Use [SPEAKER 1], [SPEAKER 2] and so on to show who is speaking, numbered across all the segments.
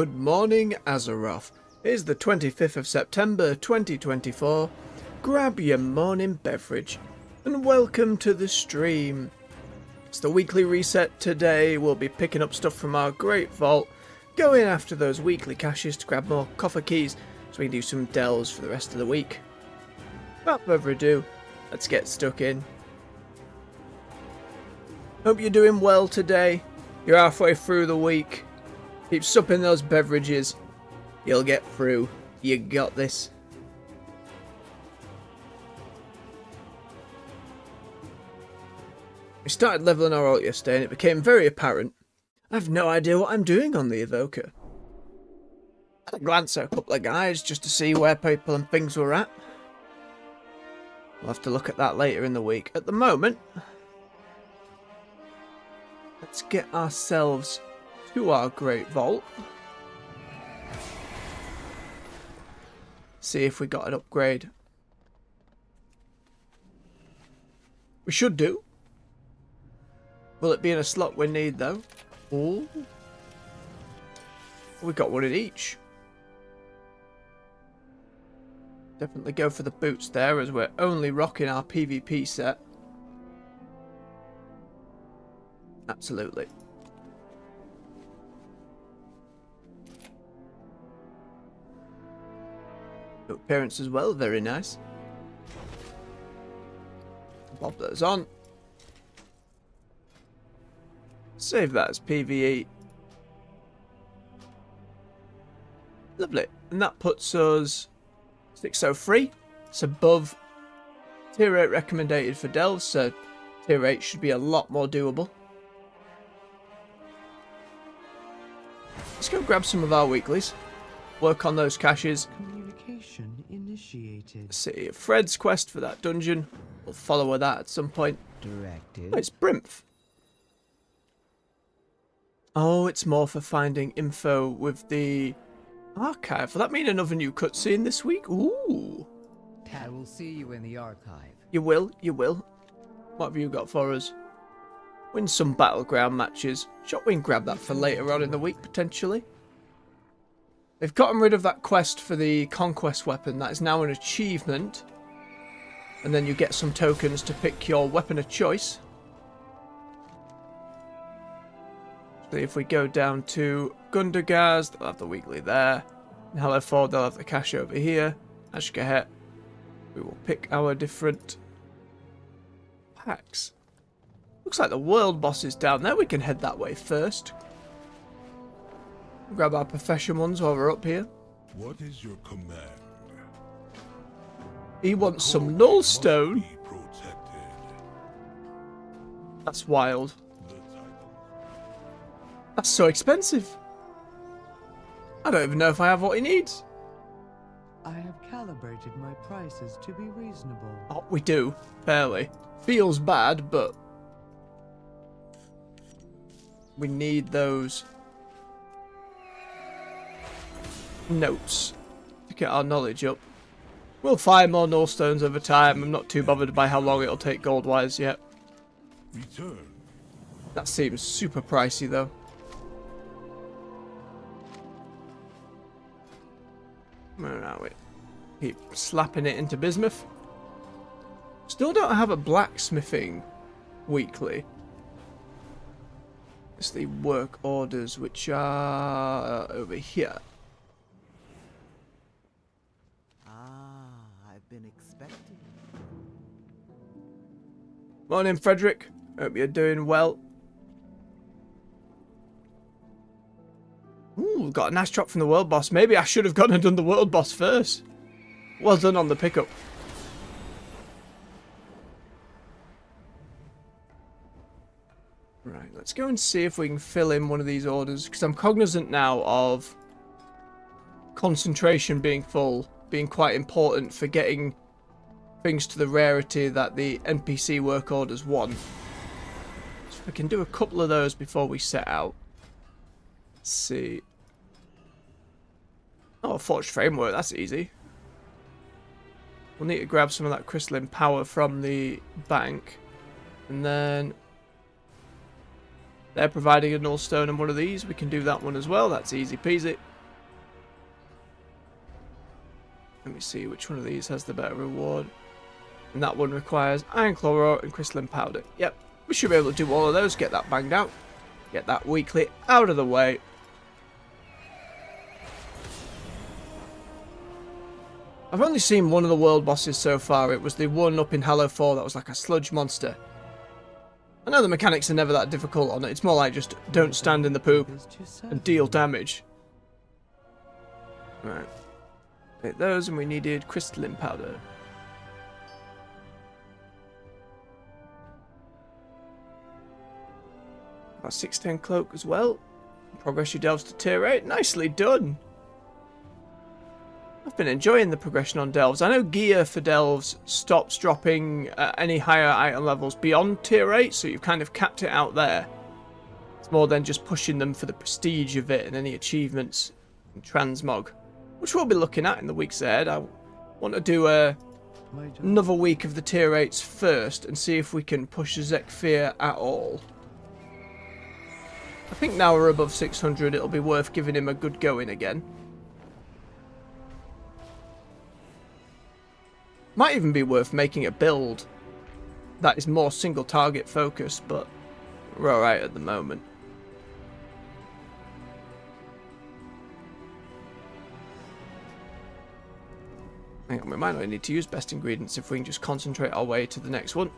[SPEAKER 1] Good morning, Azeroth. It is the 25th of September 2024. Grab your morning beverage and welcome to the stream. It's the weekly reset. Today we'll be picking up stuff from our great vault, going after those weekly caches to grab more coffer keys so we can do some delves for the rest of the week. Without further ado, let's get stuck in. Hope you're doing well today. You're halfway through the week. Keep supping those beverages. You'll get through. You got this. We started leveling our ult yesterday and it became very apparent I have no idea what I'm doing on the Evoker. I had a glance at a couple of guys just to see where people and things were at. We'll have to look at that later in the week. At the moment, let's get ourselves to our great vault. See if we got an upgrade. We should do. Will it be in a slot we need though? Oh, we got one in each. Definitely go for the boots there as we're only rocking our PvP set. Absolutely. Appearance as well, very nice. Bob those on. Save that as PvE. Lovely. And that puts us 603. It's above tier 8 recommended for delves, so tier 8 should be a lot more doable. Let's go grab some of our weeklies. Work on those caches.
[SPEAKER 2] Initiated.
[SPEAKER 1] See Fred's quest for that dungeon. We'll follow that at some point.
[SPEAKER 2] Directed.
[SPEAKER 1] Oh, it's Brimf. Oh, it's more for finding info with the archive. Will that mean another new cutscene this week? Ooh.
[SPEAKER 2] I will see you in the archive.
[SPEAKER 1] You will, you will. What have you got for us? Win some battleground matches. Shall we grab that for later on in the week, potentially? They've gotten rid of that quest for the conquest weapon. That is now an achievement. And then you get some tokens to pick your weapon of choice. So if we go down to Gundergaz, they'll have the weekly there. In Heliford, they'll have the cache over here. Ashkahet, we will pick our different packs. Looks like the world boss is down there. We can head that way first. Grab our profession ones while we're up here.
[SPEAKER 3] What is your command?
[SPEAKER 1] He wants some nullstone. That's wild. That's so expensive. I don't even know if I have what he needs.
[SPEAKER 2] I have calibrated my prices to be reasonable.
[SPEAKER 1] Oh, we do. Fairly. Feels bad, but we need those notes to get our knowledge up. We'll find more nullstones over time. I'm not too bothered by how long it'll take gold-wise yet.
[SPEAKER 3] Return.
[SPEAKER 1] That seems super pricey though. Where are we? Keep slapping it into bismuth. Still don't have a blacksmithing weekly. It's the work orders which are over here.
[SPEAKER 2] I've been expecting.
[SPEAKER 1] Morning, Frederick. Hope you're doing well. Ooh, got a nice drop from the world boss. Maybe I should have gone and done the world boss first. Well done on the pickup. Right, let's go and see if we can fill in one of these orders, because I'm cognizant now of concentration being full, being quite important for getting things to the rarity that the NPC work orders want. So we can do a couple of those before we set out. Let's see. Oh, forged framework, that's easy. We'll need to grab some of that crystalline power from the bank. And then They're providing a null stone and one of these. We can do that one as well. That's easy peasy. Let me see which one of these has the better reward. And that one requires iron chloride and crystalline powder. Yep, we should be able to do all of those. Get that banged out. Get that weekly out of the way. I've only seen one of the world bosses so far. It was the one up in Halo 4 that was like a sludge monster. I know the mechanics are never that difficult on it. It's more like just don't stand in the poop and deal damage. Right. Take those, and we needed crystalline powder. About 610 cloak as well. Progress your delves to tier 8. Nicely done. I've been enjoying the progression on delves. I know gear for delves stops dropping at any higher item levels beyond tier 8, so you've kind of capped it out there. It's more than just pushing them for the prestige of it and any achievements in transmog, which we'll be looking at in the weeks ahead. I want to do another week of the tier 8s first and see if we can push Zekfir at all. I think now we're above 600, it'll be worth giving him a good going again. Might even be worth making a build that is more single target focused, but we're alright at the moment. Hang on, we might not need to use best ingredients if we can just concentrate our way to the next one.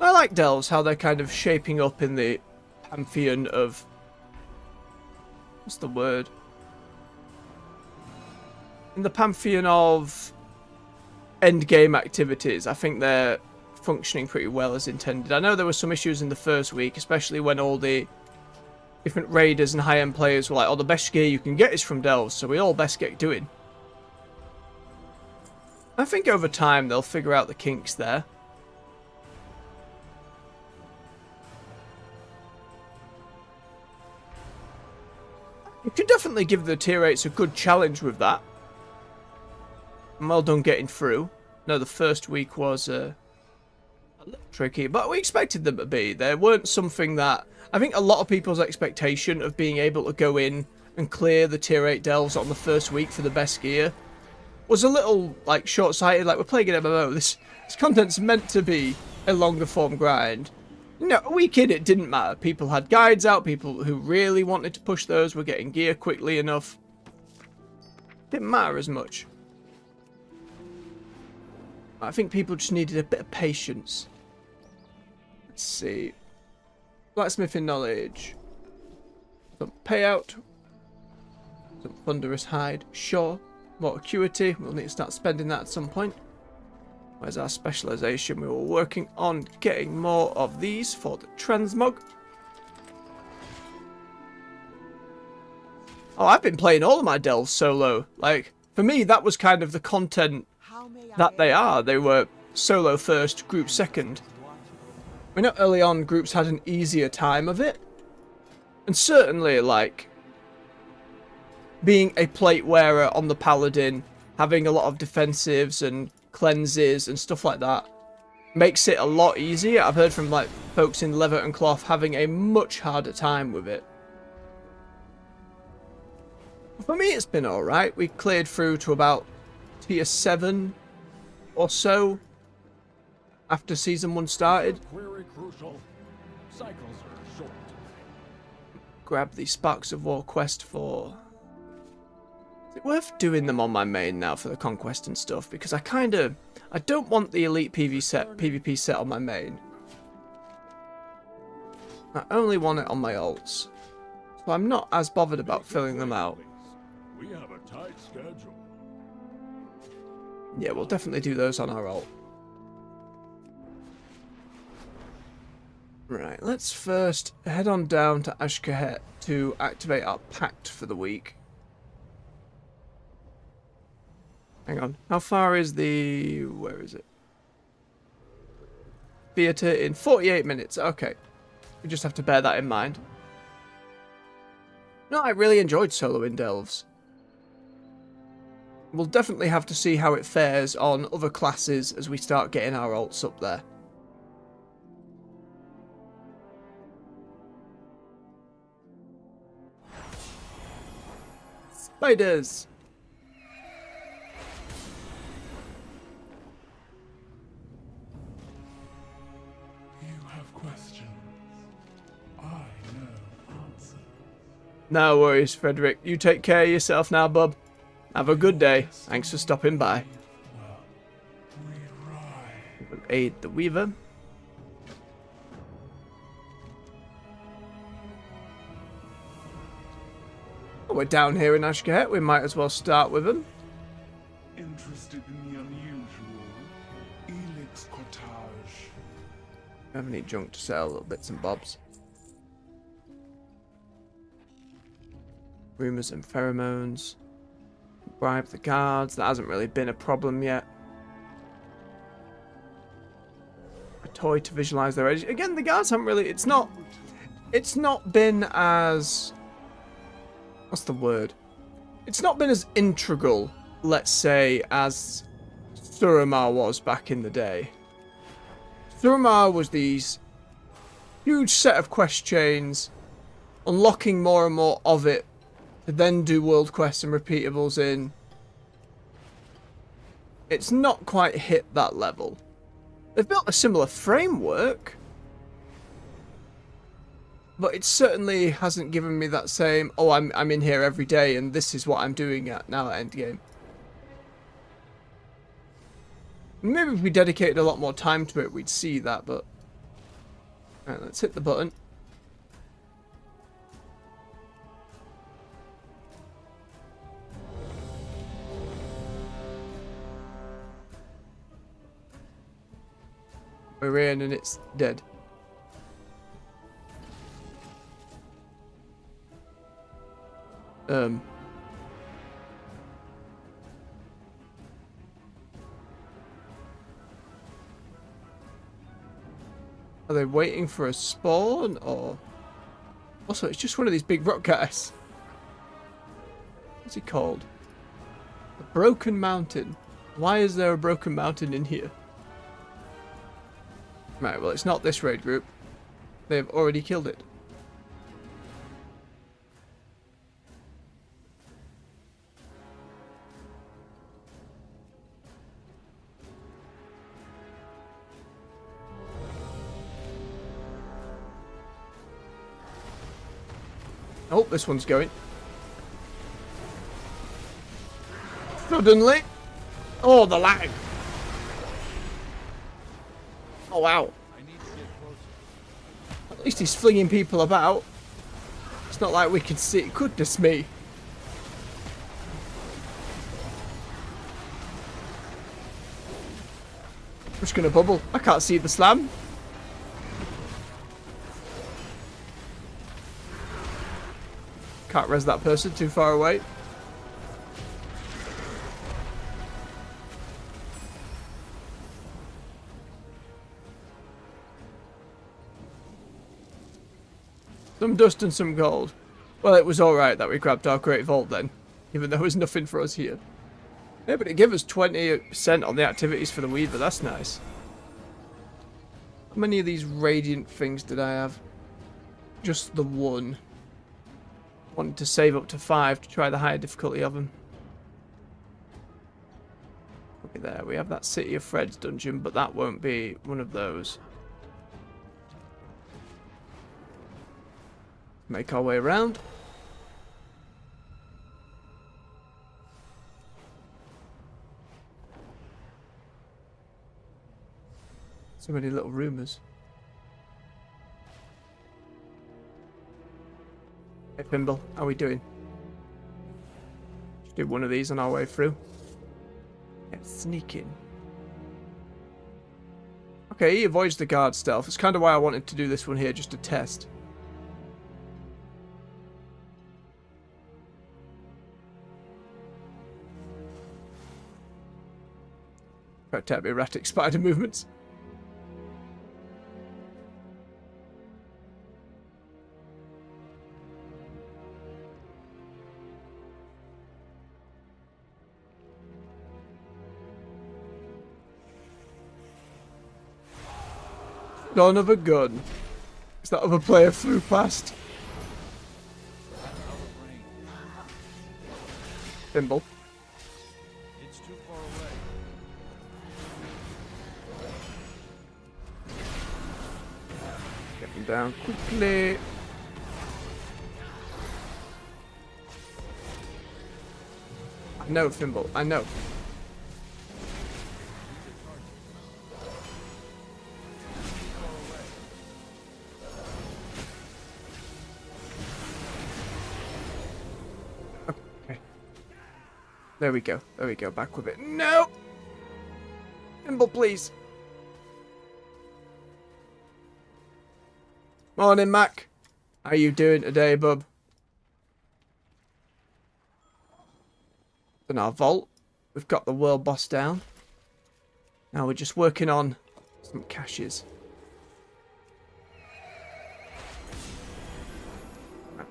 [SPEAKER 1] I like delves, how they're kind of shaping up in the pantheon of... what's the word? In the pantheon of endgame activities. I think they're functioning pretty well as intended. I know there were some issues in the first week, especially when all the different raiders and high-end players were like, oh, the best gear you can get is from delves, so we all best get doing. I think over time they'll figure out the kinks there. You could definitely give the tier 8s a good challenge with that. And well done getting through. No, the first week was a little tricky, but we expected them to be. They weren't something that... I think a lot of people's expectation of being able to go in and clear the tier 8 delves on the first week for the best gear was a little, like, short-sighted. Like, we're playing an MMO. This content's meant to be a longer form grind. No, a week in, it didn't matter. People had guides out. People who really wanted to push those were getting gear quickly enough. Didn't matter as much. I think people just needed a bit of patience. Let's see. Blacksmithing knowledge. Some payout. Some thunderous hide. Sure. More acuity. We'll need to start spending that at some point. Where's our specialization? We were working on getting more of these for the transmog. Oh, I've been playing all of my delves solo. Like, for me, that was kind of the content that they are. They were solo first, group second. We know early on groups had an easier time of it. And certainly, like, being a plate wearer on the paladin, having a lot of defensives and cleanses and stuff like that makes it a lot easier. I've heard from, like, folks in leather and cloth having a much harder time with it. For me, it's been alright. We cleared through to about tier 7 or so after season 1 started.
[SPEAKER 4] Query crucial. Cycles are short.
[SPEAKER 1] Grab the Sparks of War quest for... Is it worth doing them on my main now for the conquest and stuff? Because I don't want the elite PvP set on my main. I only want it on my ults. So I'm not as bothered about filling them out.
[SPEAKER 3] We have a tight schedule.
[SPEAKER 1] Yeah, we'll definitely do those on our ult. Right, let's first head on down to Ashkahet to activate our pact for the week. Hang on, how far is the... where is it? Theatre in 48 minutes, okay. We just have to bear that in mind. No, I really enjoyed soloing delves. We'll definitely have to see how it fares on other classes as we start getting our alts up there. Spiders!
[SPEAKER 3] You have questions. I know answers.
[SPEAKER 1] No worries, Frederick. You take care of yourself now, bub. Have a good day. Thanks for stopping by.
[SPEAKER 3] Well, we ride.
[SPEAKER 1] We'll aid the Weaver. Oh, we're down here in Ashgahet. We might as well start with him.
[SPEAKER 3] Interested in the unusual? Elix Cortage.
[SPEAKER 1] I have any junk to sell, little bits and bobs. Rumours and pheromones. Bribe the guards. That hasn't really been a problem yet. A toy to visualize their edge. Again, the guards haven't really. It's not been as. What's the word? It's not been as integral, let's say, as Suramar was back in the day. Suramar was these huge set of quest chains, unlocking more and more of it, to then do world quests and repeatables in. It's not quite hit that level. They've built a similar framework, but it certainly hasn't given me that same, oh, I'm in here every day and this is what I'm doing at now at endgame. Maybe if we dedicated a lot more time to it, we'd see that, but... Alright, let's hit the button. We're in and it's dead. Are they waiting for a spawn, or... Also, it's just one of these big rock guys. What's he called? The Broken Mountain. Why is there a Broken Mountain in here? Right, well, it's not this raid group. They've already killed it. Oh, this one's going. Suddenly. Oh, the lag. Oh, wow. At least he's flinging people about. It's not like we can see. Goodness me. I'm just going to bubble. I can't see the slam. Can't res that person, too far away. Some dust and some gold. Well, it was alright that we grabbed our Great Vault then, even though there was nothing for us here. Yeah, but it gave us 20% on the activities for the Weaver, that's nice. How many of these Radiant things did I have? Just the one. Wanted to save up to 5 to try the higher difficulty of them. Okay, there, we have that City of Fred's dungeon, but that won't be one of those. Make our way around. So many little rumours. Hey Pimble, how are we doing? Just do one of these on our way through. Yeah, sneaking. Okay, he avoids the guard stealth. It's kind of why I wanted to do this one here, just to test. Try to tap erratic spider movements. Son of a gun. Is that other player flew past? Thimble.
[SPEAKER 4] It's too far away.
[SPEAKER 1] Get him down quickly. I know, Thimble. I know. Okay. There we go. There we go. Back with it. No! Thimble, please. Morning, Mac. How you doing today, bub? In our vault, we've got the world boss down. Now we're just working on some caches.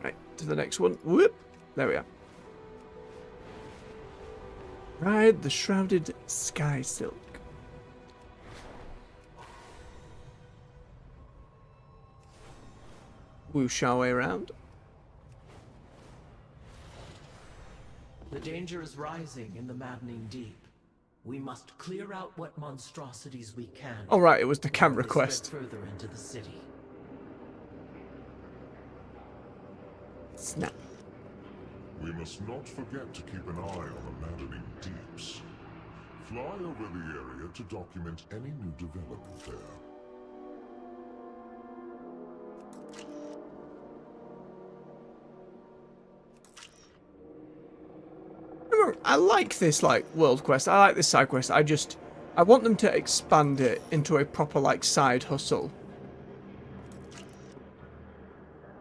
[SPEAKER 1] Right, to the next one. Whoop! There we are. Ride the shrouded sky silk. Whoosh our way around.
[SPEAKER 5] The danger is rising in the maddening deep. We must clear out what monstrosities we can.
[SPEAKER 1] All right, it was the camera
[SPEAKER 5] before they
[SPEAKER 1] quest.
[SPEAKER 5] spread further into the city.
[SPEAKER 1] Snap.
[SPEAKER 3] We must not forget to keep an eye on the maddening deeps. Fly over the area to document any new development there.
[SPEAKER 1] I like this, like, world quest. I like this side quest. I want them to expand it into a proper, like, side hustle.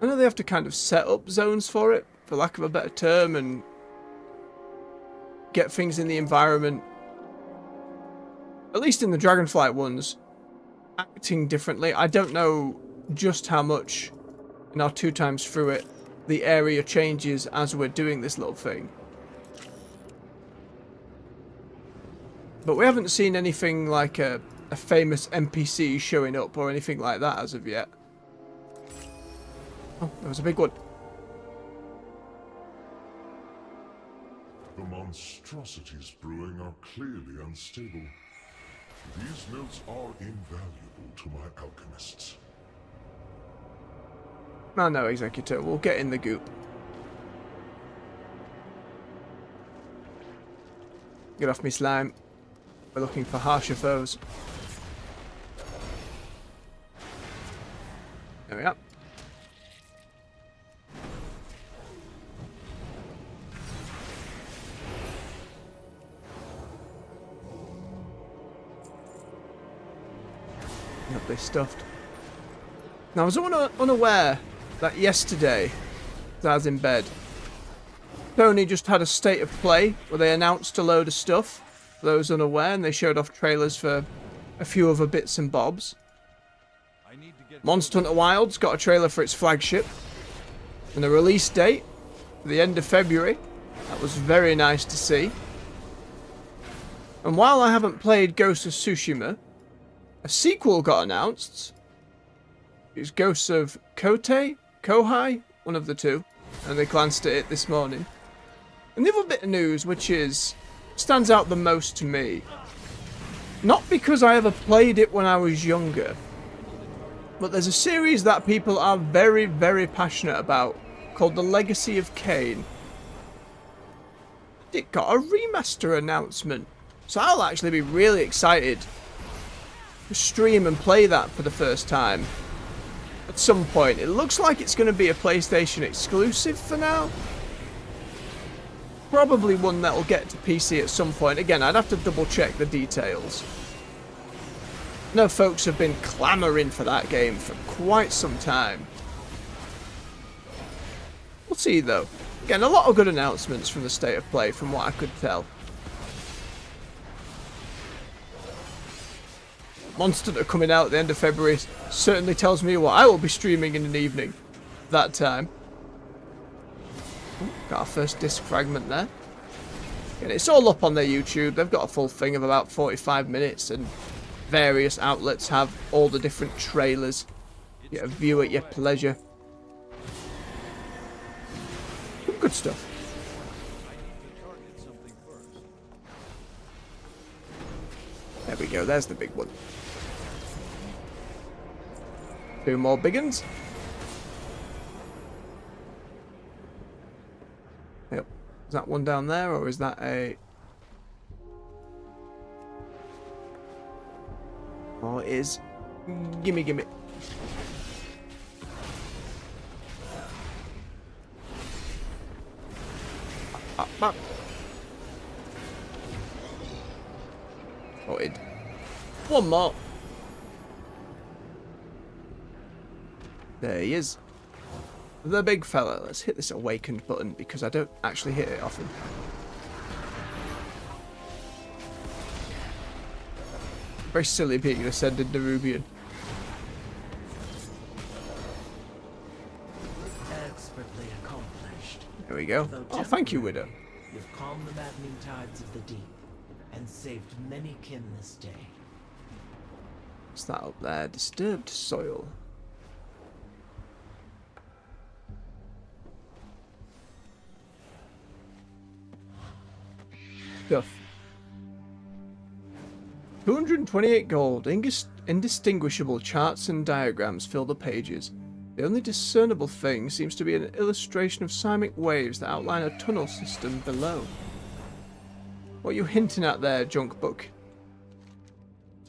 [SPEAKER 1] I know they have to kind of set up zones for it, for lack of a better term, and get things in the environment, at least in the Dragonflight ones, acting differently. I don't know just how much in our 2 times through it the area changes as we're doing this little thing. But we haven't seen anything like a famous NPC showing up or anything like that as of yet. Oh, there was a big one.
[SPEAKER 3] The monstrosities brewing are clearly unstable. These notes are invaluable to my alchemists.
[SPEAKER 1] I know, Executor. We'll get in the goop. Get off me, slime. We're looking for harsher foes. There we are. Not this stuffed. Now I was unaware that yesterday, as I was in bed, Sony just had a state of play where they announced a load of stuff. For those unaware, and they showed off trailers for a few other bits and bobs. Monster Hunter Wilds got a trailer for its flagship, and a release date for the end of February. That was very nice to see. And while I haven't played Ghost of Tsushima, a sequel got announced. It's Ghosts of Kohai, one of the two, and they glanced at it this morning. And the other bit of news, which stands out the most to me, not because I ever played it when I was younger, but there's a series that people are very, very passionate about called The Legacy of Kain. It got a remaster announcement, so I'll actually be really excited to stream and play that for the first time at some point. It looks like it's going to be a PlayStation exclusive for now. Probably one that'll get to PC at some point. Again, I'd have to double check the details. I know folks have been clamoring for that game for quite some time. We'll see though. Again, a lot of good announcements from the state of play from what I could tell. Monster Hunter coming out at the end of February certainly tells me what I will be streaming in an evening that time. Got our first disc fragment there. And it's all up on their YouTube. They've got a full thing of about 45 minutes, and various outlets have all the different trailers. Get a view at your pleasure. Good stuff.
[SPEAKER 4] I need to target something first.
[SPEAKER 1] There we go, there's the big one. 2 more big uns. Yep. Is that one down there, or is that a... Oh, it is. Gimme, gimme. Sorted. One more. There he is. The big fella. Let's hit this awakened button because I don't actually hit it often. Very silly being ascended Nerubian.
[SPEAKER 5] Expertly accomplished.
[SPEAKER 1] There we go.
[SPEAKER 5] Though
[SPEAKER 1] Oh, thank you,
[SPEAKER 5] temporary,
[SPEAKER 1] Widow.
[SPEAKER 5] You've calmed the maddening tides of the deep and saved many kin this day.
[SPEAKER 1] What's that up there? Disturbed soil. Stuff. 228 gold. Indistinguishable charts and diagrams fill the pages. The only discernible thing seems to be an illustration of seismic waves that outline a tunnel system below. What are you hinting at there, junk book?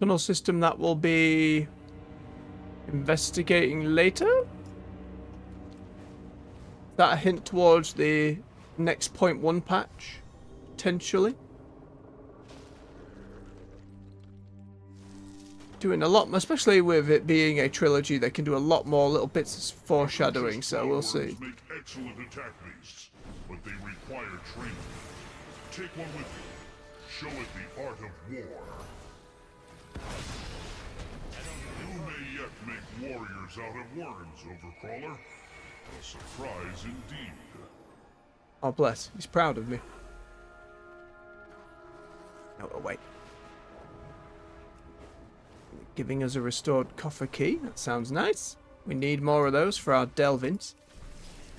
[SPEAKER 1] Tunnel system that will be investigating later? Is that a hint towards the next 0.1 patch? Potentially? Doing a lot, especially with it being a trilogy, they can do a lot more little bits of foreshadowing, so we'll see.
[SPEAKER 3] Make excellent attack beasts, but they require training. Take one with you. Show it the art of war. You may yet make warriors out of worms, Overcrawler. A surprise indeed.
[SPEAKER 1] Oh, bless. He's proud of me. Oh, wait. Giving us a restored coffer key. That sounds nice. We need more of those for our delvings.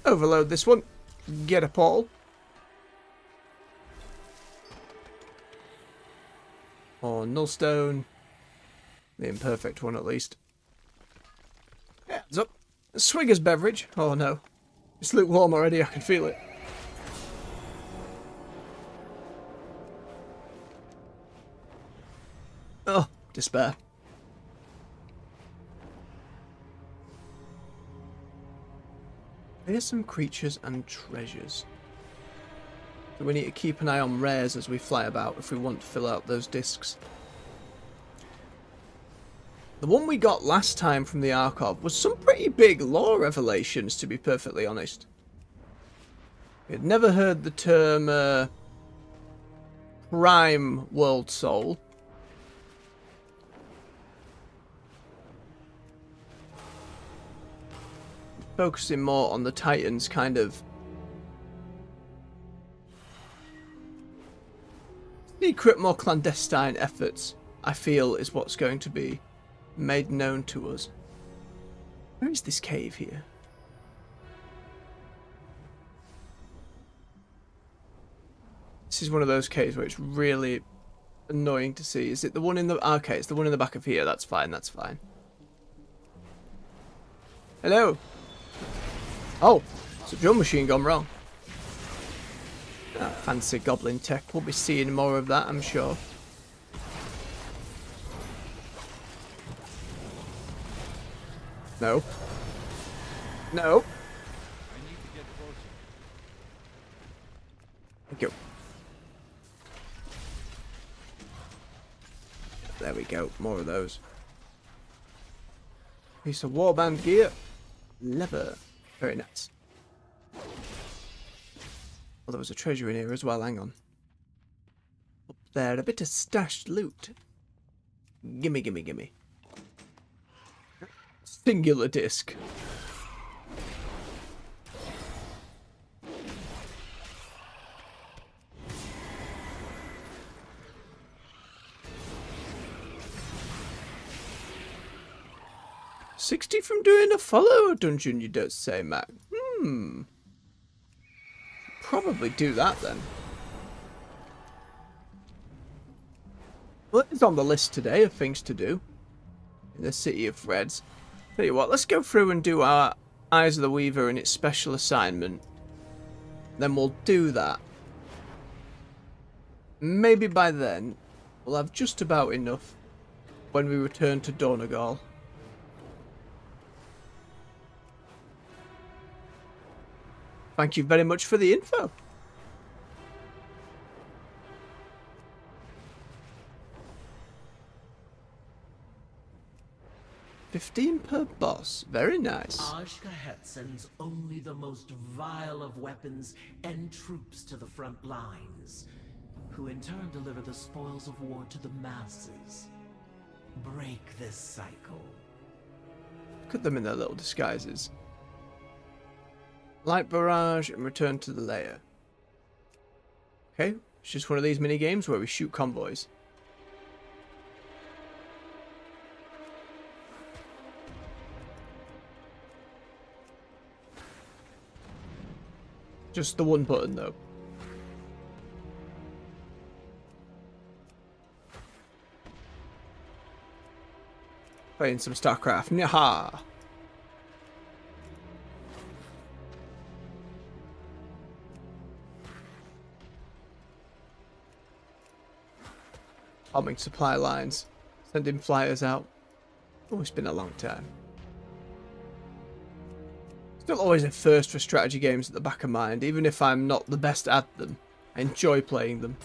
[SPEAKER 1] Overload this one. Get a portal. Or nullstone. The imperfect one, at least. Hands up. Swigger's beverage. Oh, no. It's lukewarm already. I can feel it. Oh, despair. Here's some creatures and treasures. So we need to keep an eye on rares as we fly about if we want to fill out those discs. The one we got last time from the Archive was some pretty big lore revelations, to be perfectly honest. We had never heard the term Prime World Soul. Focusing more on the Titans' kind of secret, more clandestine efforts, I feel, is what's going to be made known to us. Where is this cave here? This is one of those caves where it's really annoying to see. Is it the one in the... Okay, it's the one in the back of here. That's fine, that's fine. Hello? Oh, it's a drum machine gone wrong. Fancy goblin tech. We'll be seeing more of that, I'm sure. No. No.
[SPEAKER 4] I need to get closer.
[SPEAKER 1] Thank you. There we go. More of those. Piece of warband gear. Leather. Very nice. Well, there was a treasure in here as well. Hang on. Up there, a bit of stashed loot. Gimme, gimme, gimme. Singular disc. 60 from doing a follow dungeon, you don't say, Mac. Probably do that then. Well, it's on the list today of things to do in the City of Reds. Tell you what, let's go through and do our Eyes of the Weaver and its special assignment. Then we'll do that. Maybe by then, we'll have just about enough when we return to Donegal. Thank you very much for the info. $15 per boss. Very nice.
[SPEAKER 5] Ashkahet sends only the most vile of weapons and troops to the front lines, who in turn deliver the spoils of war to the masses. Break this cycle.
[SPEAKER 1] Look at them in their little disguises. Light barrage and return to the lair. Okay, it's just one of these mini games where we shoot convoys. Just the one button though. Playing some StarCraft. Nyaha! Bombing supply lines. Sending flyers out. Oh, it's been a long time. Still always a thirst for strategy games at the back of mind, even if I'm not the best at them. I enjoy playing them.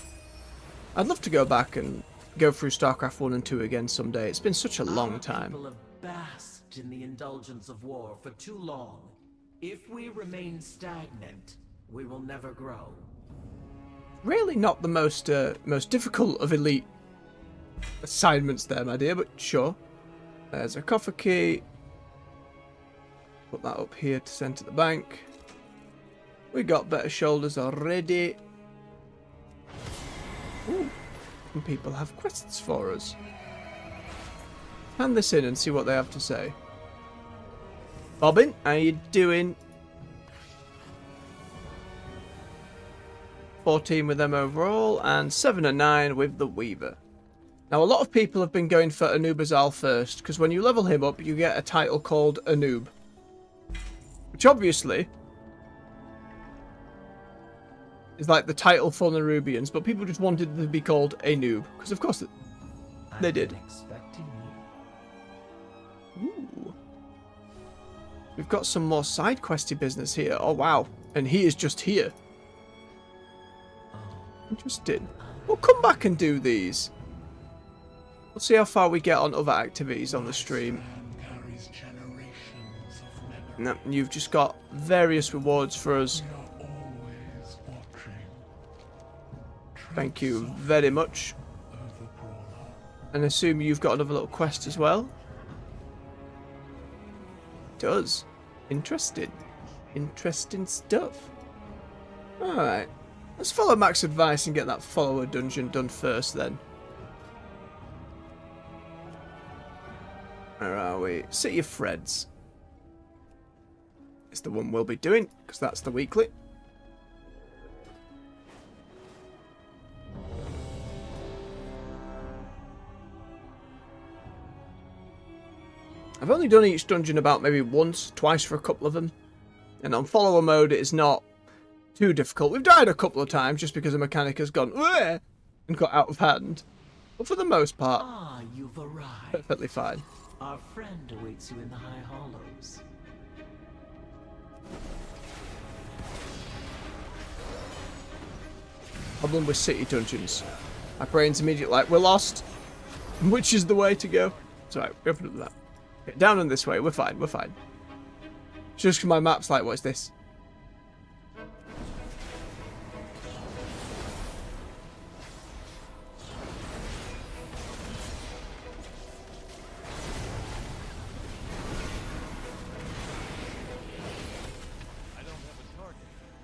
[SPEAKER 1] I'd love to go back and go through StarCraft 1 and 2 again someday. It's been such a long time.
[SPEAKER 5] People have basked in the indulgence of war for too long. If we remain stagnant, we will never grow.
[SPEAKER 1] Really not the most difficult of elite assignments there, my dear, but sure. There's a coffer key. Put that up here to send to the bank. We got better shoulders already. Ooh, some people have quests for us. Hand this in and see what they have to say. Bobbin, how you doing? 14 with them overall, and 7 and 9 with the Weaver. Now, a lot of people have been going for Anub'Azal first, because when you level him up, you get a title called Anub. Which obviously is like the title for the Nerubians, but people just wanted it to be called a noob, because of course they did. Ooh. We've got some more side questy business here. Oh wow, and he is just here. Interesting. We'll come back and do these. We'll see how far we get on other activities on the stream. No, you've just got various rewards for us. Thank you very much. And I assume you've got another little quest as well. Does. Interesting. Interesting stuff. Alright. Let's follow Mac's advice and get that follower dungeon done first then. Where are we? City of Freds. It's the one we'll be doing, because that's the weekly. I've only done each dungeon about maybe once, twice for a couple of them. And on follower mode it is not too difficult. We've died a couple of times just because a mechanic has gone "Wah!" and got out of hand. But for the most part,
[SPEAKER 5] you've arrived.
[SPEAKER 1] Perfectly fine.
[SPEAKER 5] Our friend awaits you in the High Hollows.
[SPEAKER 1] Problem with city dungeons. My brain's immediately like, we're lost. Which is the way to go? It's alright, go for that. Okay, down and this way, we're fine, we're fine. Just because my map's like, what's this?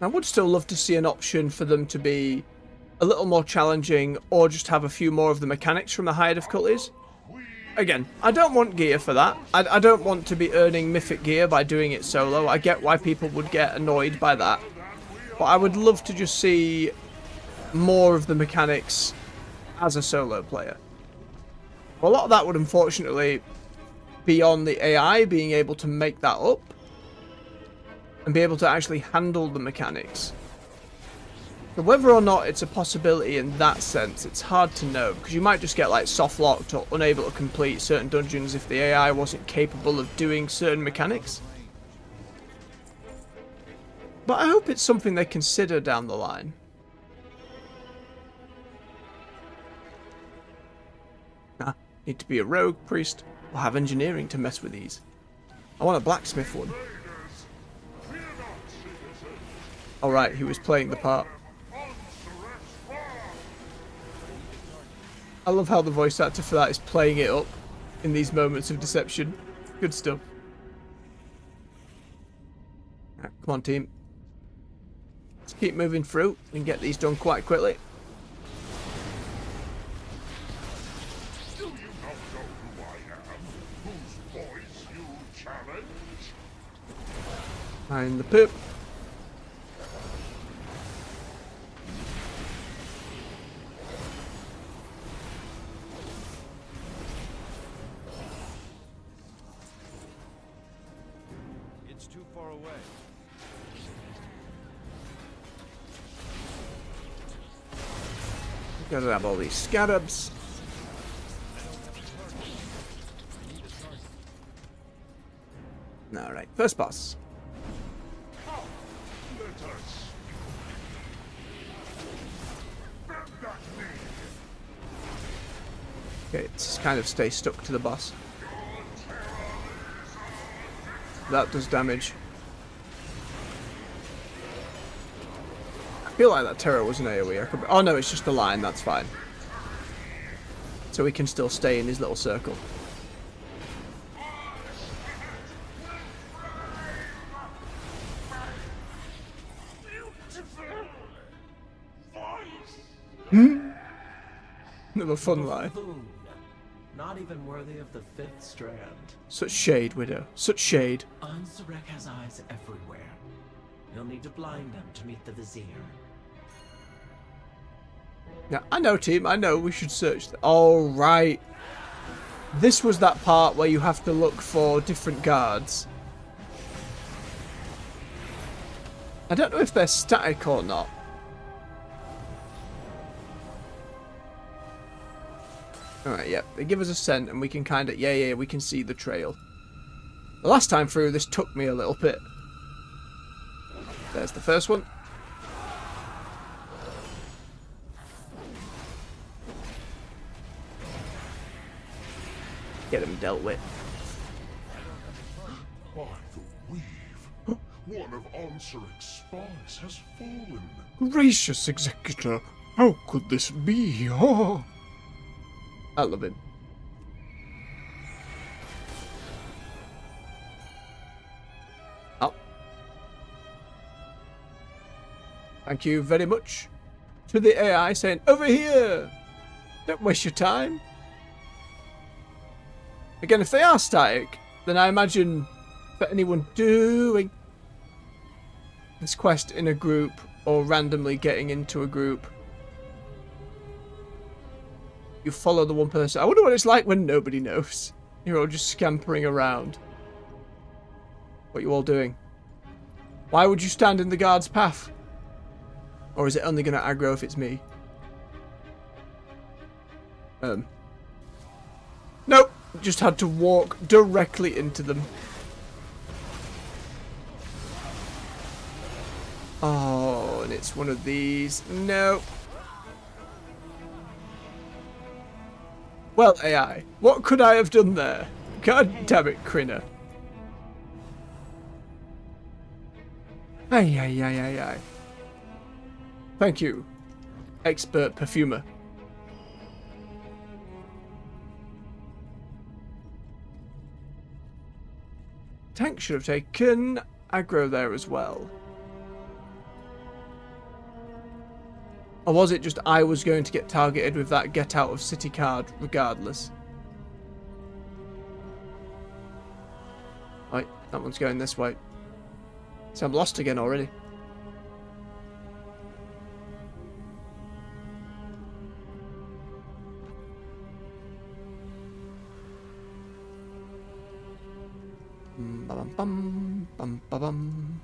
[SPEAKER 1] I would still love to see an option for them to be a little more challenging, or just have a few more of the mechanics from the higher difficulties. Again, I don't want gear for that. I don't want to be earning mythic gear by doing it solo. I get why people would get annoyed by that. But I would love to just see more of the mechanics as a solo player. Well, a lot of that would unfortunately be on the AI being able to make that up and be able to actually handle the mechanics. But whether or not it's a possibility in that sense, it's hard to know, because you might just get like soft locked or unable to complete certain dungeons if the AI wasn't capable of doing certain mechanics. But I hope it's something they consider down the line. Ah, need to be a rogue priest or have engineering to mess with these. I want a blacksmith one. Alright, he was playing the part. I love how the voice actor for that is playing it up in these moments of deception. Good stuff. Right, come on, team. Let's keep moving through and get these done quite quickly.
[SPEAKER 3] Do you not know who I am? Whose voice you challenge?
[SPEAKER 1] Find the poop.
[SPEAKER 4] It's too far away.
[SPEAKER 1] Gotta have all these scarabs. Alright, first boss.
[SPEAKER 3] Come, let us. Bend that knee.
[SPEAKER 1] Okay, just kind of stay stuck to the boss. That does damage. I feel like that terror was an AoE. Oh no, it's just a line, that's fine. So we can still stay in his little circle. Another fun line.
[SPEAKER 5] Buffoon. Not even worthy of the fifth strand.
[SPEAKER 1] Such shade, Widow. Such shade.
[SPEAKER 5] Ansurek has eyes everywhere. You'll need to blind them to meet the Vizier.
[SPEAKER 1] Now, I know, team. I know we should search. Oh, right. This was that part where you have to look for different guards. I don't know if they're static or not. Alright, yep. They give us a scent and we can kind of... Yeah, we can see the trail. The last time through, this took me a little bit. There's the first one. Get him dealt with.
[SPEAKER 3] By the weave, one of Ansurek's spies has fallen.
[SPEAKER 1] Gracious Executor, how could this be? Oh. I love him. Oh. Thank you very much to the AI saying, over here! Don't waste your time. Again, if they are static, then I imagine for anyone doing this quest in a group or randomly getting into a group, you follow the one person. I wonder what it's like when nobody knows. You're all just scampering around. What are you all doing? Why would you stand in the guard's path? Or is it only going to aggro if it's me? Nope. Just had to walk directly into them. Oh, and it's one of these. No. Well, AI, what could I have done there? God damn it, Krina. Ay. Thank you, expert perfumer. Tank should have taken aggro there as well. Or was it just I was going to get targeted with that get out of city card regardless? Wait, that one's going this way. So I'm lost again already. Bum, bum, bum, bum.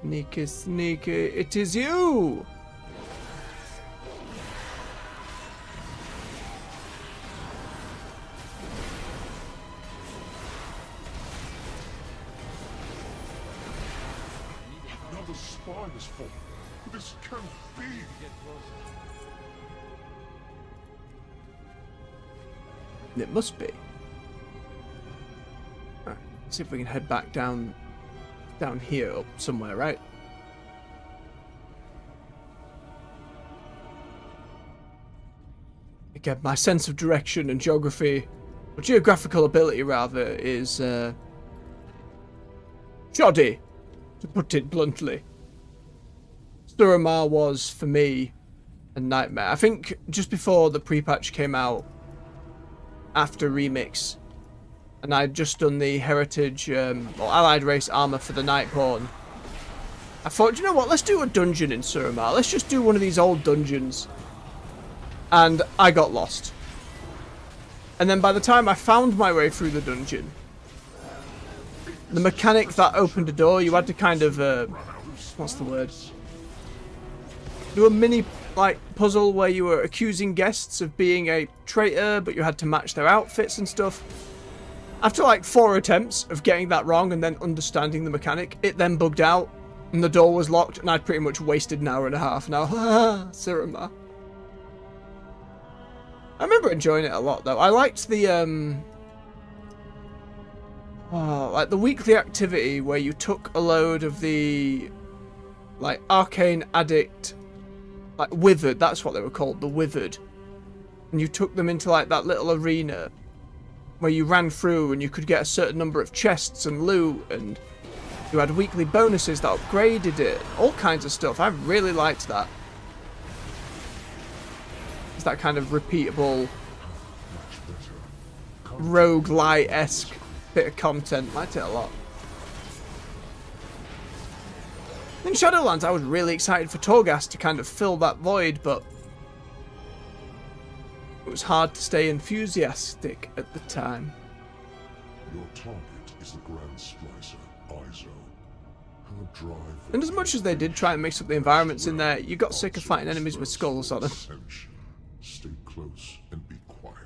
[SPEAKER 1] Sneaky, sneaky, it is you!
[SPEAKER 3] Another spy has fallen. This can't be.
[SPEAKER 1] It must be. Alright, see if we can head back down here up somewhere, right? Again, my sense of direction and geography, or geographical ability rather, is shoddy, to put it bluntly. Suramar was, for me, a nightmare. I think just before the pre-patch came out, after Remix, and I'd just done the Heritage or Allied Race armor for the Nightborn, I thought, you know what, let's do a dungeon in Suramar. Let's just do one of these old dungeons. And I got lost. And then by the time I found my way through the dungeon, the mechanic that opened a door, you had to kind of, what's the word? Do a mini, like, puzzle where you were accusing guests of being a traitor, but you had to match their outfits and stuff. After like 4 attempts of getting that wrong and then understanding the mechanic, it then bugged out, and the door was locked, and I'd pretty much wasted an hour and a half. Now, Suramar. I remember enjoying it a lot, though. I liked the, like the weekly activity where you took a load of the, like, Arcane Addict, like, Withered, that's what they were called, the Withered. And you took them into, like, that little arena where you ran through and you could get a certain number of chests and loot, and you had weekly bonuses that upgraded it, all kinds of stuff. I really liked that. It's that kind of repeatable, roguelite-esque bit of content. Liked it a lot. In Shadowlands, I was really excited for Torghast to kind of fill that void, but it was hard to stay enthusiastic at the time.
[SPEAKER 3] Your target is the Grand Splicer, Izo. Her drive.
[SPEAKER 1] And as much as they did try and mix up the environments in there, you got sick of fighting enemies with skulls on them.
[SPEAKER 3] Stay close and be quiet.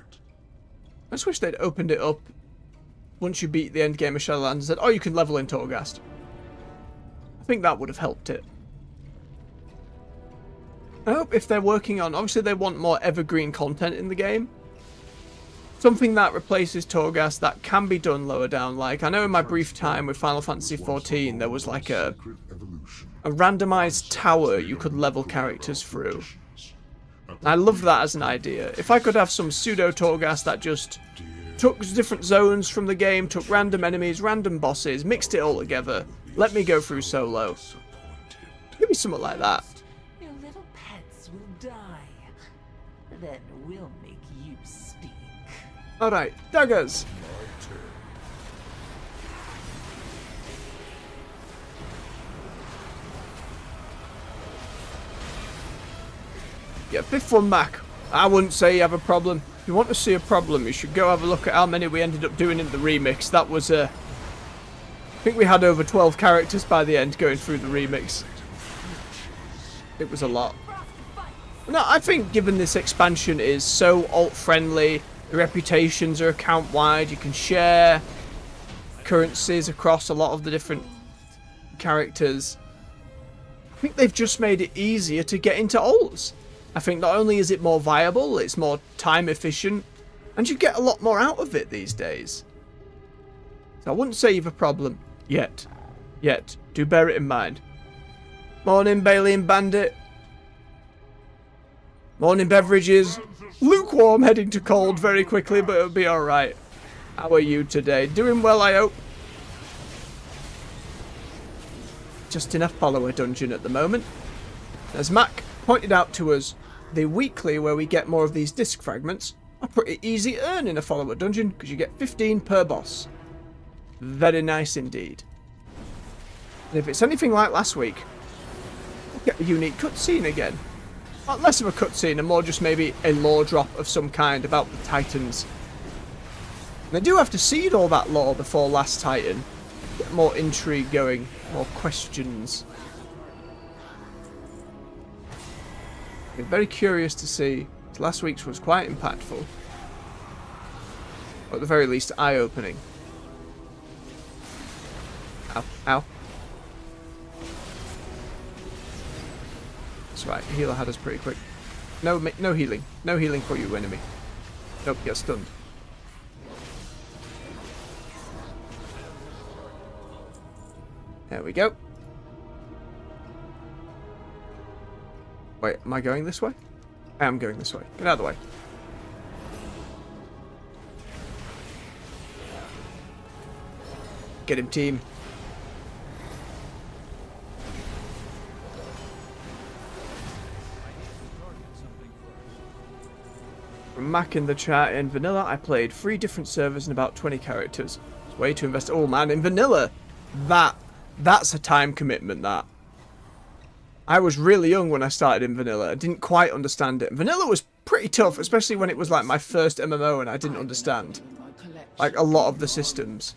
[SPEAKER 1] I just wish they'd opened it up once you beat the end game of Shadowlands and said, oh, you can level in Torghast. I think that would have helped it. I hope if they're working on, obviously they want more evergreen content in the game. Something that replaces Torghast that can be done lower down. Like, I know in my brief time with Final Fantasy XIV, there was like a randomized tower you could level characters through. And I love that as an idea. If I could have some pseudo Torghast that just took different zones from the game, took random enemies, random bosses, mixed it all together, let me go through solo. Give me something like that.
[SPEAKER 5] Your little pets will die. Then we'll make you speak.
[SPEAKER 1] Alright, daggers. Yeah, Biff one Mac. I wouldn't say you have a problem. If you want to see a problem, you should go have a look at how many we ended up doing in the remix. That was, I think we had over 12 characters by the end going through the remix. It was a lot. No, I think given this expansion is so alt-friendly, the reputations are account-wide, you can share currencies across a lot of the different characters. I think they've just made it easier to get into alts. I think not only is it more viable, it's more time efficient, and you get a lot more out of it these days. So I wouldn't say you've a problem. Yet. Do bear it in mind. Morning, Bailey and Bandit. Morning, beverages. Lukewarm, heading to cold very quickly, but it'll be alright. How are you today? Doing well, I hope. Just enough follower dungeon at the moment. As Mac pointed out to us, the weekly where we get more of these disc fragments. A pretty easy earn in a follower dungeon, because you get 15 per boss. Very nice indeed. And if it's anything like last week, we'll get a unique cutscene again. Not less of a cutscene and more just maybe a lore drop of some kind about the Titans. And they do have to seed all that lore before last Titan. Get more intrigue going, more questions. I'm very curious to see. Last week's was quite impactful. Or at the very least, eye-opening. Ow, ow. That's right, healer had us pretty quick. No healing. No healing for you, enemy. Nope, get stunned. There we go. Wait, am I going this way? I am going this way. Get out of the way. Get him, team. From Mac in the chat, in vanilla I played 3 different servers and about 20 characters. It's way to invest. Oh man, in vanilla! That's a time commitment, that. I was really young when I started in vanilla. I didn't quite understand it. Vanilla was pretty tough, especially when it was like my first MMO and I didn't understand like a lot of the systems.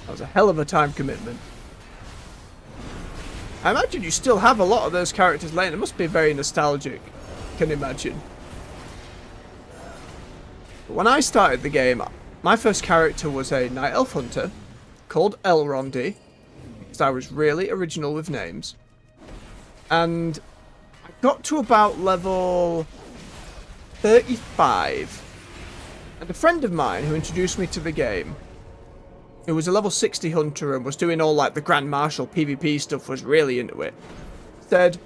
[SPEAKER 1] That was a hell of a time commitment. I imagine you still have a lot of those characters laying. It must be very nostalgic. I can imagine. But when I started the game, my first character was a Night Elf Hunter called Elrondy, because I was really original with names. And I got to about level 35. And a friend of mine who introduced me to the game, who was a level 60 hunter and was doing all like the Grand Marshal PvP stuff, was really into it, said,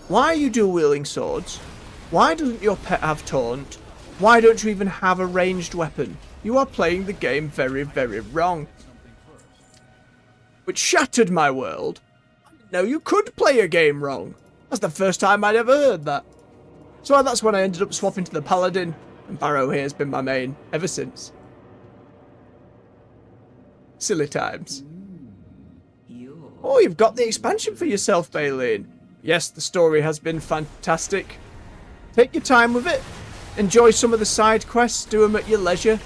[SPEAKER 1] "Why are you dual wielding swords? Why doesn't your pet have taunt? Why don't you even have a ranged weapon? You are playing the game very, very wrong." Which shattered my world. No, you could play a game wrong. That's the first time I'd ever heard that. So that's when I ended up swapping to the Paladin, and Barrow here has been my main ever since. Silly times. Oh, you've got the expansion for yourself, Baleen. Yes, the story has been fantastic. Take your time with it. Enjoy some of the side quests, do them at your leisure.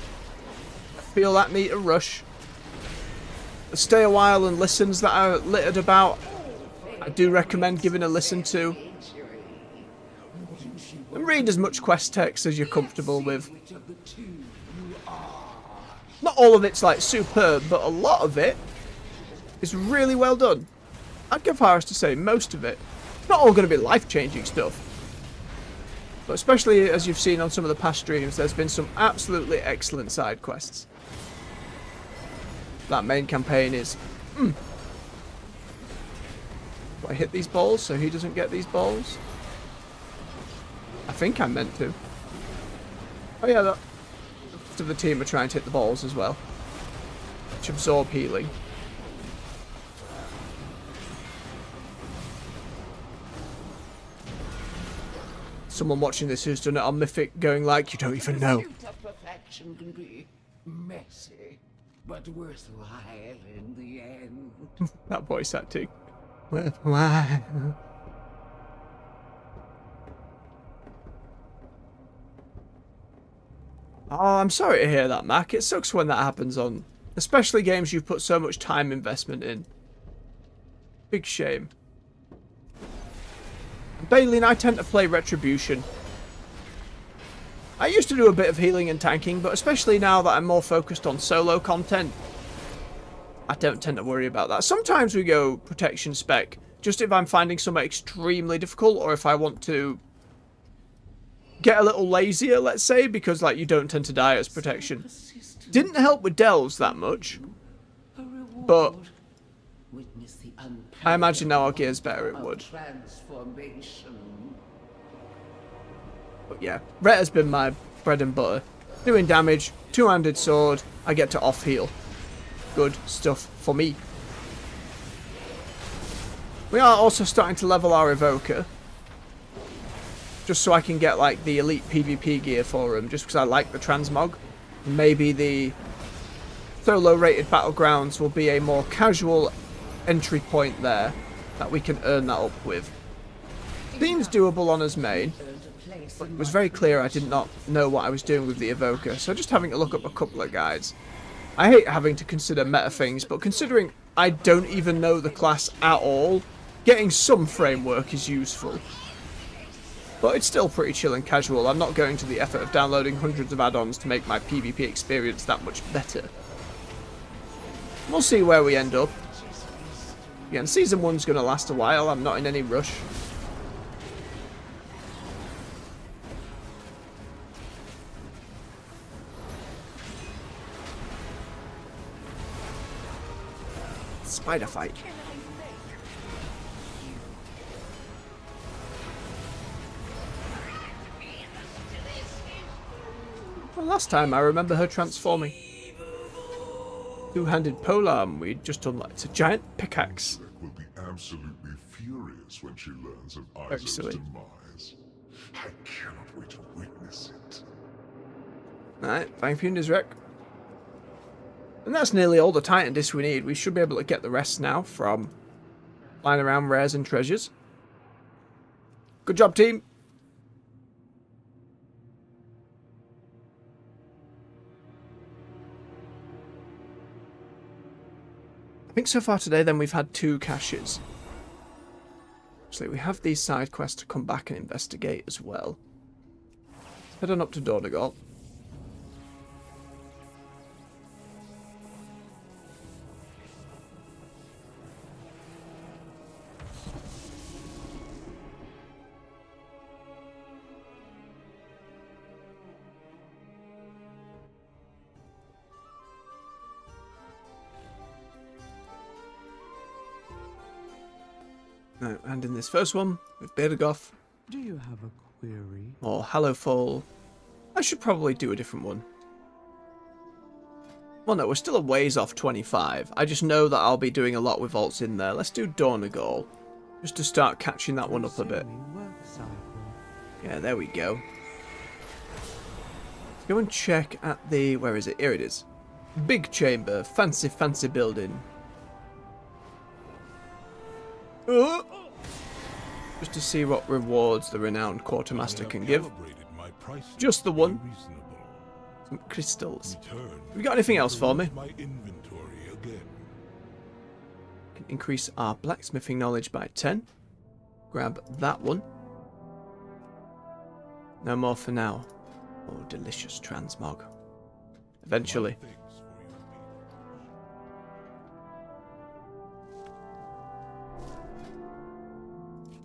[SPEAKER 1] Feel that need to rush. The stay a while and listens that are littered about, I do recommend giving a listen to. And read as much quest text as you're comfortable with. Not all of it's like superb, but a lot of it is really well done. I'd go far as to say most of it. It's not all going to be life-changing stuff. But especially as you've seen on some of the past streams, there's been some absolutely excellent side quests. That main campaign is... Do I hit these balls so he doesn't get these balls? I think I meant to. Oh yeah, the rest of the team are trying to hit the balls as well, which absorb healing. Someone watching this who's done it on Mythic going like, you don't even know.
[SPEAKER 6] Perfection can be messy, but worthwhile in the end.
[SPEAKER 1] That voice acting. Worthwhile. Oh, I'm sorry to hear that, Mac. It sucks when that happens on, especially games you've put so much time investment in. Big shame. Bailey and I tend to play Retribution. I used to do a bit of healing and tanking, but especially now that I'm more focused on solo content, I don't tend to worry about that. Sometimes we go protection spec, just if I'm finding something extremely difficult, or if I want to get a little lazier, let's say, because like you don't tend to die as protection. Didn't help with delves that much, but I imagine now our gear's better it would. But yeah, Ret has been my bread and butter. Doing damage, two-handed sword, I get to off-heal. Good stuff for me. We are also starting to level our Evoker. just so I can get like the elite PvP gear for him, just because I like the transmog. Maybe the solo rated battlegrounds will be a more casual entry point there that we can earn that up with. Seems doable on his main, but it was very clear I did not know what I was doing with the evoker, so just having to look up a couple of guides. I hate having to consider meta things, but considering I don't even know the class at all, getting some framework is useful. But it's still pretty chill and casual. I'm not going to the effort of downloading hundreds of add-ons to make my PvP experience that much better. We'll see where we end up. Again, Season 1's going to last a while. I'm not in any rush. Spider fight. Well, last time I remember her transforming. Two-handed polearm we just unlocked. It's a giant pickaxe.
[SPEAKER 3] Rick will be absolutely furious when she learns of
[SPEAKER 1] Very
[SPEAKER 3] Isaac's
[SPEAKER 1] silly.
[SPEAKER 3] demise. I cannot wait to witness it.
[SPEAKER 1] Alright, thank you, Nizrek. And that's nearly all the Titan discs we need. We should be able to get the rest now from flying around rares and treasures. Good job, team. I think so far today then we've had 2 caches. So we have these side quests to come back and investigate as well. Head on up to Dornegal. No, and in this first one, with Beardagoth,
[SPEAKER 2] Do you have a query?
[SPEAKER 1] or Hallowfall, I should probably do a different one. Well, no, we're still a ways off 25. I just know that I'll be doing a lot with alts in there. Let's do Dornegal, just to start catching that one up a bit.
[SPEAKER 2] Concerning work cycle.
[SPEAKER 1] Yeah, there we go. Let's go and check at the... where is it? Here it is. Big chamber, fancy, fancy building. Just to see what rewards the renowned quartermaster can give. Just the one. Some crystals. We got anything else for me? Can increase our blacksmithing knowledge by 10. Grab that one. No more for now. Oh, delicious transmog. Eventually.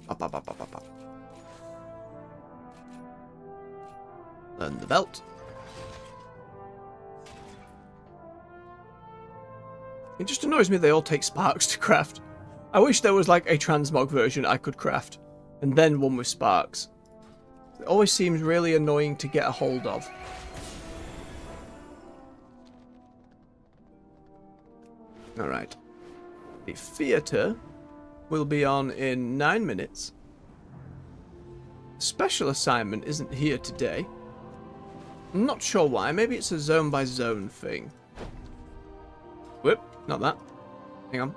[SPEAKER 1] Up, up, up, up, up, up. Learn the belt. It just annoys me they all take sparks to craft. I wish there was like a transmog version I could craft, and then one with sparks. It always seems really annoying to get a hold of. Alright. The theatre will be on in 9 minutes. Special assignment isn't here today. I'm not sure why. Maybe it's a zone by zone thing. Whoop, not that. Hang on.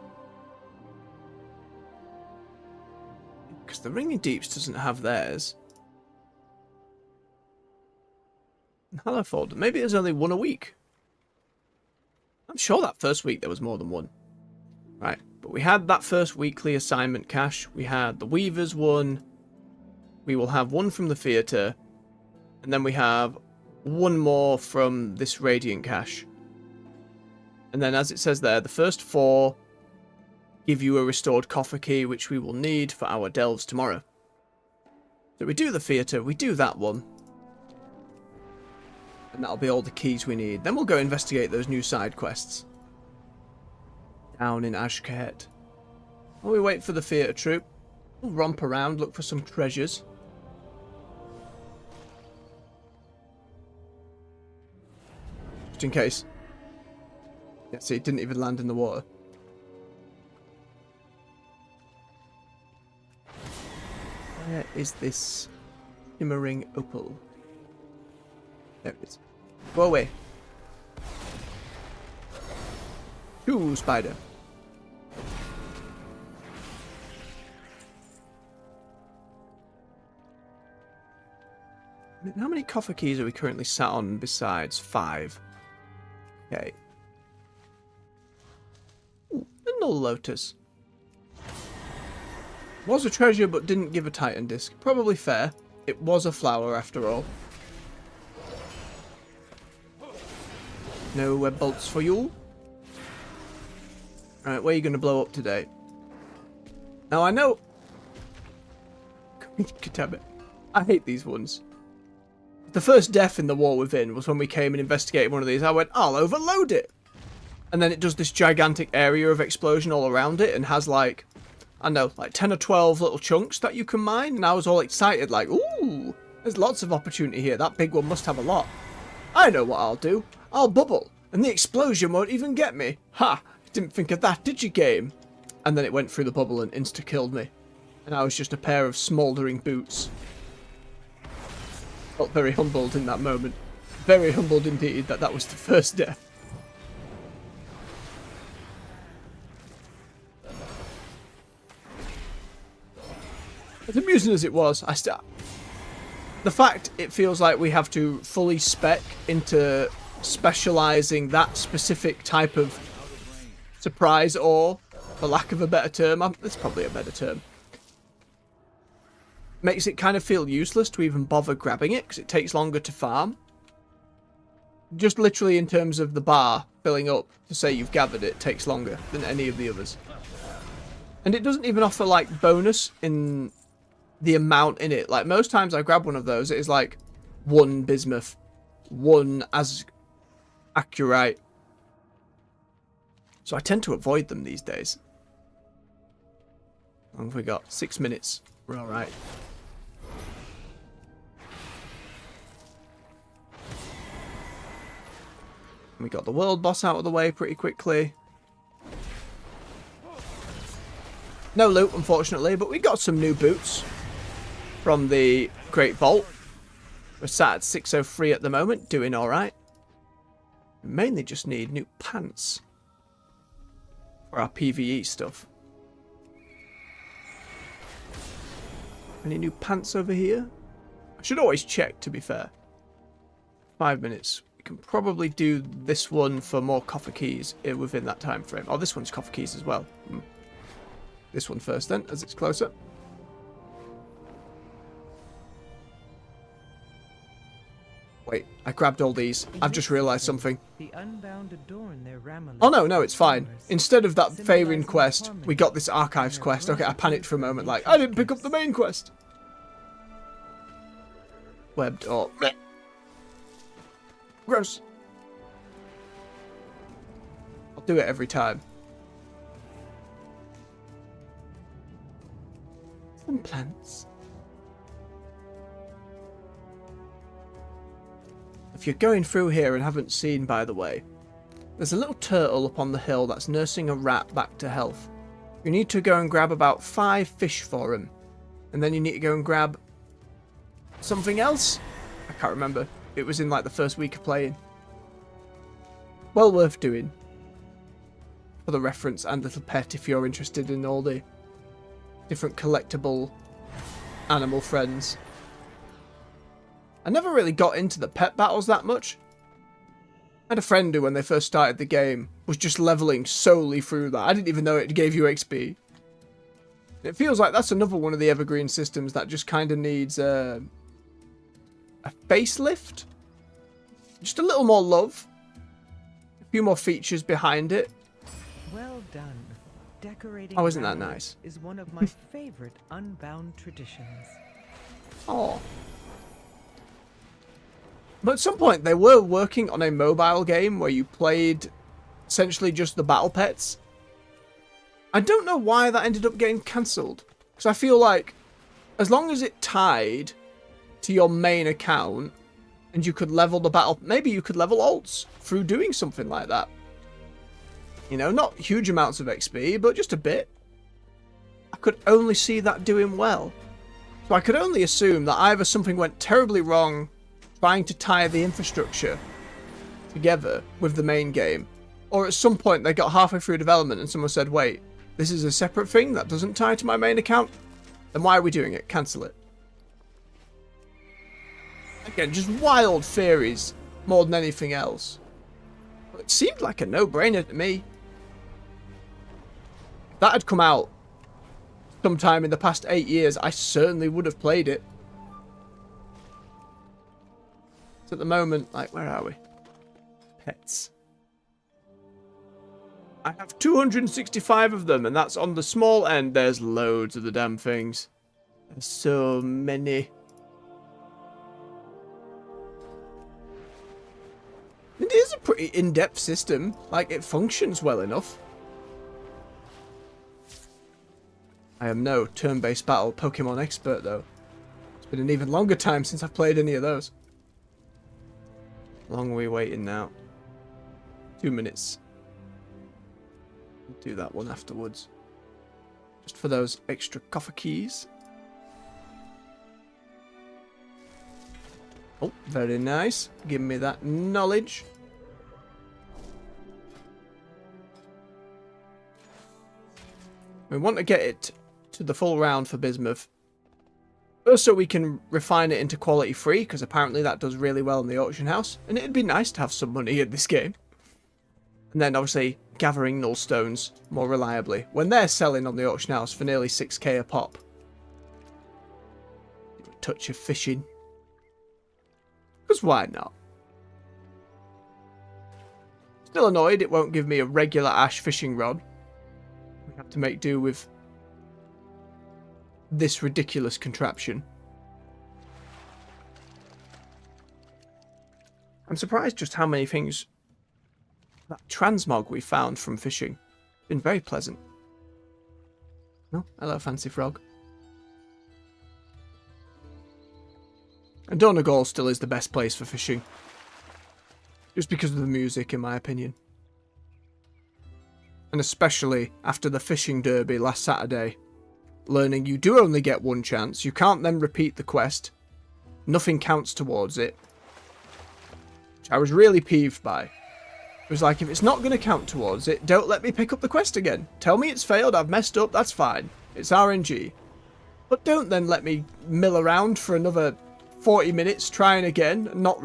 [SPEAKER 1] Because the Ringing Deeps doesn't have theirs. And Hallowfall, maybe there's only one a week. I'm sure that first week there was more than one. Right. But we had that first weekly assignment cache. We had the Weavers one. We will have one from the theatre. And then we have one more from this Radiant cache. And then as it says there, the first 4 give you a restored coffer key, which we will need for our delves tomorrow. So we do the theatre, we do that one. And that'll be all the keys we need. Then we'll go investigate those new side quests. Down in Ashkahet. While we wait for the theatre troop, we'll romp around, look for some treasures. Just in case. Yeah, see, it didn't even land in the water. Where is this Shimmering opal. There it is. Go away. Ooh, spider. How many coffer keys are we currently sat on besides 5? Okay. Ooh, a null lotus. Was a treasure but didn't give a titan disc. Probably fair. It was a flower after all. No web bolts for you. Right, where are you going to blow up today? Now I know... I hate these ones. The first death in the War Within was when we came and investigated one of these. I went, I'll overload it. And then it does this gigantic area of explosion all around it and has like, I don't know, like 10 or 12 little chunks that you can mine. And I was all excited like, ooh, there's lots of opportunity here. That big one must have a lot. I know what I'll do. I'll bubble. And the explosion won't even get me. Ha! Didn't think of that, did you, game? And then it went through the bubble and insta-killed me. And I was just a pair of smouldering boots. Felt very humbled in that moment. Very humbled indeed that that was the first death. As amusing as it was, the fact it feels like we have to fully spec into specialising that specific type of surprise, or, for lack of a better term, that's probably a better term, makes it kind of feel useless to even bother grabbing it because it takes longer to farm. Just literally in terms of the bar filling up to say you've gathered it takes longer than any of the others. And it doesn't even offer like bonus in the amount in it. Like most times I grab one of those, it is like 1 bismuth, 1 as accurate. So I tend to avoid them these days. How long have we got? 6 minutes. We're alright. We got the world boss out of the way pretty quickly. No loot, unfortunately, but we got some new boots from the Great Vault. We're sat at 603 at the moment, doing alright. We mainly just need new pants for our PvE stuff. Any new pants over here? I should always check, to be fair. 5 minutes. We can probably do this one for more coffer keys within that time frame. Oh, this one's coffer keys as well. This one first then, as it's closer. Wait, I grabbed all these. I've just realised something. Oh no, it's fine. Instead of that Faerun quest, we got this Archives quest. Okay, I panicked for a moment, like, I didn't pick up the main quest. Webbed or... Gross. I'll do it every time. Some plants. If you're going through here and haven't seen, by the way, there's a little turtle up on the hill that's nursing a rat back to health. You need to go and grab about 5 fish for him. And then you need to go and grab something else? I can't remember. It was in like the first week of playing. Well worth doing. For the reference and little pet if you're interested in all the different collectible animal friends. I never really got into the pet battles that much. I had a friend who, when they first started the game, was just leveling solely through that. I didn't even know it gave you XP. It feels like that's another one of the evergreen systems that just kind of needs a facelift. Just a little more love. A few more features behind it.
[SPEAKER 2] Well done. Decorating
[SPEAKER 1] oh, isn't that nice?
[SPEAKER 2] Is one of my favorite Unbound traditions.
[SPEAKER 1] Oh. But at some point, they were working on a mobile game where you played essentially just the battle pets. I don't know why that ended up getting cancelled. Because I feel like as long as it tied to your main account and you could level the battle, maybe you could level alts through doing something like that. You know, not huge amounts of XP, but just a bit. I could only see that doing well. So So I could only assume that either something went terribly wrong trying to tie the infrastructure together with the main game, or at some point they got halfway through development and someone said, wait, this is a separate thing that doesn't tie to my main account? Then why are we doing it? Cancel it. Again, just wild theories more than anything else. But it seemed like a no-brainer to me. If that had come out sometime in the past 8 years, I certainly would have played it. So at the moment, like, where are we? Pets. I have 265 of them, and that's on the small end. There's loads of the damn things. There's so many. It is a pretty in-depth system. Like, it functions well enough. I am no turn-based battle Pokemon expert, though. It's been an even longer time since I've played any of those. How long are we waiting now? 2 minutes. Do that one afterwards. Just for those extra coffer keys. Oh, very nice. Give me that knowledge. We want to get it to the full round for bismuth. First, so we can refine it into quality 3, because apparently that does really well in the auction house. And it'd be nice to have some money in this game. And then, obviously, gathering null stones more reliably when they're selling on the auction house for nearly 6k a pop. A touch of fishing. Because why not? Still annoyed it won't give me a regular ash fishing rod. We have to make do with this ridiculous contraption. I'm surprised just how many things that transmog we found from fishing. Been very pleasant. Oh, hello, fancy frog. And Donegal still is the best place for fishing. Just because of the music, in my opinion. And especially after the fishing derby last Saturday. Learning you do only get one chance. You can't then repeat the quest. Nothing counts towards it. Which I was really peeved by. It was like, if it's not going to count towards it, don't let me pick up the quest again. Tell me it's failed, I've messed up, that's fine. It's RNG. But don't then let me mill around for another 40 minutes trying again, and not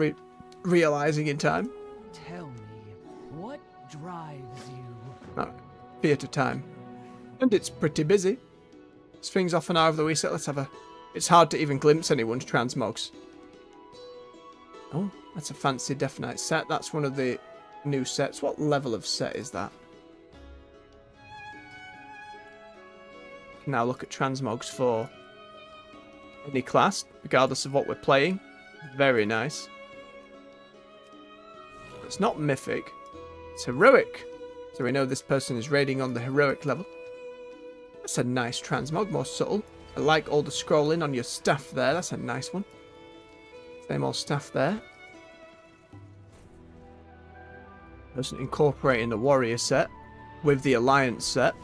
[SPEAKER 1] realising in time.
[SPEAKER 2] Tell me, what drives you?
[SPEAKER 1] No, theatre time. And it's pretty busy. This thing's off an hour of the reset, let's have a... It's hard to even glimpse anyone's transmogs. Oh, that's a fancy Death Knight set. That's one of the new sets. What level of set is that? Can now look at transmogs for any class, regardless of what we're playing. Very nice. It's not mythic, it's heroic. So we know this person is raiding on the heroic level. That's a nice transmog, more subtle. I like all the scrolling on your staff there. That's a nice one. Same old staff there. Person incorporating the warrior set with the alliance set.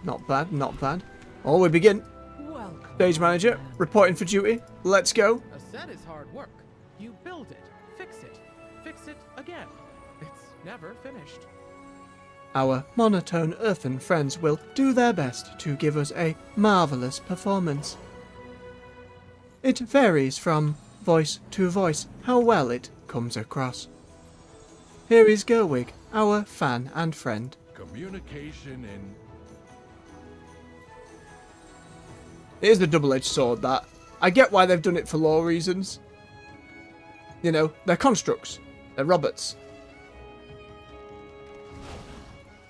[SPEAKER 1] Not bad, not bad. Oh, we begin.
[SPEAKER 2] Welcome.
[SPEAKER 1] Stage manager, reporting for duty. Let's go.
[SPEAKER 7] A set is hard work. You build it, fix it again. It's never finished.
[SPEAKER 1] Our monotone earthen friends will do their best to give us a marvellous performance. It varies from voice to voice how well it comes across. Here is Gerwig, our fan and friend.
[SPEAKER 3] Communication in...
[SPEAKER 1] It is the double-edged sword, that. I get why they've done it for lore reasons. You know, they're constructs. They're robots.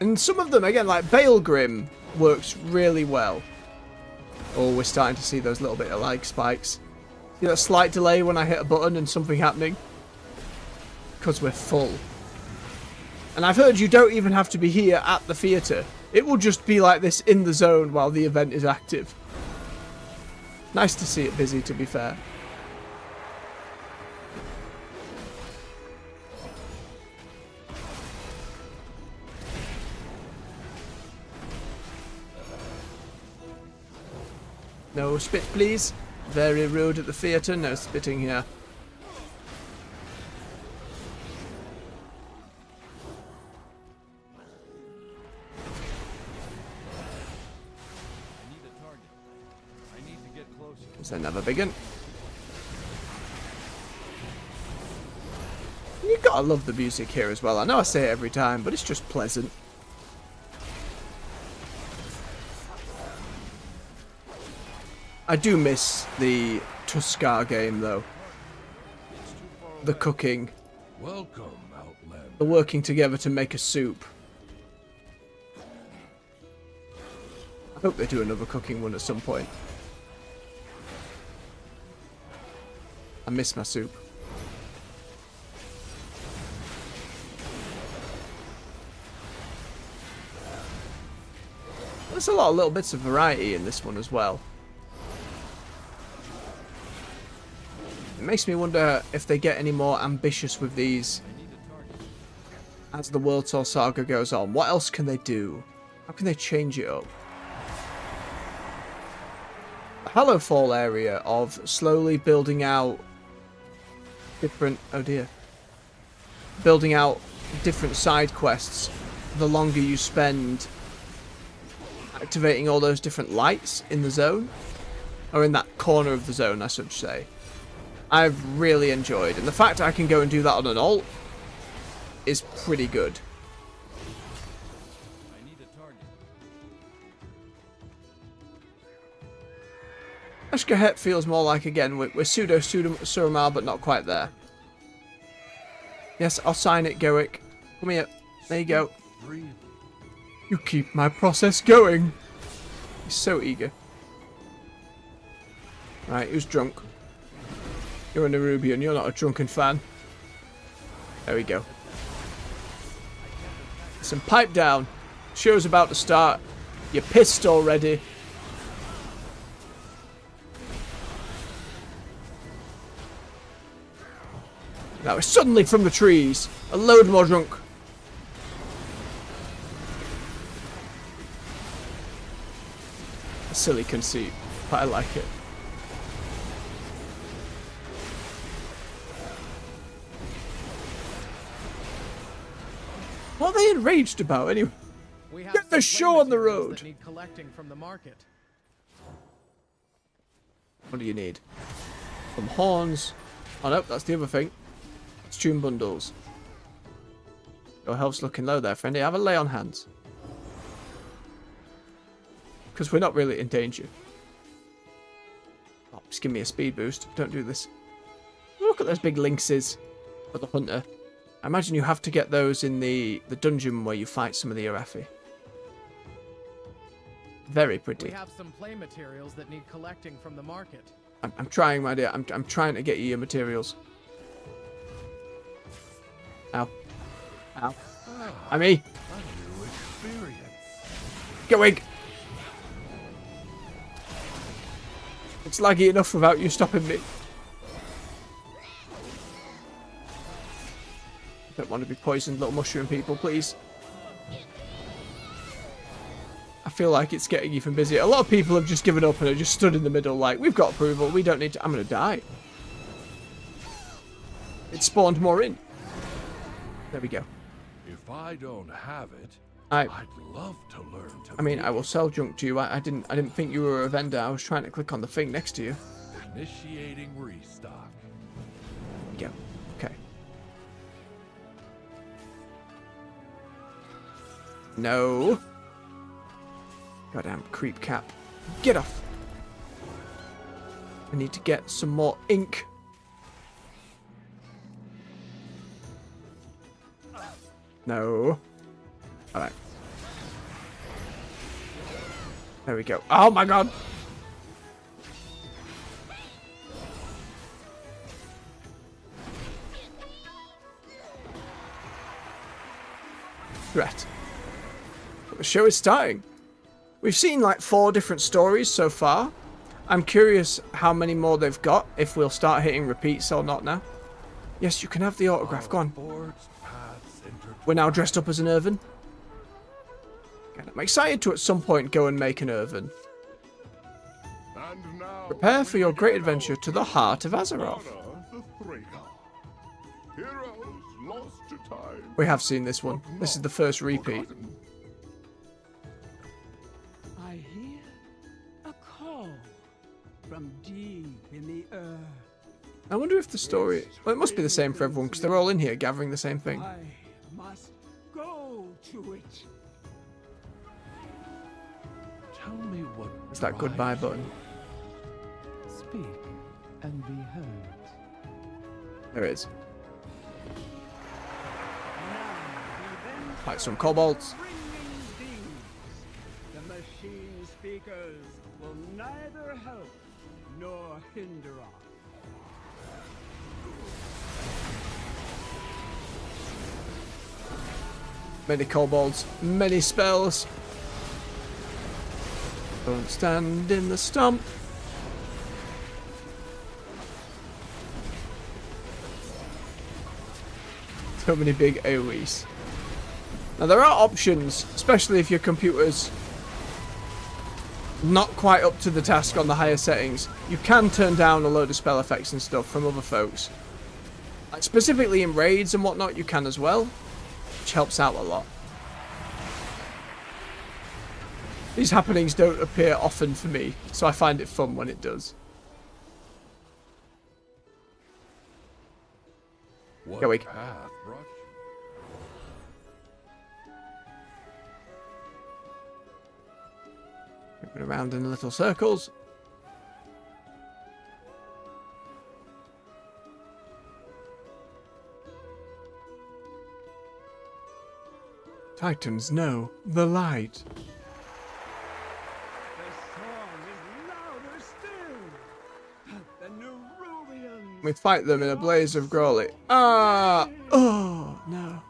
[SPEAKER 1] And some of them, again, like Baelgrim, works really well. Oh, we're starting to see those little bit of lag spikes. See that slight delay when I hit a button and something happening? Because we're full. And I've heard you don't even have to be here at the theatre. It will just be like this in the zone while the event is active. Nice to see it busy, to be fair. No spit, please. Very rude at the theatre. No spitting here.
[SPEAKER 4] I need a target. I need to get closer.
[SPEAKER 1] Is another big one? You gotta love the music here as well. I know I say it every time, but it's just pleasant. I do miss the Tuscar game though. The cooking.
[SPEAKER 3] Welcome, Outlander.
[SPEAKER 1] The working together to make a soup. I hope they do another cooking one at some point. I miss my soup. There's a lot of little bits of variety in this one as well. It makes me wonder if they get any more ambitious with these as the World Tour saga goes on. What else can they do? How can they change it up? The Hallowfall area of slowly building out different... oh dear. Building out different side quests the longer you spend activating all those different lights in the zone. Or in that corner of the zone, I should say. I've really enjoyed. And the fact I can go and do that on an alt is pretty good.
[SPEAKER 4] I need a target.
[SPEAKER 1] Ashkahet feels more like, again, we're pseudo-Suramar, but not quite there. Yes, I'll sign it, Goic. Come here. There you go. You keep my process going. He's so eager. Right, who's drunk? You're an Arubian, you're not a drunken fan. There we go. Listen, pipe down. Show's about to start. You're pissed already. Now it's suddenly from the trees. A load more drunk. A silly conceit, but I like it. What are they enraged about anyway?
[SPEAKER 7] We have
[SPEAKER 1] Get the
[SPEAKER 7] some
[SPEAKER 1] show on the
[SPEAKER 7] materials
[SPEAKER 1] road.
[SPEAKER 7] that need collecting from the market.
[SPEAKER 1] What do you need? Some horns. Oh no, that's the other thing. It's tune bundles. Your health's looking low there, friendy. Have a lay on hands. Because we're not really in danger. Oh, just give me a speed boost. Don't do this. Look at those big lynxes for the hunter. I imagine you have to get those in the dungeon where you fight some of the Arathi. Very pretty.
[SPEAKER 7] We have some play materials that need collecting from the market.
[SPEAKER 1] I'm trying, my dear. I'm trying to get you your materials. Ow. Ow. I mean. Going. It's laggy enough without you stopping me. Don't want to be poisoned, little mushroom people, please. I feel like it's getting even busier. A lot of people have just given up and are just stood in the middle like, we've got approval, we don't need to... I'm going to die. It spawned more in. There we go.
[SPEAKER 3] If I don't have it,
[SPEAKER 1] I'd
[SPEAKER 3] love to learn to.
[SPEAKER 1] I mean, I will sell junk to you. I didn't think you were a vendor. I was trying to click on the thing next to you.
[SPEAKER 3] Initiating restock.
[SPEAKER 1] There we go. Okay. No. Goddamn creep cap. Get off. I need to get some more ink. No. Alright. There we go. Oh my god. Right. The show is starting. We've seen like 4 different stories so far. I'm curious how many more they've got, if we'll start hitting repeats or not now. Yes, you can have the autograph. Go on. We're now dressed up as an Irvin. And I'm excited to at some point go and make an Irvin.
[SPEAKER 3] And now
[SPEAKER 1] Prepare for
[SPEAKER 3] we
[SPEAKER 1] your great
[SPEAKER 3] begin
[SPEAKER 1] adventure
[SPEAKER 3] our
[SPEAKER 1] to the heart of Azeroth.
[SPEAKER 3] honor the Thragar. Heroes lost to time.
[SPEAKER 1] We have seen this one.
[SPEAKER 3] but
[SPEAKER 1] This is
[SPEAKER 3] not
[SPEAKER 1] the first repeat.
[SPEAKER 3] forgotten.
[SPEAKER 2] I hear a call from deep in the earth.
[SPEAKER 1] I wonder if the story... Well, it must be the same for everyone, because they're all in here gathering the same thing.
[SPEAKER 2] I must go to it.
[SPEAKER 7] Tell me what.
[SPEAKER 1] It's that goodbye
[SPEAKER 7] drives you.
[SPEAKER 1] button.
[SPEAKER 2] Speak and be heard.
[SPEAKER 1] There it is.
[SPEAKER 2] Now,
[SPEAKER 1] Like some kobolds.
[SPEAKER 2] the machine speakers will neither help nor hinder us.
[SPEAKER 1] Many kobolds, many spells. Don't stand in the stump. So many big AoEs. Now there are options, especially if your computer's not quite up to the task on the higher settings. You can turn down a load of spell effects and stuff from other folks. Like specifically in raids and whatnot, you can as well, which helps out a lot. These happenings don't appear often for me, so I find it fun when it does.
[SPEAKER 4] What
[SPEAKER 1] Go,
[SPEAKER 4] path brought you?
[SPEAKER 1] Moving around in little circles. Titans know the light.
[SPEAKER 2] The song is louder still. The Nerubians.
[SPEAKER 1] We fight them in a blaze of glory. Ah! Oh, no.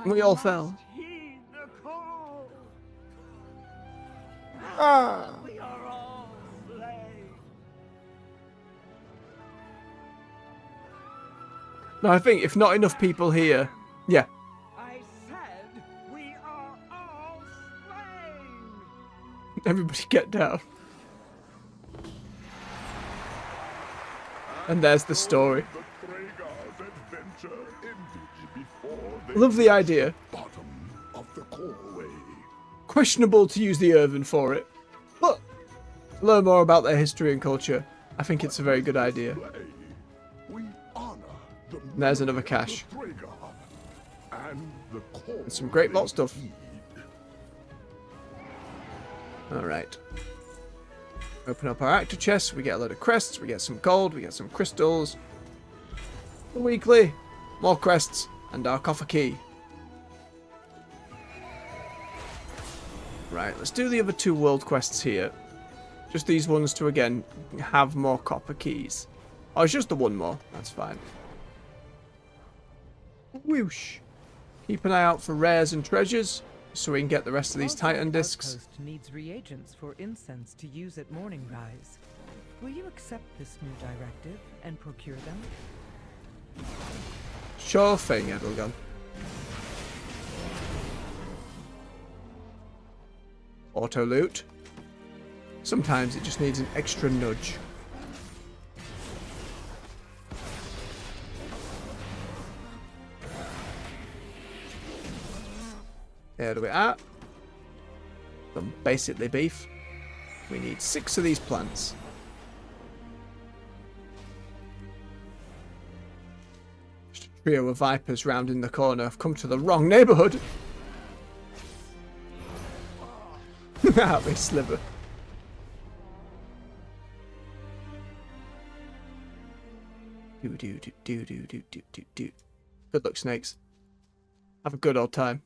[SPEAKER 1] We all fell.
[SPEAKER 2] Heed the call.
[SPEAKER 1] Ah!
[SPEAKER 2] We are all slain.
[SPEAKER 1] No, I think if not enough people here... Yeah.
[SPEAKER 2] I said we are all slain.
[SPEAKER 1] Everybody get down. And there's the story.
[SPEAKER 3] The Thragar's adventure ended before they
[SPEAKER 1] Love the idea.
[SPEAKER 3] bottom of the causeway.
[SPEAKER 1] Questionable to use the Irvin for it. But to learn more about their history and culture, I think it's a very good idea.
[SPEAKER 3] Play. We honor the
[SPEAKER 1] And there's another cache.
[SPEAKER 3] memory of the Thragar and the
[SPEAKER 1] And some great bot stuff.
[SPEAKER 3] causeway.
[SPEAKER 1] Alright. Open up our actor chest, we get a load of crests, we get some gold, we get some crystals. The weekly, more crests, and our coffer key. Right, let's do the other two world quests here. Just these ones to, again, have more copper keys. Oh, it's just the one more, that's fine. Whoosh. Keep an eye out for rares and treasures, so we can get the rest of these Titan discs.
[SPEAKER 8] Outpost needs reagents for incense to use at morning rise. Will you accept this new directive and procure them?
[SPEAKER 1] Sure thing, Edelgon. Auto loot. Sometimes it just needs an extra nudge. There we are. Some basically beef. We need 6 of these plants. Just a trio of vipers round in the corner. I've come to the wrong neighbourhood. They sliver. Do do do do do do do do do. Good luck, snakes. Have a good old time.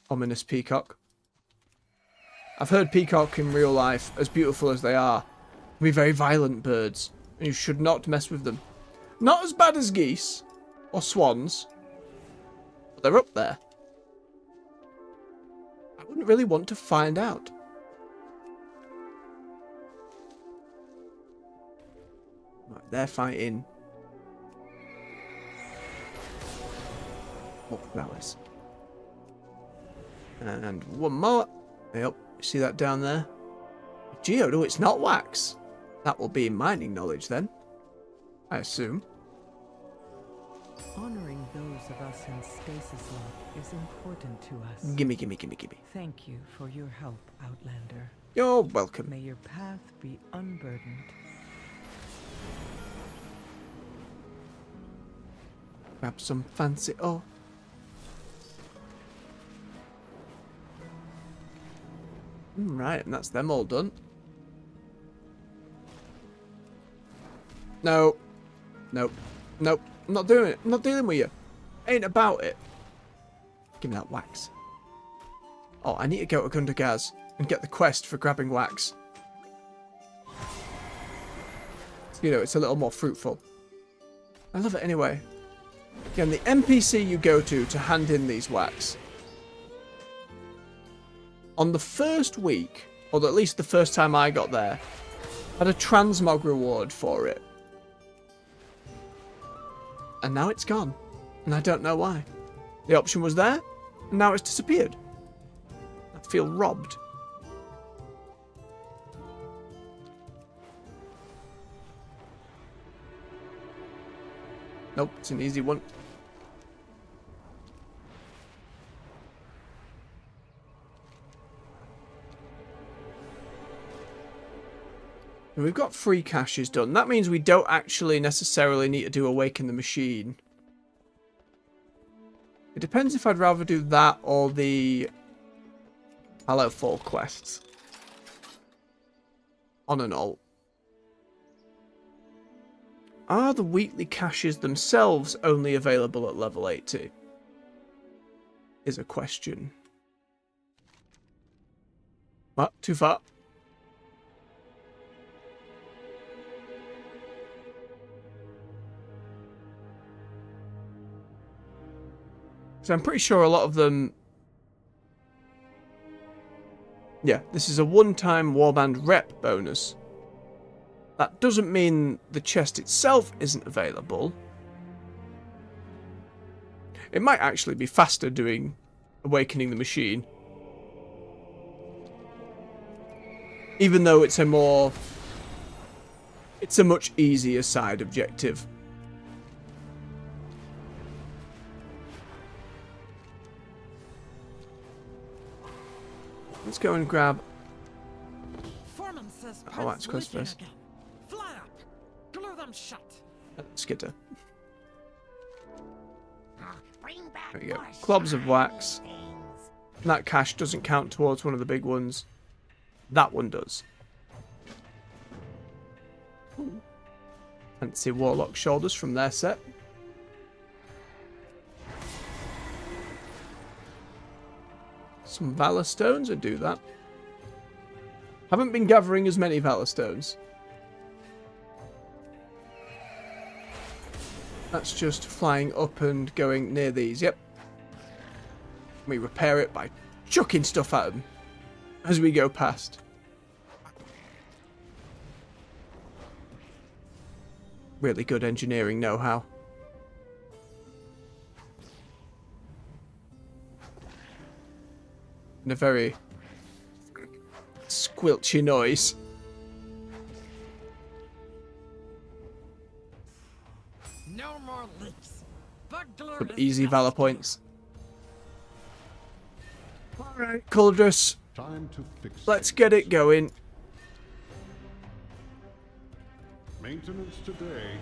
[SPEAKER 1] Ominous peacock. I've heard peacock in real life, as beautiful as they are, can be very violent birds, and you should not mess with them. Not as bad as geese or swans, but they're up there. I wouldn't really want to find out. Right, they're fighting more flowers. And one more. Yep, you see that down there? Geode, oh, it's not wax. That will be mining knowledge then, I assume.
[SPEAKER 8] Honoring those of us in stasis lock is important to us.
[SPEAKER 1] Gimme, gimme, gimme, gimme.
[SPEAKER 8] Thank you for your help, Outlander.
[SPEAKER 1] You're welcome.
[SPEAKER 8] May your path be unburdened.
[SPEAKER 1] Grab some fancy ore. Right, and that's them all done. No. Nope. Nope. I'm not doing it. I'm not dealing with you. Ain't about it. Give me that wax. Oh, I need to go to Gundagaz and get the quest for grabbing wax. You know, it's a little more fruitful. I love it anyway. Again, the NPC you go to hand in these wax. On the first week, or at least the first time I got there, had a transmog reward for it. And now it's gone. And I don't know why. The option was there, and now it's disappeared. I feel robbed. Nope, it's an easy one. And we've got 3 caches done. That means we don't actually necessarily need to do Awaken the Machine. It depends if I'd rather do that or the Hello Fall quests. On and alt. Are the weekly caches themselves only available at level 80? Is a question. What? Too far? So I'm pretty sure a lot of them... Yeah, this is a one-time warband rep bonus. That doesn't mean the chest itself isn't available. It might actually be faster doing Awakening the Machine. Even though it's a much easier side objective. Let's go and grab... Oh, that's quest first.
[SPEAKER 2] Fly up. Glue them shut.
[SPEAKER 1] Skitter. There we go. Clobs of wax. That cache doesn't count towards one of the big ones. That one does. Fancy Warlock shoulders from their set. Some Valor Stones would do that. Haven't been gathering as many Valor Stones. That's just flying up and going near these. Yep. We repair it by chucking stuff at them as we go past. Really good engineering know-how. And a very squelchy noise.
[SPEAKER 2] No more leaks. Bug glue
[SPEAKER 1] Some
[SPEAKER 2] is
[SPEAKER 1] easy
[SPEAKER 2] dust.
[SPEAKER 1] Valor points. Alright, Culdrus.
[SPEAKER 3] Time to fix
[SPEAKER 1] Let's get it going.
[SPEAKER 3] maintenance today.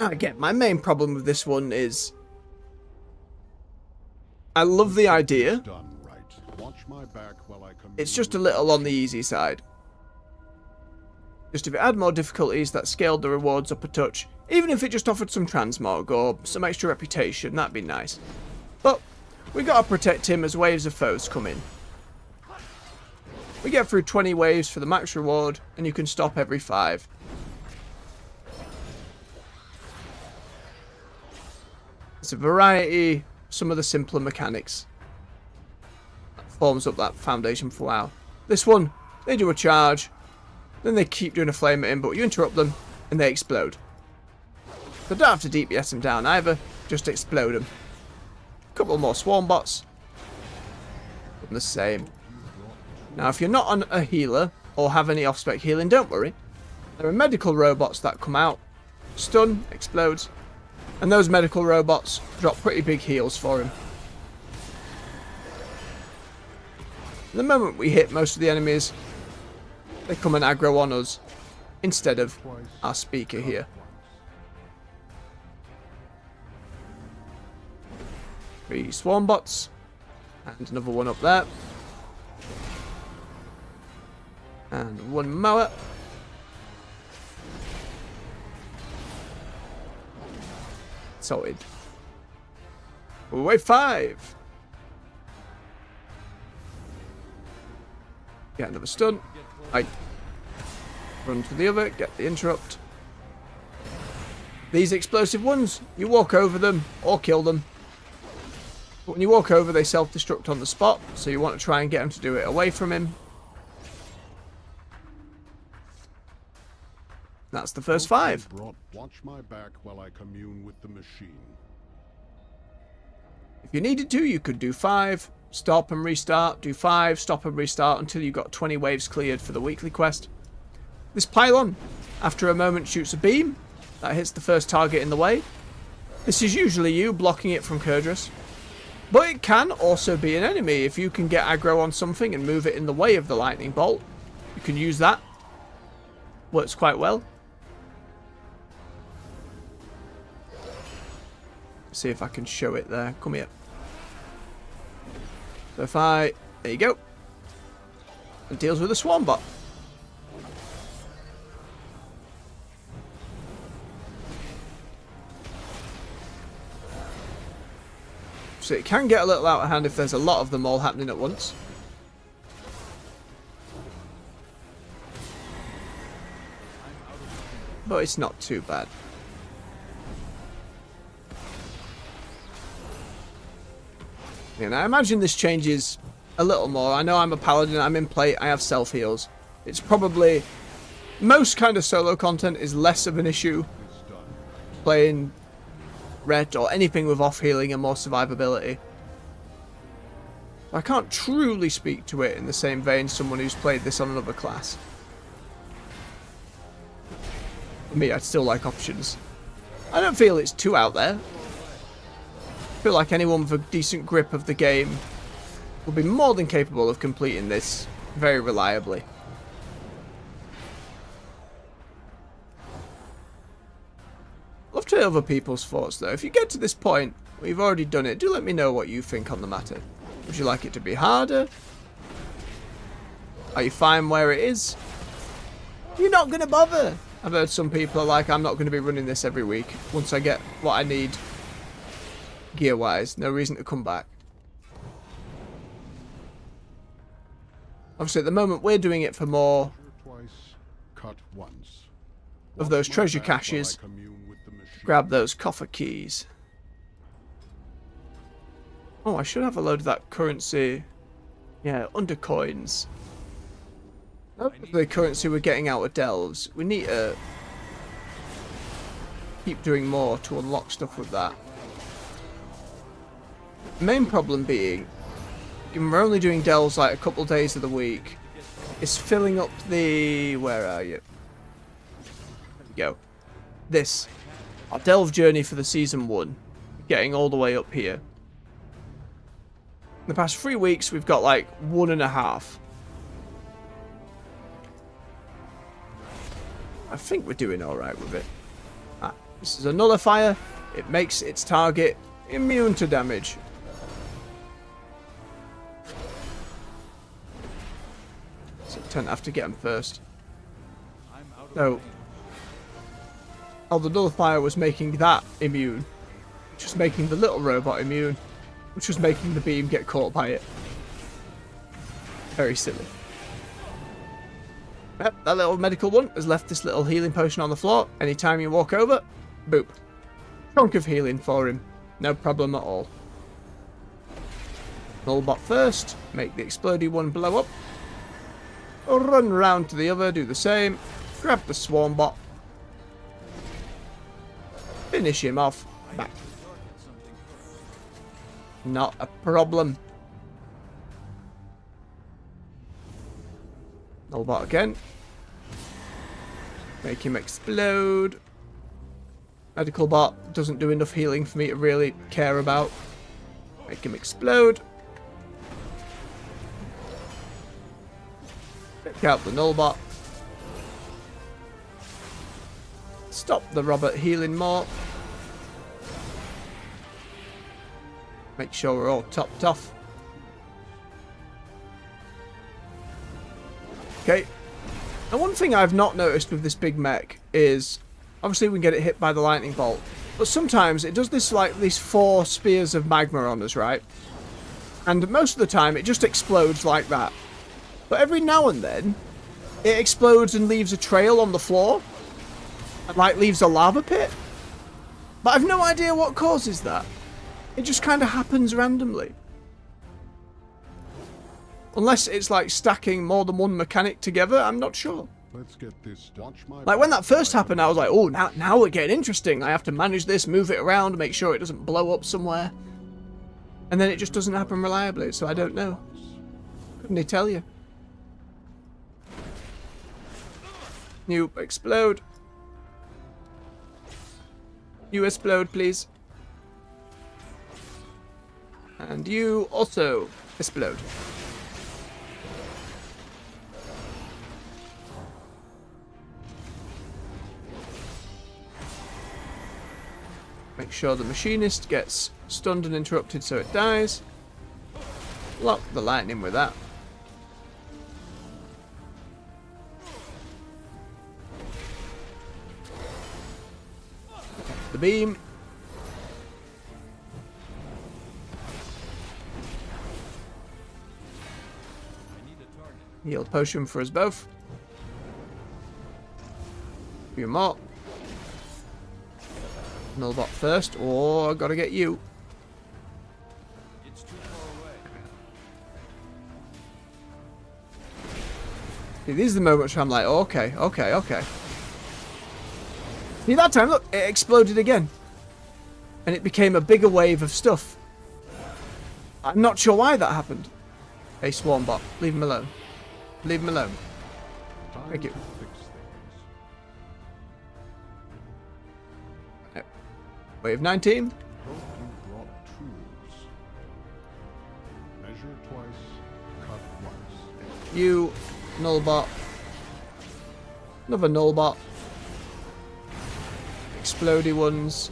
[SPEAKER 1] Again, my main problem with this one is... I love the idea.
[SPEAKER 3] Done right. Watch my back while I come.
[SPEAKER 1] It's just a little on the easy side. Just if it had more difficulties that scaled the rewards up a touch, even if it just offered some transmog or some extra reputation, that'd be nice. But we gotta protect him as waves of foes come in. We get through 20 waves for the max reward, and you can stop every 5. It's a variety, some of the simpler mechanics. That forms up that foundation for WoW. This one, they do a charge, then they keep doing a flame at him, but you interrupt them, and they explode. So don't have to DPS them down either, just explode them. Couple more swarm bots. the same. Now, if you're not on a healer or have any off-spec healing, don't worry. There are medical robots that come out, stun, explodes, and those medical robots drop pretty big heals for him. The moment we hit most of the enemies, they come and aggro on us instead of our speaker here. 3 swarm bots, and another one up there. And 1 mower. Sorted. Wave 5. Get another stun. I run to the other, get the interrupt. These explosive ones, you walk over them or kill them. But when you walk over, they self-destruct on the spot, so you want to try and get him to do it away from him. That's the first 5.
[SPEAKER 9] Watch my back while I commune with the machine.
[SPEAKER 1] If you needed to, you could do 5, stop and restart, do 5, stop and restart until you got 20 waves cleared for the weekly quest. This pylon, after a moment, shoots a beam that hits the first target in the way. This is usually you blocking it from Kurdras. But it can also be an enemy. If you can get aggro on something and move it in the way of the lightning bolt, you can use that. Works quite well. See if I can show it there. Come here. So if I... There you go. It deals with a swarm bot. So it can get a little out of hand if there's a lot of them all happening at once. But it's not too bad. And I imagine this changes a little more. I know I'm a paladin, I'm in plate, I have self-heals. It's probably... Most kind of solo content is less of an issue playing red or anything with off-healing and more survivability. I can't truly speak to it in the same vein as someone who's played this on another class. For me, I'd still like options. I don't feel it's too out there. I feel like anyone with a decent grip of the game will be more than capable of completing this very reliably. Love to hear other people's thoughts though. If you get to this point where you've already done it, do let me know what you think on the matter. Would you like it to be harder? Are you fine where it is? You're not going to bother. I've heard some people are like, I'm not going to be running this every week. Once I get what I need gear-wise, no reason to come back. Obviously, at the moment, we're doing it for more of those treasure caches. Grab those coffer keys. Oh, I should have a load of that currency. Yeah, undercoins. The currency we're getting out of delves. We need to keep doing more to unlock stuff with that. The main problem being, given we're only doing delves like a couple days of the week, is filling up the... Where are you? There we go. This. Our delve journey for the season 1. Getting all the way up here. In the past 3 weeks, we've got like 1.5. I think we're doing alright with it. Ah, this is a nullifier. It makes its target immune to damage. So I tend to have to get them first. No. Oh, the nullifier was making that immune. Which was making the little robot immune. Which was making the beam get caught by it. Very silly. Yep, that little medical one has left this little healing potion on the floor. Anytime you walk over, boop. Chunk of healing for him. No problem at all. Nullbot first. Make the explodey one blow up. Run round to the other, do the same. Grab the swarm bot. Finish him off. Back. Not a problem. Nullbot again. Make him explode. Medical bot doesn't do enough healing for me to really care about. Make him explode. Pick out the Nullbot. Stop the Robert healing more. Make sure we're all topped off. Okay. Now one thing I've not noticed with this big mech is, obviously we can get it hit by the lightning bolt, but sometimes it does this like these 4 spears of magma on us, right? And most of the time it just explodes like that. But every now and then it explodes and leaves a trail on the floor. And like leaves a lava pit. But I've no idea what causes that. It just kind of happens randomly. Unless it's like stacking more than one mechanic together, I'm not sure.
[SPEAKER 9] Let's get this done.
[SPEAKER 1] Like when that first happened, I was like, oh, now we're getting interesting. I have to manage this, move it around, make sure it doesn't blow up somewhere. And then it just doesn't happen reliably, so I don't know. Couldn't tell you. You explode. You explode, please. And you also explode. Make sure the machinist gets stunned and interrupted so it dies. Block the lightning with that. The beam. Heal potion for us both. A few more. Nullbot first. Oh, I gotta get you.
[SPEAKER 4] It's too far away.
[SPEAKER 1] See, these are the moments where I'm like, oh, okay. See, that time, look, it exploded again. And it became a bigger wave of stuff. I'm not sure why that happened. Hey, Swarmbot, leave him alone. Leave him alone. Thank you. Wave 19.
[SPEAKER 9] Hope you brought tools. Measure twice, cut once.
[SPEAKER 1] You, Nullbot. Another Nullbot. Explodey ones.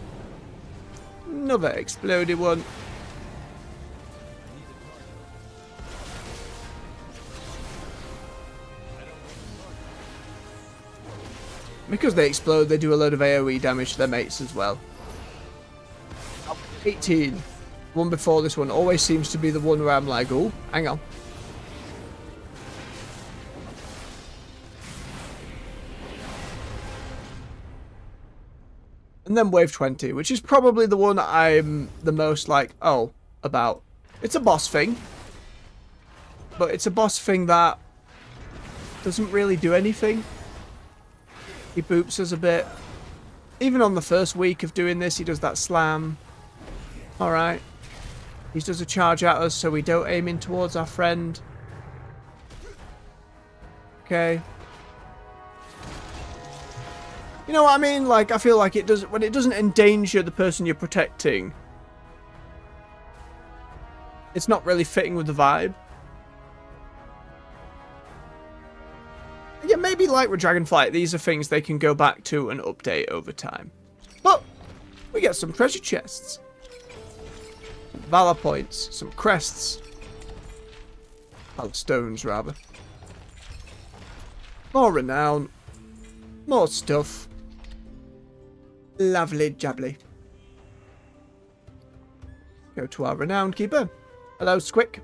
[SPEAKER 1] Another explodey one. Because they explode, they do a load of AoE damage to their mates as well. 18. One before this one always seems to be the one where I'm like, oh, hang on. And then wave 20, which is probably the one I'm the most like, oh, about. It's a boss thing. But it's a boss thing that doesn't really do anything. He boops us a bit. Even on the first week of doing this, he does that slam. Alright. He does a charge at us so we don't aim in towards our friend. Okay. You know what I mean? Like, I feel like it does when it doesn't endanger the person you're protecting. It's not really fitting with the vibe. Yeah, maybe like with Dragonflight, these are things they can go back to and update over time. But we get some treasure chests. Some Valor points, some crests. Valor stones, rather. More renown. More stuff. Lovely jubbly. Go to our renowned keeper. Hello, Squick.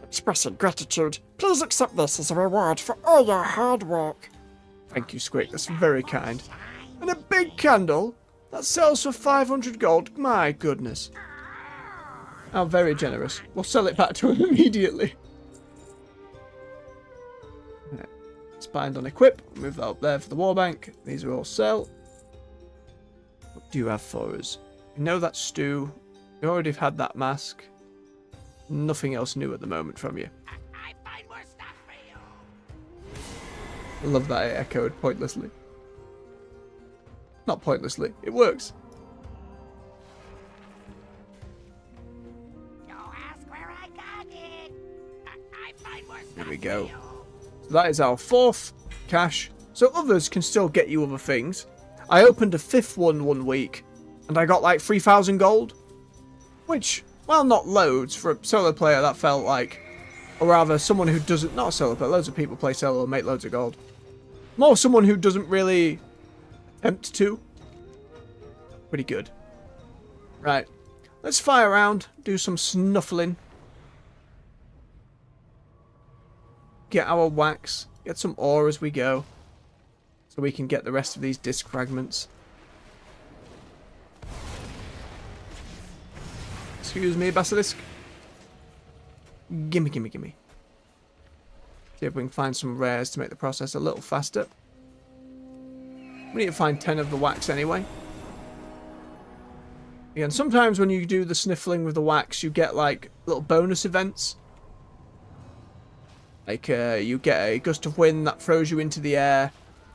[SPEAKER 10] Expressing gratitude. Please accept this as a reward for all your hard work.
[SPEAKER 1] Thank you, Squick. That's very kind. And a big candle that sells for 500 gold. My goodness. How very generous. We'll sell it back to him immediately. Right. Let's bind on equip. Move that up there for the warbank. These are all sell. What do you have for us? We know that stew. We already have had that mask. Nothing else new at the moment from you.
[SPEAKER 6] I find more stuff for you.
[SPEAKER 1] I love that it echoed pointlessly. Not pointlessly. It works.
[SPEAKER 6] Don't ask where I got it. I find more stuff.
[SPEAKER 1] Here we go. So that is our 4th cache. So others can still get you other things. I opened a 5th one week, and I got like 3,000 gold. Which, well, not loads. For a solo player, that felt like... Or rather, someone who doesn't... Not a solo player, loads of people play solo and make loads of gold. More someone who doesn't really attempt to. Pretty good. Right. Let's fly around, do some snuffling. Get our wax, get some ore as we go. So we can get the rest of these disc fragments. Excuse me, basilisk. Gimme, gimme, gimme. See if we can find some rares to make the process a little faster. We need to find 10 of the wax anyway. Again, sometimes when you do the sniffling with the wax, you get like little bonus events. Like you get a gust of wind that throws you into the air,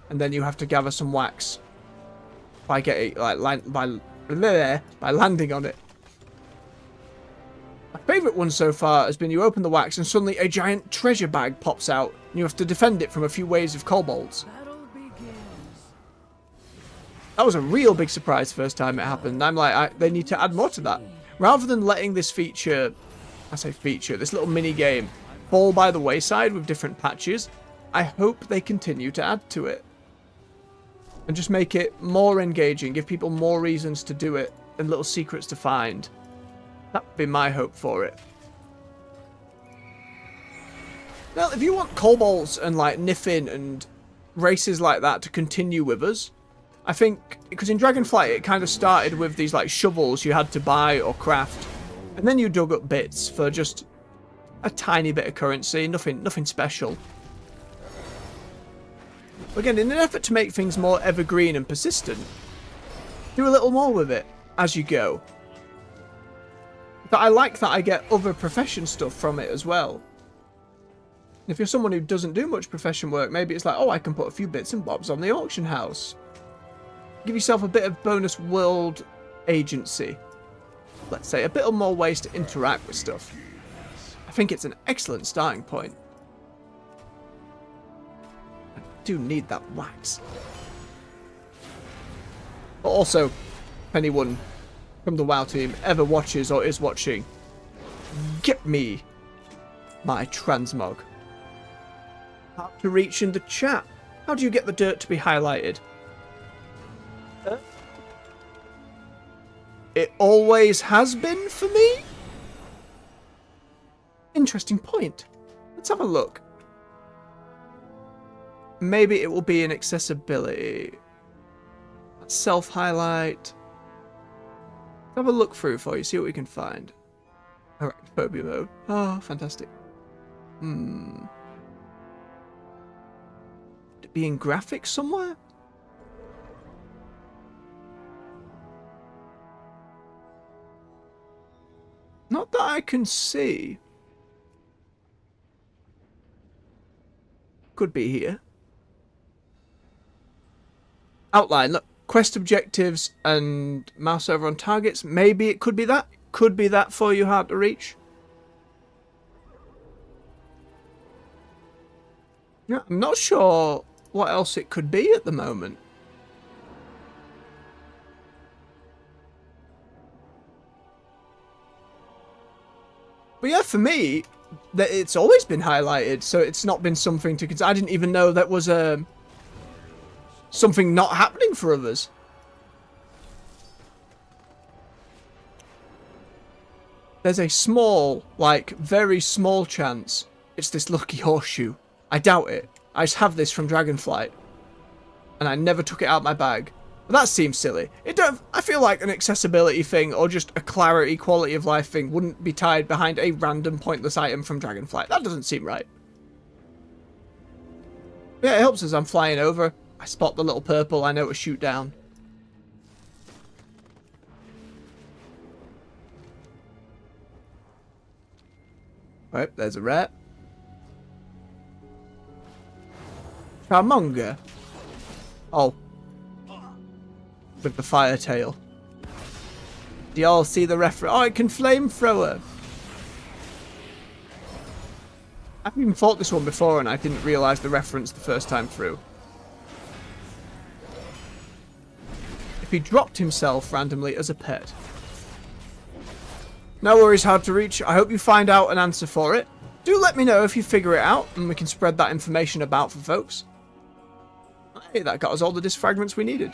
[SPEAKER 1] and then you have to gather some wax by getting by landing on it. My favourite one so far has been you open the wax and suddenly a giant treasure bag pops out, and you have to defend it from a few waves of kobolds. That was a real big surprise the first time it happened. I'm like, they need to add more to that. Rather than letting this feature, this little mini game, fall by the wayside with different patches, I hope they continue to add to it. And just make it more engaging, give people more reasons to do it, and little secrets to find. That would be my hope for it. Well, if you want kobolds and like Niffin and races like that to continue with us, I think, because in Dragonflight it kind of started with these like shovels you had to buy or craft, and then you dug up bits for just a tiny bit of currency, nothing special. Again, in an effort to make things more evergreen and persistent, do a little more with it as you go. But I like that I get other profession stuff from it as well. If you're someone who doesn't do much profession work, maybe it's like, oh, I can put a few bits and bobs on the auction house. Give yourself a bit of bonus world agency. Let's say a bit more ways to interact with stuff. I think it's an excellent starting point. I do need that wax. But also, if anyone from the WoW team ever watches or is watching, get me my transmog. How to reach in the chat. How do you get the dirt to be highlighted? It always has been for me? Interesting point. Let's have a look. Maybe it will be in accessibility. Self-highlight. Have a look through for you, see what we can find. Arachnophobia mode. Oh, fantastic. Would it be in graphics somewhere? Not that I can see. Could be here. Outline, look. Quest objectives and mouse over on targets. Maybe it could be that. Could be that for you, hard to reach. Yeah, I'm not sure what else it could be at the moment. But yeah, for me, it's always been highlighted, so it's not been something to consider. I didn't even know that was something not happening for others. There's a small, like, very small chance it's this lucky horseshoe. I doubt it. I just have this from Dragonflight, and I never took it out of my bag. But that seems silly. I feel like an accessibility thing or just a clarity, quality of life thing wouldn't be tied behind a random pointless item from Dragonflight. That doesn't seem right. Yeah, it helps as I'm flying over. I spot the little purple, I know to shoot down. Right, there's a rat. Charmonger. Oh. With the fire tail. Do y'all see the reference? Oh, it can flamethrower. I've even fought this one before and I didn't realise the reference the first time through. If he dropped himself randomly as a pet. No worries, hard to reach. I hope you find out an answer for it. Do let me know if you figure it out and we can spread that information about for folks. Hey, that got us all the disc fragments we needed.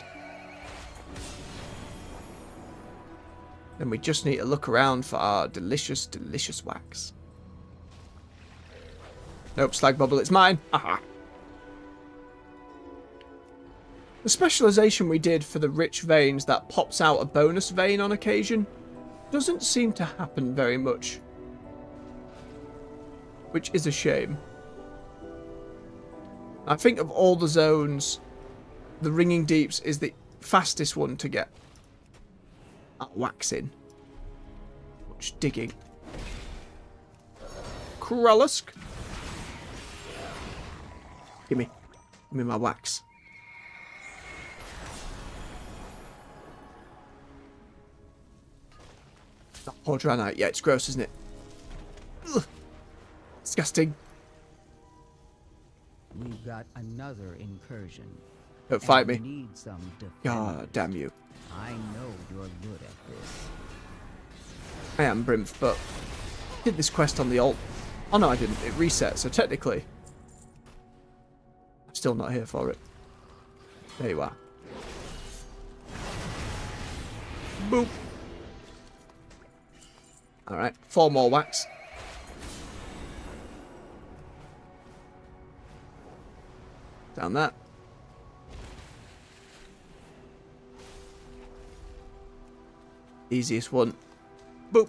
[SPEAKER 1] Then we just need to look around for our delicious, delicious wax. Nope, slag bubble, it's mine. Aha. The specialization we did for the rich veins that pops out a bonus vein on occasion doesn't seem to happen very much. Which is a shame. I think of all the zones, the Ringing Deeps is the fastest one to get wax in. Much digging. Krullusk. Give me my wax. That poor Draenei. Yeah, it's gross, isn't it? Ugh. Disgusting.
[SPEAKER 6] We've got another incursion.
[SPEAKER 1] Don't fight me.
[SPEAKER 6] Need some
[SPEAKER 1] God damn you.
[SPEAKER 6] I know you're good at this.
[SPEAKER 1] I am Brimf, but I did this quest on the alt. Oh no, I didn't. It reset, so technically I'm still not here for it. There you are. Boop. Alright, 4 more wax. Down that. Easiest one. Boop.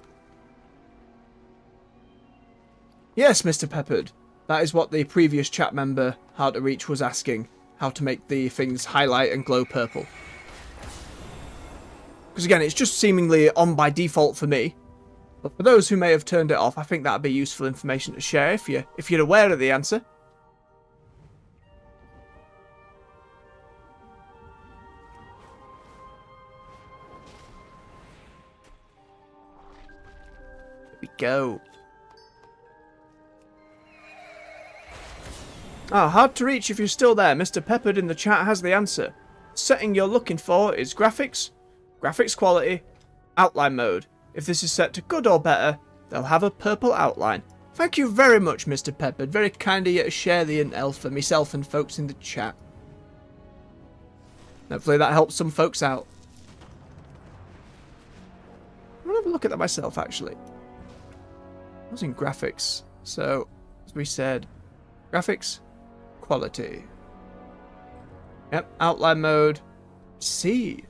[SPEAKER 1] Yes, Mr. Peppered. That is what the previous chat member, How to Reach, was asking. How to make the things highlight and glow purple. Because again, it's just seemingly on by default for me. But for those who may have turned it off, I think that would be useful information to share if you're aware of the answer. Here we go. Ah, hard to reach if you're still there. Mr. Peppered in the chat has the answer. The setting you're looking for is graphics, graphics quality, outline mode. If this is set to good or better, they'll have a purple outline. Thank you very much, Mr. Peppered. Very kind of you to share the intel for myself and folks in the chat. Hopefully that helps some folks out. I'm going to have a look at that myself, actually. I was in graphics. So, as we said, graphics, quality. Yep, outline mode. C.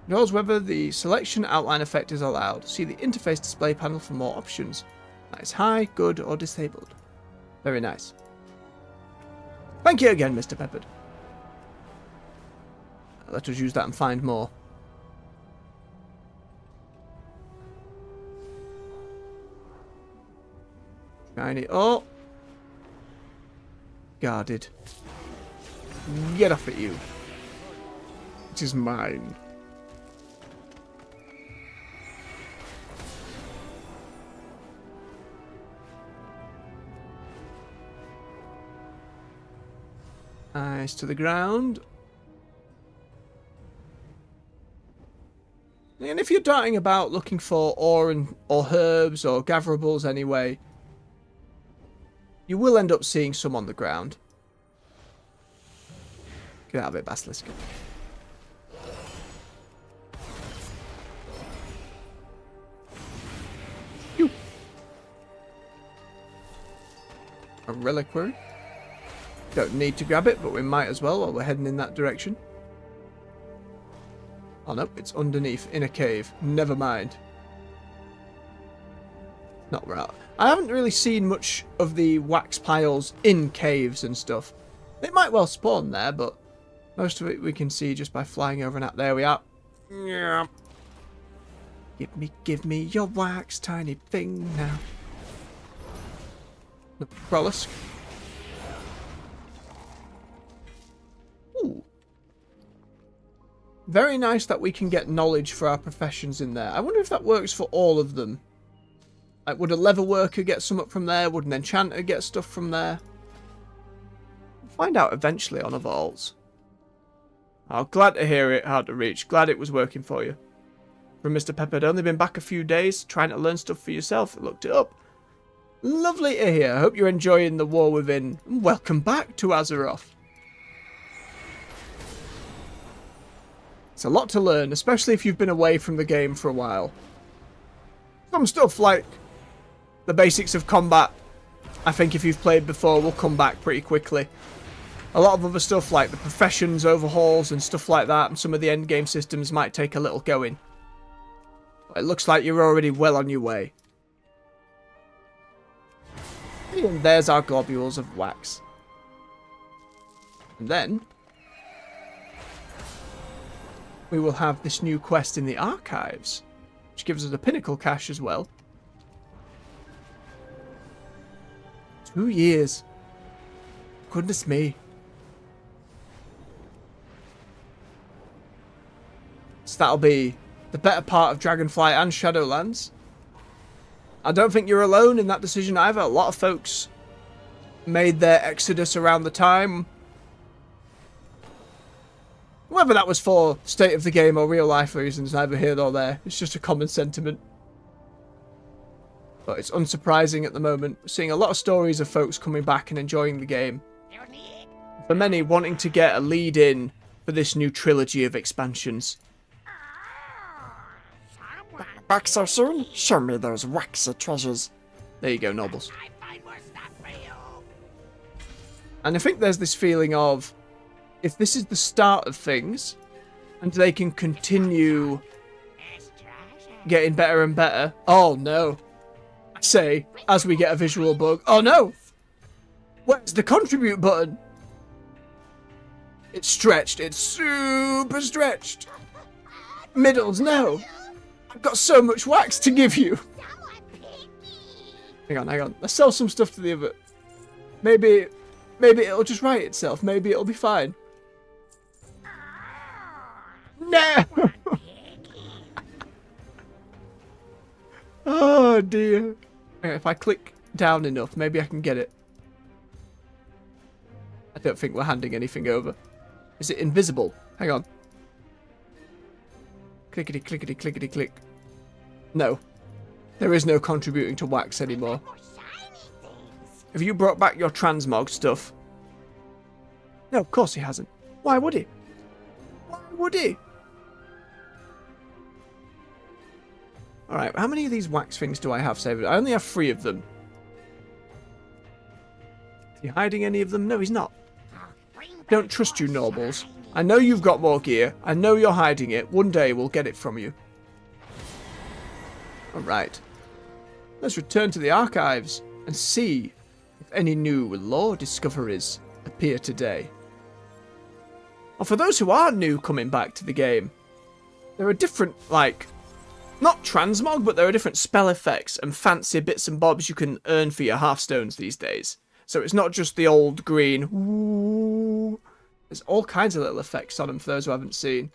[SPEAKER 1] Knows whether the selection outline effect is allowed. See the interface display panel for more options. That is high, good, or disabled. Very nice. Thank you again, Mr. Peppered. Let us use that and find more. Shiny. Oh! Guarded. Get off at you. It is mine. Eyes to the ground. And if you're darting about looking for ore or herbs or gatherables anyway, you will end up seeing some on the ground. Get out of it, Basilisk. Phew. A reliquary. Don't need to grab it, but we might as well while we're heading in that direction. Oh no, it's underneath in a cave. Never mind. Not right. I haven't really seen much of the wax piles in caves and stuff. They might well spawn there, but most of it we can see just by flying over and out. There we are. Yeah. Give me your wax, tiny thing now. The Prolisk. Ooh. Very nice that we can get knowledge for our professions in there. I wonder if that works for all of them. Like, would a leather worker get some up from there? Would an enchanter get stuff from there? We'll find out eventually on Evolves. Oh, glad to hear it, hard to reach. Glad it was working for you. From Mr. Pepper, had only been back a few days, trying to learn stuff for yourself. I looked it up. Lovely to hear. I hope you're enjoying the War Within. And welcome back to Azeroth. It's a lot to learn, especially if you've been away from the game for a while. Some stuff like the basics of combat, I think if you've played before, will come back pretty quickly. A lot of other stuff like the professions overhauls and stuff like that, and some of the endgame systems might take a little going. But it looks like you're already well on your way. And there's our globules of wax. And then we will have this new quest in the archives, which gives us a pinnacle cache as well. 2 years. Goodness me. So that'll be the better part of Dragonflight and Shadowlands. I don't think you're alone in that decision either. A lot of folks made their exodus around the time. Whether that was for state of the game or real life reasons, neither here nor there. It's just a common sentiment. But it's unsurprising at the moment. We're seeing a lot of stories of folks coming back and enjoying the game. For many, wanting to get a lead in for this new trilogy of expansions.
[SPEAKER 10] Back so soon? Show me those waxy treasures.
[SPEAKER 1] There you go, nobles. And I think there's this feeling of, if this is the start of things, and they can continue getting better and better. Oh no. I say, as we get a visual bug. Oh no! Where's the contribute button? It's stretched. It's super stretched. Middles, no. I've got so much wax to give you. Hang on. Let's sell some stuff to the other. Maybe it'll just write itself. Maybe it'll be fine. No! Oh dear. Okay, if I click down enough, maybe I can get it. I don't think we're handing anything over. Is it invisible? Hang on. Clickety, clickety, clickety, click. No. There is no contributing to wax anymore. Have you brought back your transmog stuff? No, of course he hasn't. Why would he? Why would he? Alright, how many of these wax things do I have saved? I only have 3 of them. Is he hiding any of them? No, he's not. Don't trust you, nobles. I know you've got more gear. I know you're hiding it. One day we'll get it from you. Alright. Let's return to the archives and see if any new lore discoveries appear today. Well, for those who are new coming back to the game, there are different, like, not transmog, but there are different spell effects and fancy bits and bobs you can earn for your Hearthstones these days. So it's not just the old green, ooh. There's all kinds of little effects on them for those who haven't seen.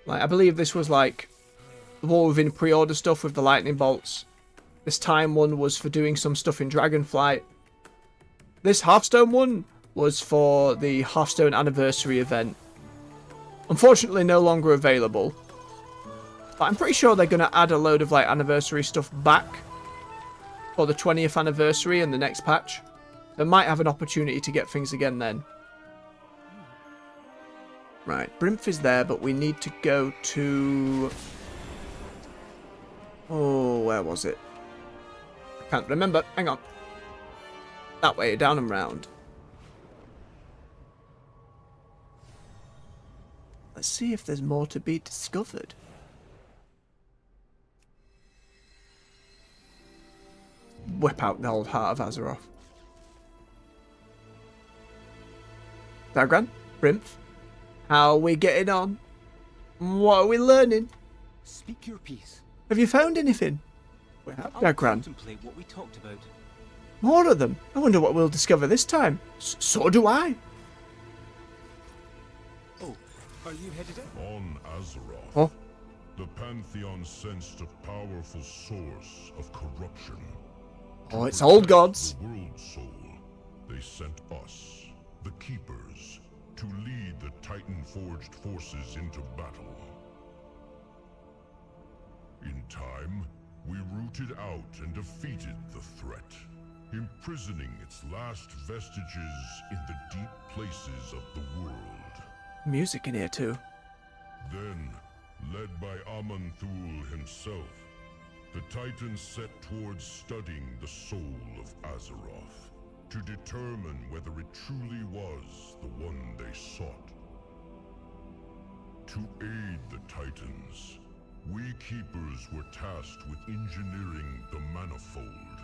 [SPEAKER 1] Like, I believe this was like the War Within pre-order stuff with the lightning bolts. This time one was for doing some stuff in Dragonflight. This Hearthstone one was for the Hearthstone anniversary event. Unfortunately no longer available. But I'm pretty sure they're going to add a load of like anniversary stuff back for the 20th anniversary and the next patch. They might have an opportunity to get things again then. Right, Brimf is there, but we need to go to... Oh, where was it? I can't remember. Hang on. That way, down and round. Let's see if there's more to be discovered. Whip out the old Heart of Azeroth. Dagran? Brimf? How are we getting on? What are we learning?
[SPEAKER 11] Speak your piece.
[SPEAKER 1] Have you found anything? We have, Dagran.
[SPEAKER 11] Contemplate what we talked about.
[SPEAKER 1] More of them. I wonder what we'll discover this time. So do I.
[SPEAKER 4] Oh, are you headed up?
[SPEAKER 3] On Azeroth,
[SPEAKER 1] Oh.
[SPEAKER 3] the Pantheon sensed a powerful source of corruption.
[SPEAKER 1] Oh, it's old gods.
[SPEAKER 3] The world soul. They sent us, the Keepers, to lead the Titan-forged forces into battle. In time, we rooted out and defeated the threat, imprisoning its last vestiges in the deep places of the world.
[SPEAKER 1] Music in here too.
[SPEAKER 3] Then, led by Aman'Thul himself, the Titans set towards studying the soul of Azeroth, to determine whether it truly was the one they sought. To aid the Titans, we Keepers were tasked with engineering the Manifold,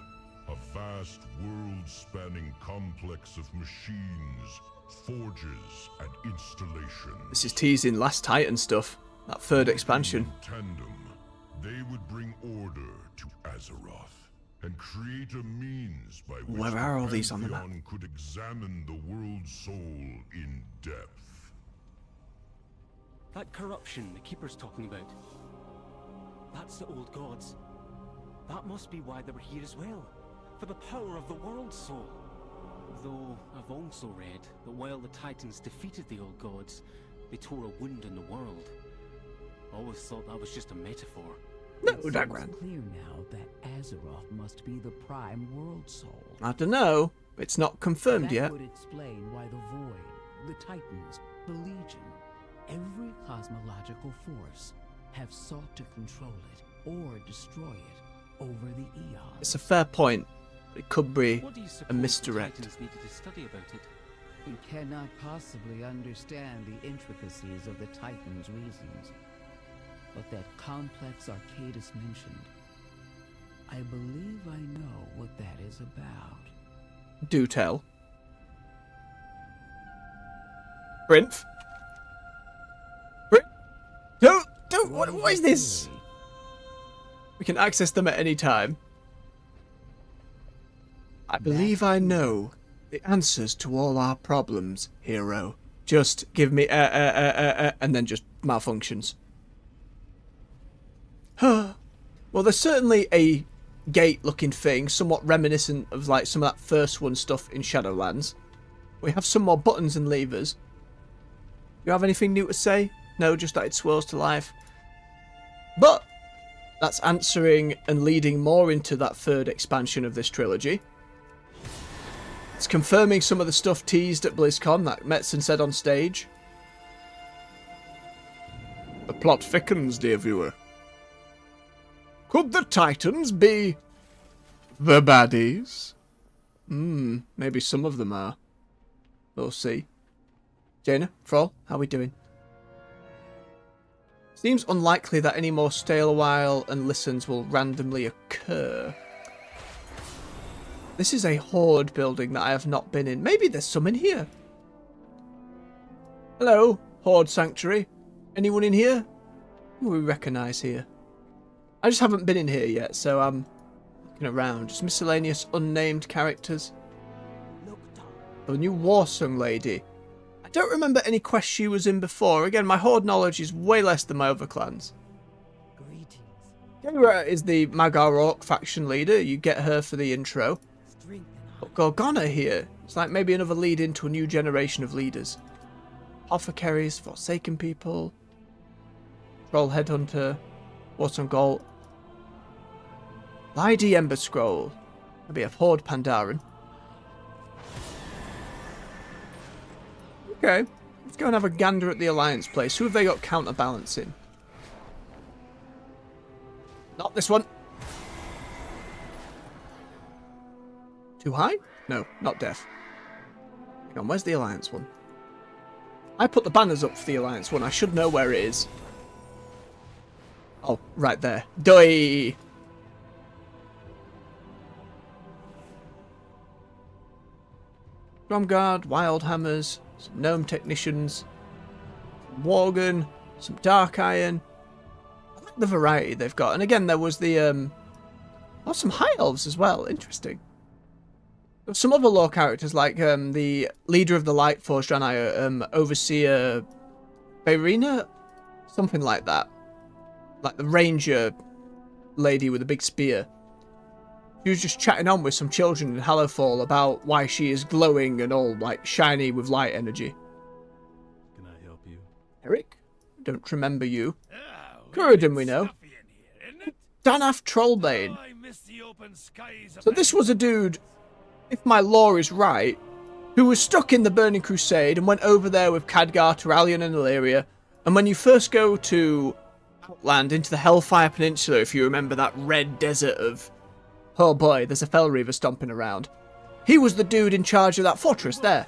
[SPEAKER 3] a vast world-spanning complex of machines, forges, and installations.
[SPEAKER 1] This is teasing last Titan stuff. That third expansion.
[SPEAKER 3] In tandem, they would bring order to Azeroth and create a means by which
[SPEAKER 1] Where are all these on the map?
[SPEAKER 3] Pantheon could examine the world's soul in depth.
[SPEAKER 11] That corruption the Keeper's talking about. That's the old gods. That must be why they were here as well. For the power of the world soul. Though I've also read that while the Titans defeated the old gods, they tore a wound in the world. I always thought that was just a metaphor.
[SPEAKER 1] No,
[SPEAKER 6] It
[SPEAKER 1] Dagran.
[SPEAKER 6] seems clear now that Azeroth must be the prime world soul.
[SPEAKER 1] I don't know. It's not confirmed
[SPEAKER 6] That
[SPEAKER 1] yet.
[SPEAKER 6] would explain why the Void, the Titans, the Legion, every cosmological force have sought to control it or destroy it over the eons.
[SPEAKER 1] It's a fair point. But it could be
[SPEAKER 11] What do you
[SPEAKER 1] a
[SPEAKER 11] suppose
[SPEAKER 1] misdirect.
[SPEAKER 11] the Titans needed to study about it?
[SPEAKER 6] We cannot possibly understand the intricacies of the Titans' reasons. But that complex Arcadus mentioned, I believe I know what that is about.
[SPEAKER 1] Do tell. Brinth? Don't, what is this? We can access them at any time. I believe I know the answers to all our problems, hero. Just give me and then just malfunctions. Huh. Well, there's certainly a gate-looking thing, somewhat reminiscent of like some of that first one stuff in Shadowlands. We have some more buttons and levers. You have anything new to say? No, just that it swirls to life. But that's answering and leading more into that third expansion of this trilogy. It's confirming some of the stuff teased at BlizzCon that Metzen said on stage. The plot thickens, dear viewer. Could the Titans be the baddies? Maybe some of them are. We'll see. Jaina, Frol, how we doing? Seems unlikely that any more stay a while and listens will randomly occur. This is a horde building that I have not been in. Maybe there's some in here. Hello, Horde Sanctuary. Anyone in here? Who we recognise here? I just haven't been in here yet, so I'm looking around. Just miscellaneous unnamed characters. The new Warsong lady. I don't remember any quests she was in before. Again, my Horde knowledge is way less than my other clans. Keira is the Magar Orc faction leader. You get her for the intro. But Gorgona here. It's like maybe another lead into a new generation of leaders. Apothecaries, Forsaken People. Troll Headhunter. Warsong Gold. Lady Ember Scroll. Maybe a Horde Pandaren. Okay, let's go and have a gander at the Alliance place. Who have they got counterbalancing? Not this one. Too high? No, not deaf. Hang on, where's the Alliance one? I put the banners up for the Alliance one. I should know where it is. Oh, right there. Doi! Drumguard, Wild Hammers, some Gnome Technicians, some Worgen, some Dark Iron. I like the variety they've got. And again, there was the, oh, some High Elves as well. Interesting. some other lore characters, like the leader of the Lightforce Draenei, Overseer Bayrina, something like that. Like the ranger lady with a big spear. She was just chatting on with some children in Hallowfall about why she is glowing and all like shiny with light energy.
[SPEAKER 4] Can I help you?
[SPEAKER 1] Eric? Don't remember you. Corridon we know. Danaf Trollbane. So this was a dude, if my lore is right, who was stuck in the Burning Crusade and went over there with Khadgar, Turalyon and Illyria. And when you first go to Outland into the Hellfire Peninsula, if you remember that red desert of... Oh boy, there's a Fel Reaver stomping around. He was the dude in charge of that fortress there.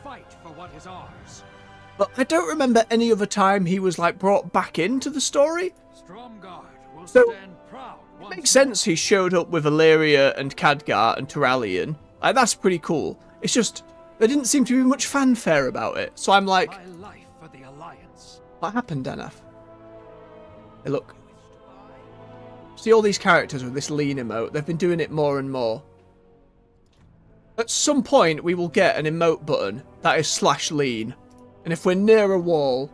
[SPEAKER 1] But I don't remember any other time he was like brought back into the story. So it makes sense he showed up with Illyria and Khadgar and Turalyon. Like, that's pretty cool. It's just there didn't seem to be much fanfare about it. So I'm like, what happened, Danaf? Hey, look. See all these characters with this lean emote? They've been doing it more and more. At some point, we will get an emote button that is /lean. And if we're near a wall,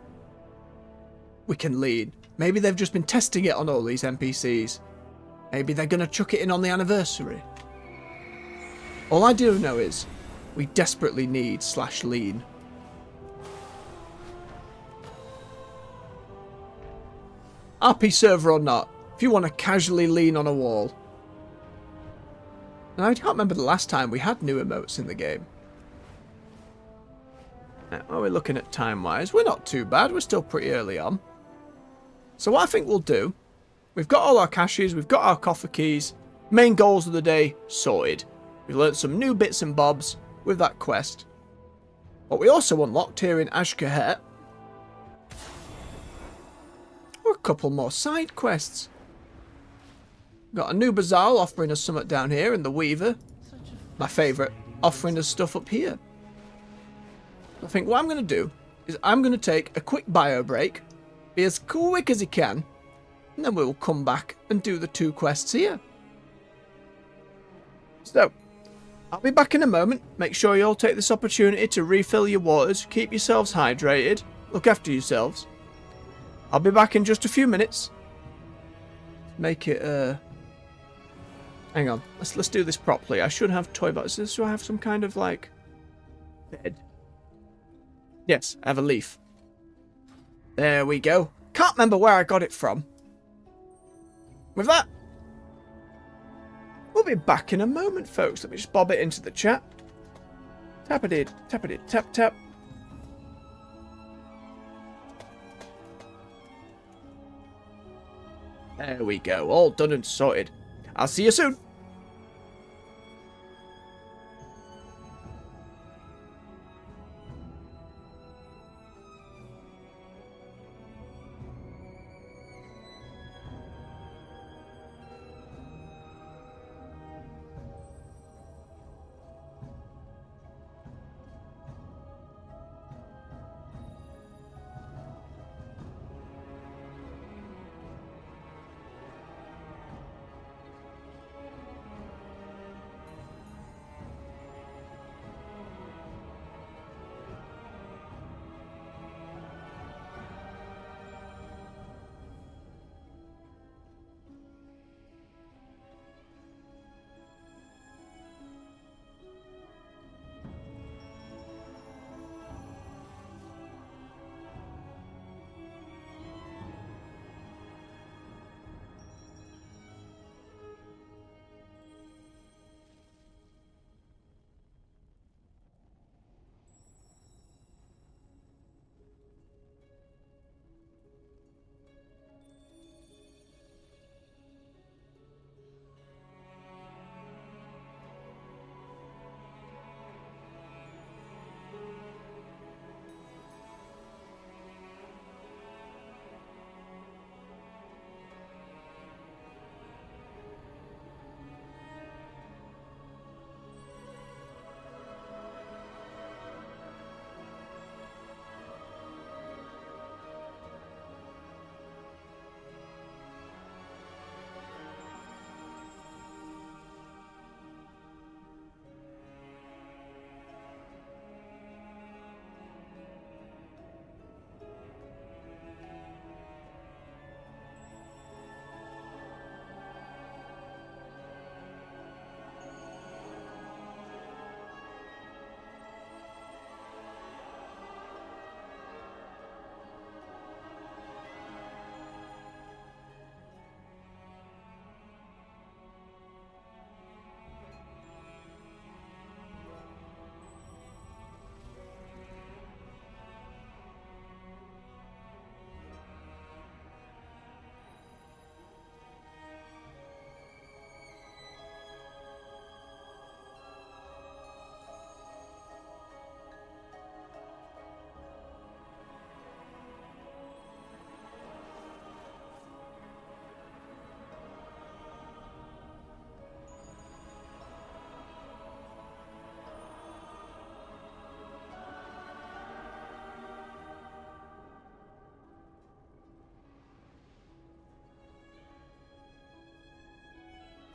[SPEAKER 1] we can lean. Maybe they've just been testing it on all these NPCs. Maybe they're going to chuck it in on the anniversary. All I do know is we desperately need /lean. RP server or not, if you want to casually lean on a wall. And I can't remember the last time we had new emotes in the game. Now, what are we looking at time-wise? We're not too bad. We're still pretty early on. So what I think we'll do, we've got all our caches, we've got our coffer keys, main goals of the day sorted. We've learnt some new bits and bobs with that quest. What we also unlocked here in Ashkahet were a couple more side quests. Got a new Bazaar offering us something down here, and the Weaver, my favourite, offering us stuff up here. I think what I'm going to do is I'm going to take a quick bio break, be as quick as he can, and then we'll come back and do the 2 quests here. So, I'll be back in a moment. Make sure you all take this opportunity to refill your waters, keep yourselves hydrated, look after yourselves. I'll be back in just a few minutes. Make it, hang on, let's do this properly. I should have toy boxes. Do I have some kind of, like, bed? Yes, I have a leaf. There we go. Can't remember where I got it from. With that, we'll be back in a moment, folks. Let me just bob it into the chat. Tap-a-did, tap-a-did, tap-tap. There we go. All done and sorted. I'll see you soon.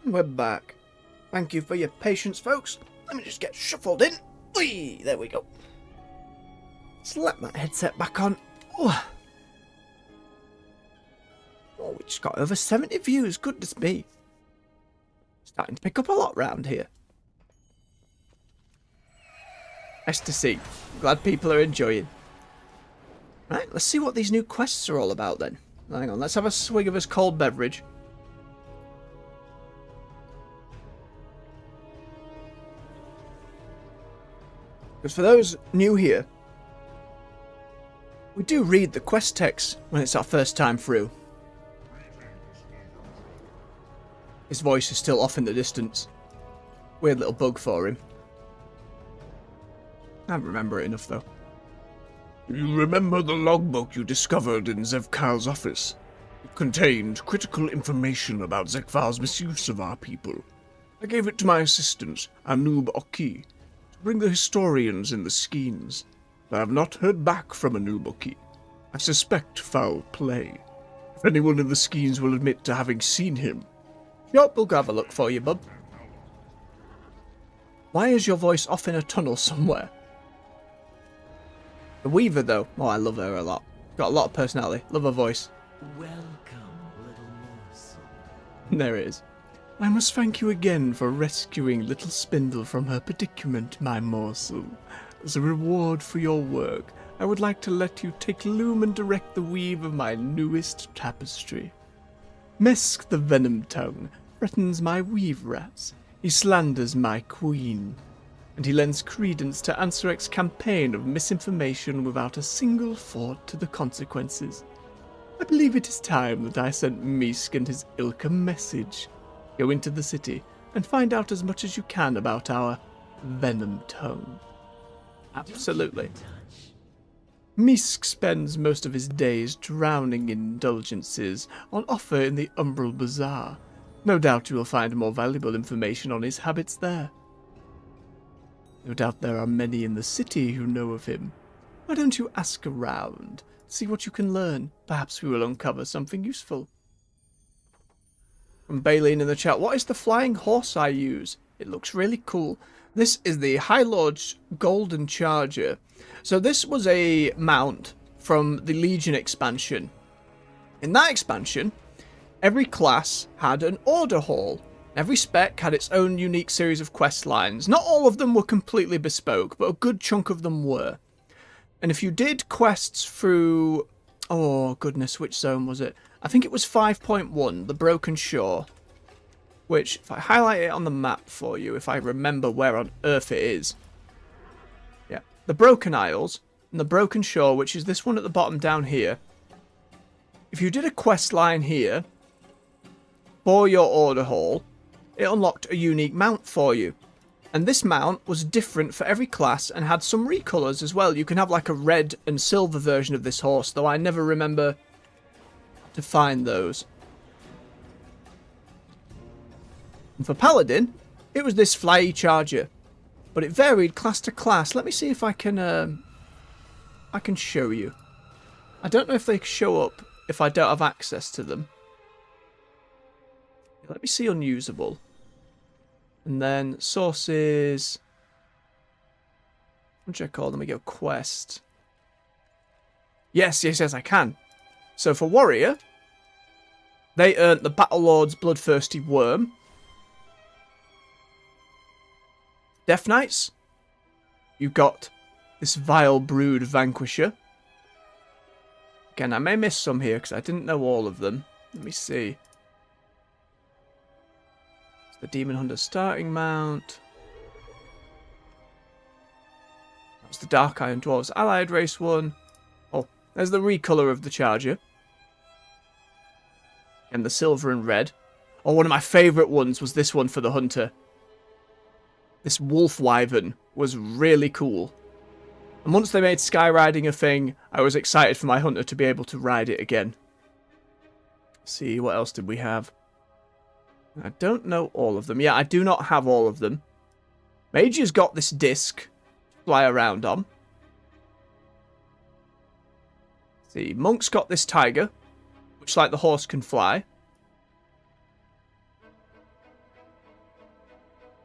[SPEAKER 1] We're back. Thank you for your patience, folks. Let me just get shuffled in. Whee! There we go. Slap that headset back on. Oh, we just got over 70 views. Goodness me. Starting to pick up a lot round here. Nice to see. Glad people are enjoying. Right, let's see what these new quests are all about then. Hang on, let's have a swig of this cold beverage. Because for those new here, we do read the quest text when it's our first time through. His voice is still off in the distance. Weird little bug for him. I don't remember it enough though.
[SPEAKER 12] You remember the logbook you discovered in Zevkal's office? It contained critical information about Zekvar's misuse of our people. I gave it to my assistant, Anub Oki, to bring the historians in the Skeens. I have not heard back from Anub Oki. I suspect foul play. If anyone in the Skeens will admit to having seen him.
[SPEAKER 1] Yup, we'll go have a look for you, bub. Why is your voice off in a tunnel somewhere? The Weaver, though. Oh, I love her a lot. Got a lot of personality. Love her voice.
[SPEAKER 5] Welcome, little morsel.
[SPEAKER 1] There it is.
[SPEAKER 12] I must thank you again for rescuing Little Spindle from her predicament, my morsel. As a reward for your work, I would like to let you take loom and direct the weave of my newest tapestry. Mesk the Venom Tongue threatens my weave rats. He slanders my queen. And he lends credence to Ansarek's campaign of misinformation without a single thought to the consequences. I believe it is time that I sent Misk and his ilk a message. Go into the city and find out as much as you can about our Venom Tongue. Absolutely. Misk spends most of his days drowning in indulgences on offer in the Umbral Bazaar. No doubt you will find more valuable information on his habits there. No doubt there are many in the city who know of him. Why don't you ask around? See what you can learn. Perhaps we will uncover something useful. From Baleen in the chat, what is the flying horse I use? It looks really cool. This is the High Lord's Golden Charger. So this was a mount from the Legion expansion. In that expansion, every class had an order hall. Every spec had its own unique series of quest lines. Not all of them were completely bespoke, but a good chunk of them were. And if you did quests through... Oh, goodness, which zone was it? I think it was 5.1, the Broken Shore. Which, if I highlight it on the map for you, if I remember where on earth it is. Yeah, the Broken Isles and the Broken Shore, which is this one at the bottom down here. If you did a quest line here for your order hall, it unlocked a unique mount for you. And this mount was different for every class and had some recolors as well. You can have like a red and silver version of this horse, though I never remember to find those. And for Paladin, it was this flyy charger. But it varied class to class. Let me see if I can show you. I don't know if they show up if I don't have access to them. Let me see unusable. And then sources. What should I call them? We go quest. Yes, I can. So for warrior, they earned the Battle Lord's Bloodthirsty Worm. Death Knights, you got this Vile Brood Vanquisher. Again, I may miss some here because I didn't know all of them. Let me see. The Demon Hunter starting mount. That's the Dark Iron Dwarves Allied Race one. Oh, there's the recolor of the Charger. And the silver and red. Oh, one of my favourite ones was this one for the Hunter. This Wolf Wyvern was really cool. And once they made Skyriding a thing, I was excited for my Hunter to be able to ride it again. Let's see, what else did we have? I don't know all of them. Yeah, I do not have all of them. Mage's got this disc to fly around on. Let's see, Monk's got this tiger, which like the horse can fly.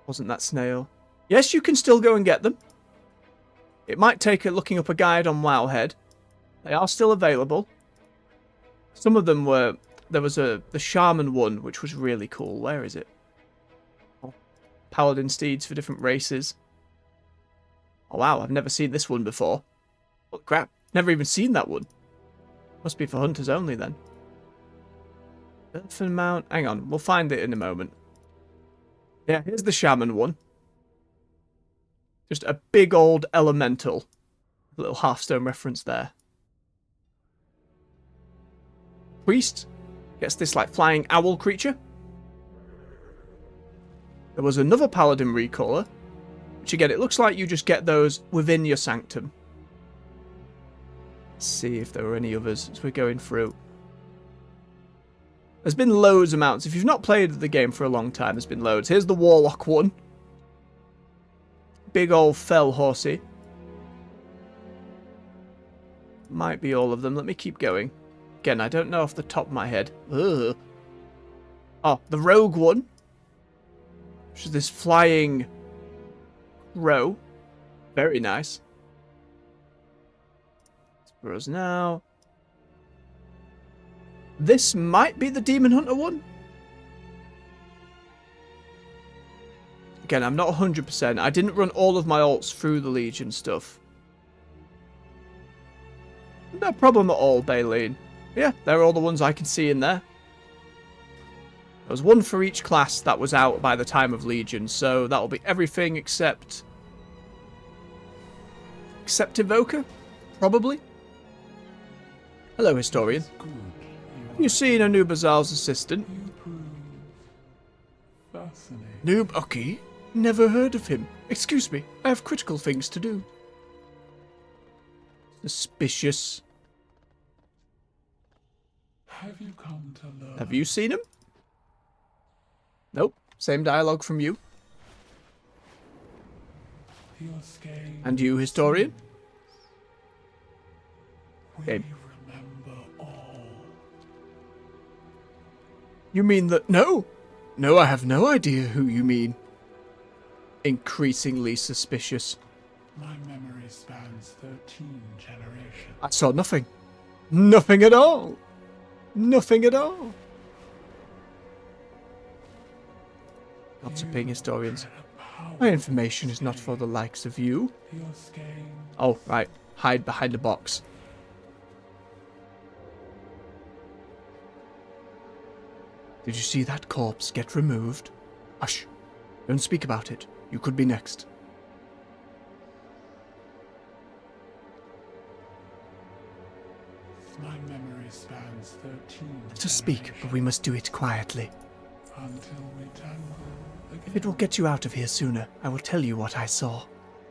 [SPEAKER 12] Wasn't that snail? Yes, you can still go and get them. It might take looking up a guide on Wowhead. They are still available. Some of them were... There was the Shaman one, which was really cool. Where is it? Oh, Paladin steeds for different races. Oh wow, I've never seen this one before. Oh crap, never even seen that one. Must be for hunters only then. Earthen Mount. Hang on, we'll find it in a moment. Yeah, here's the Shaman one. Just a big old elemental. A little Hearthstone reference there. Priest gets this like flying owl creature. There was another Paladin Recaller, which again, it looks like you just get those within your sanctum. Let's see if there were any others as we're going through. There's been loads of mounts. If you've not played the game for a long time, there's been loads. Here's the Warlock one. Big old fell horsey. Might be all of them. Let me keep going. Again, I don't know off the top of my head. Ugh. Oh, the Rogue one. Which is this flying crow. Very nice. It's for us now. This might be the Demon Hunter one. Again, I'm not 100%. I didn't run all of my alts through the Legion stuff. No problem at all, Baleen. Yeah, they're all the ones I can see in there. There was one for each class that was out by the time of Legion, so that'll be everything except... Except Evoker? Probably. Hello, Historian. Have you seen Anub'Azal's assistant? Noob-Ucky? Never heard of him. Excuse me, I have critical things to do. Suspicious. Have you seen him? Nope. Same dialogue from you. And you, Historian? Okay. You mean that... No! No, I have no idea who you mean. Increasingly suspicious.
[SPEAKER 13] My memory spans 13 generations.
[SPEAKER 12] I saw nothing. Nothing at all. Nothing at all. Lots of ping historians. My information is not for the likes of you. Oh, right. Hide behind a box. Did you see that corpse get removed? Hush. Don't speak about it. You could be next.
[SPEAKER 13] My memory spans 13.
[SPEAKER 12] Let us speak, but we must do it quietly.
[SPEAKER 13] Until we tangle again.
[SPEAKER 12] If it will get you out of here sooner, I will tell you what I saw.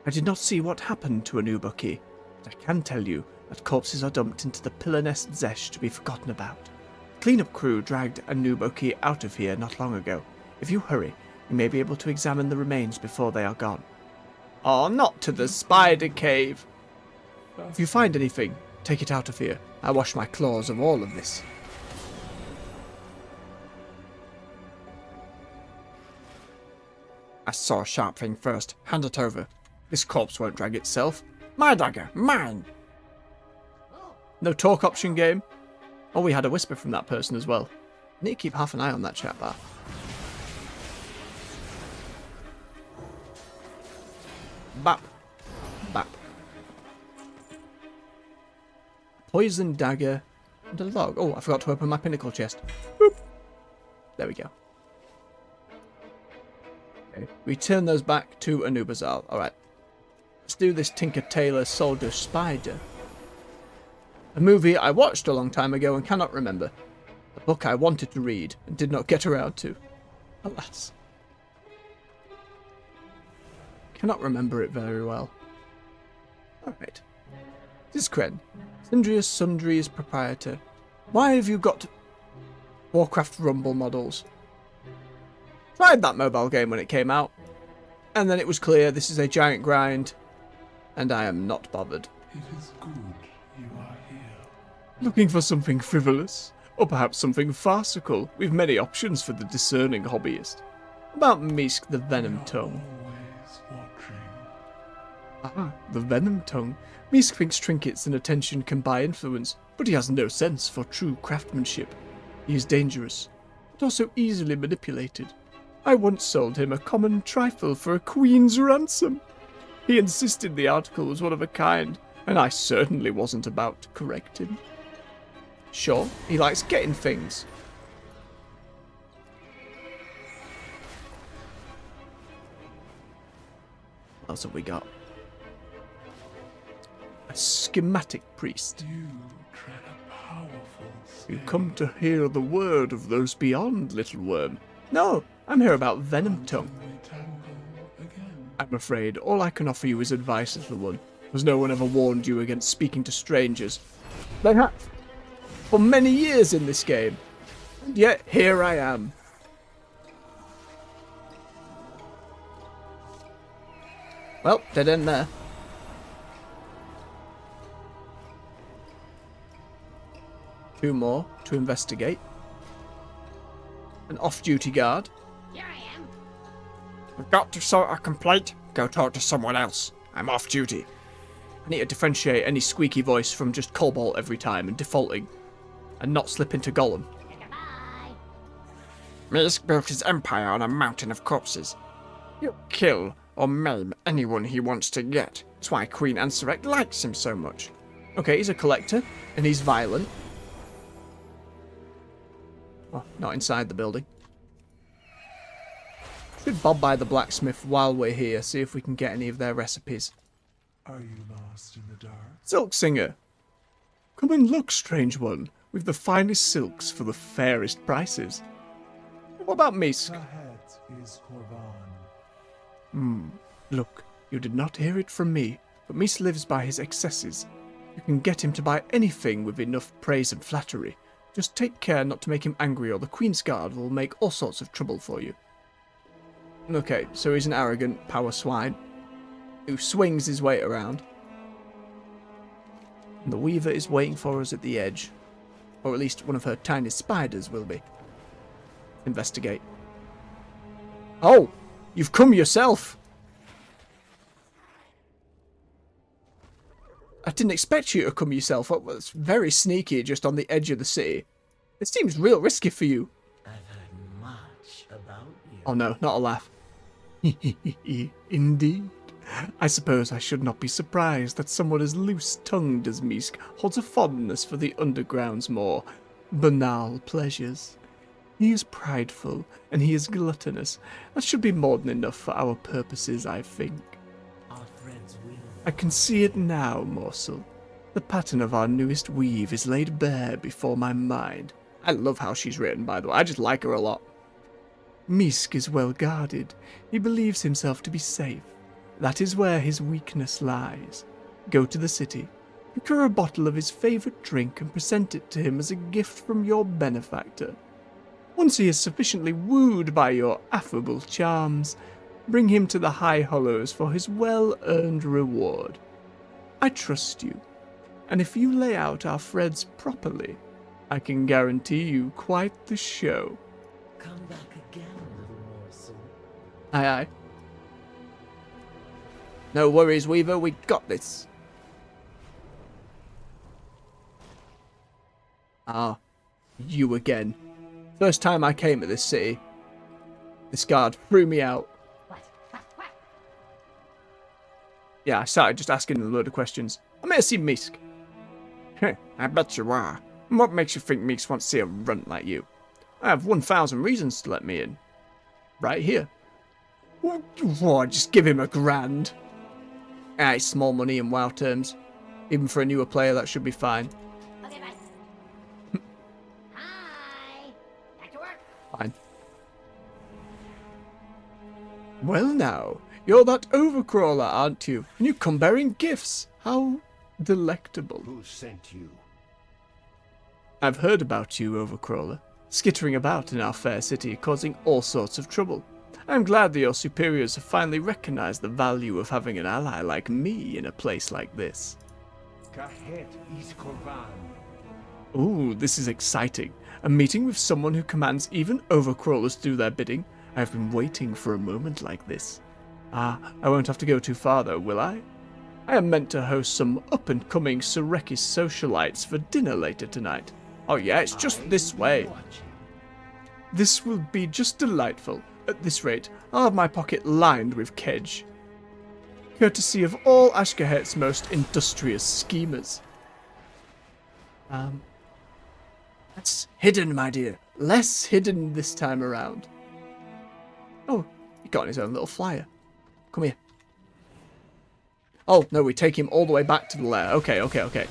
[SPEAKER 12] I did not see what happened to Anub'Aki, but I can tell you that corpses are dumped into the Pillar Nest Zesh to be forgotten about. The cleanup crew dragged Anub'Aki out of here not long ago. If you hurry, you may be able to examine the remains before they are gone. Oh, not to the spider cave! If you find anything, take it out of here. I wash my claws of all of this. I saw a sharp thing first. Hand it over. This corpse won't drag itself. My dagger! Mine! No talk option game. Oh, we had a whisper from that person as well. Need to keep half an eye on that chat bar. Bap. Bap. Poison dagger and a log. Oh, I forgot to open my pinnacle chest. Boop. There we go. Okay. We turn those back to Anub'Azal. Alright. Let's do this Tinker Tailor Soldier Spider. A movie I watched a long time ago and cannot remember. A book I wanted to read and did not get around to. Alas. Cannot remember it very well. Alright. This is Kren, Sindrius Sundry's proprietor. Why have you got Warcraft Rumble models? Tried that mobile game when it came out, and then it was clear this is a giant grind, and I am not bothered.
[SPEAKER 13] It is good you are here.
[SPEAKER 12] Looking for something frivolous, or perhaps something farcical, with many options for the discerning hobbyist. About Misk the Venom Tongue.
[SPEAKER 13] Always watching.
[SPEAKER 12] Ah, the Venom Tongue. Misk thinks trinkets and attention can buy influence, but he has no sense for true craftsmanship. He is dangerous, but also easily manipulated. I once sold him a common trifle for a queen's ransom. He insisted the article was one of a kind, and I certainly wasn't about to correct him. Sure, he likes getting things. What else have we got? A schematic priest.
[SPEAKER 13] You tread a powerful
[SPEAKER 12] You
[SPEAKER 13] snare.
[SPEAKER 12] come to hear the word of those beyond, little worm. No, I'm here about Venom Tongue.
[SPEAKER 13] Until we tangle again.
[SPEAKER 12] I'm afraid all I can offer you is advice, little one, as no one ever warned you against speaking to strangers. They have, for many years in this game, and yet here I am. Well, dead end there. Two more to investigate. An off-duty guard.
[SPEAKER 10] We've got to sort a complaint. Go talk to someone else. I'm off duty.
[SPEAKER 12] I need to differentiate any squeaky voice from just Cobalt every time and defaulting, and not slip into Gollum.
[SPEAKER 10] Misk built his empire on a mountain of corpses. He'll kill or maim anyone he wants to get. That's why Queen Anserek likes him so much.
[SPEAKER 12] Okay, he's a collector, and he's violent. Oh, not inside the building. Should bob by the blacksmith while we're here, see if we can get any of their recipes.
[SPEAKER 13] Are you lost in the dark?
[SPEAKER 12] Silk Singer. Come and look, strange one. We've the finest silks for the fairest prices. What about Misk?
[SPEAKER 13] The head is Korvan.
[SPEAKER 12] Look, you did not hear it from me, but Misk lives by his excesses. You can get him to buy anything with enough praise and flattery. Just take care not to make him angry or the Queen's Guard will make all sorts of trouble for you. Okay, so he's an arrogant power swine who swings his weight around. And the Weaver is waiting for us at the edge. Or at least one of her tiny spiders will be. Investigate. Oh! You've come yourself! I didn't expect you to come yourself. That was very sneaky just on the edge of the city. It seems real risky for you.
[SPEAKER 5] I've heard much about you.
[SPEAKER 12] Oh no, not a laugh. Indeed. I suppose I should not be surprised that someone as loose-tongued as Misk holds a fondness for the underground's more banal pleasures. He is prideful, and he is gluttonous. That should be more than enough for our purposes, I think.
[SPEAKER 5] Our threads will.
[SPEAKER 12] I can see it now, morsel. The pattern of our newest weave is laid bare before my mind. I love how she's written, by the way. I just like her a lot. Misk is well guarded. He believes himself to be safe. That is where his weakness lies. Go to the city, procure a bottle of his favourite drink and present it to him as a gift from your benefactor. Once he is sufficiently wooed by your affable charms, bring him to the High Hollows for his well-earned reward. I trust you, and if you lay out our threads properly, I can guarantee you quite the show.
[SPEAKER 5] Come back again, little morsel.
[SPEAKER 12] Aye, aye. No worries, Weaver, we got this. Ah, you again. First time I came to this city, this guard threw me out. Yeah, I started just asking him a load of questions. I'm here to see Misk.
[SPEAKER 10] I bet you are. And what makes you think Misk wants to see a runt like you?
[SPEAKER 12] I have 1,000 reasons to let me in. Right here.
[SPEAKER 10] What, just give him $1,000.
[SPEAKER 12] Ah, it's small money in WoW terms. Even for a newer player, that should be fine.
[SPEAKER 14] Okay, bye. Hi. Back to work.
[SPEAKER 12] Fine. Well now, you're that overcrawler, aren't you? And you come bearing gifts. How delectable.
[SPEAKER 9] Who sent you?
[SPEAKER 12] I've heard about you, overcrawler. Skittering about in our fair city, causing all sorts of trouble. I'm glad that your superiors have finally recognized the value of having an ally like me in a place like this.
[SPEAKER 9] Kahet is Korvan.
[SPEAKER 12] Ooh, this is exciting. A meeting with someone who commands even overcrawlers to do their bidding.
[SPEAKER 1] I've been waiting for a moment like this. I won't have to go too far though, will I? I am meant to host some up-and-coming Surekis socialites for dinner later tonight. Oh yeah, it's just this way. This will be just delightful. At this rate, I'll have my pocket lined with kedge. Courtesy of all Ashkahet's most industrious schemers. That's hidden, my dear. Less hidden this time around. Oh, he got his own little flyer. Come here. Oh, no, we take him all the way back to the lair. Okay.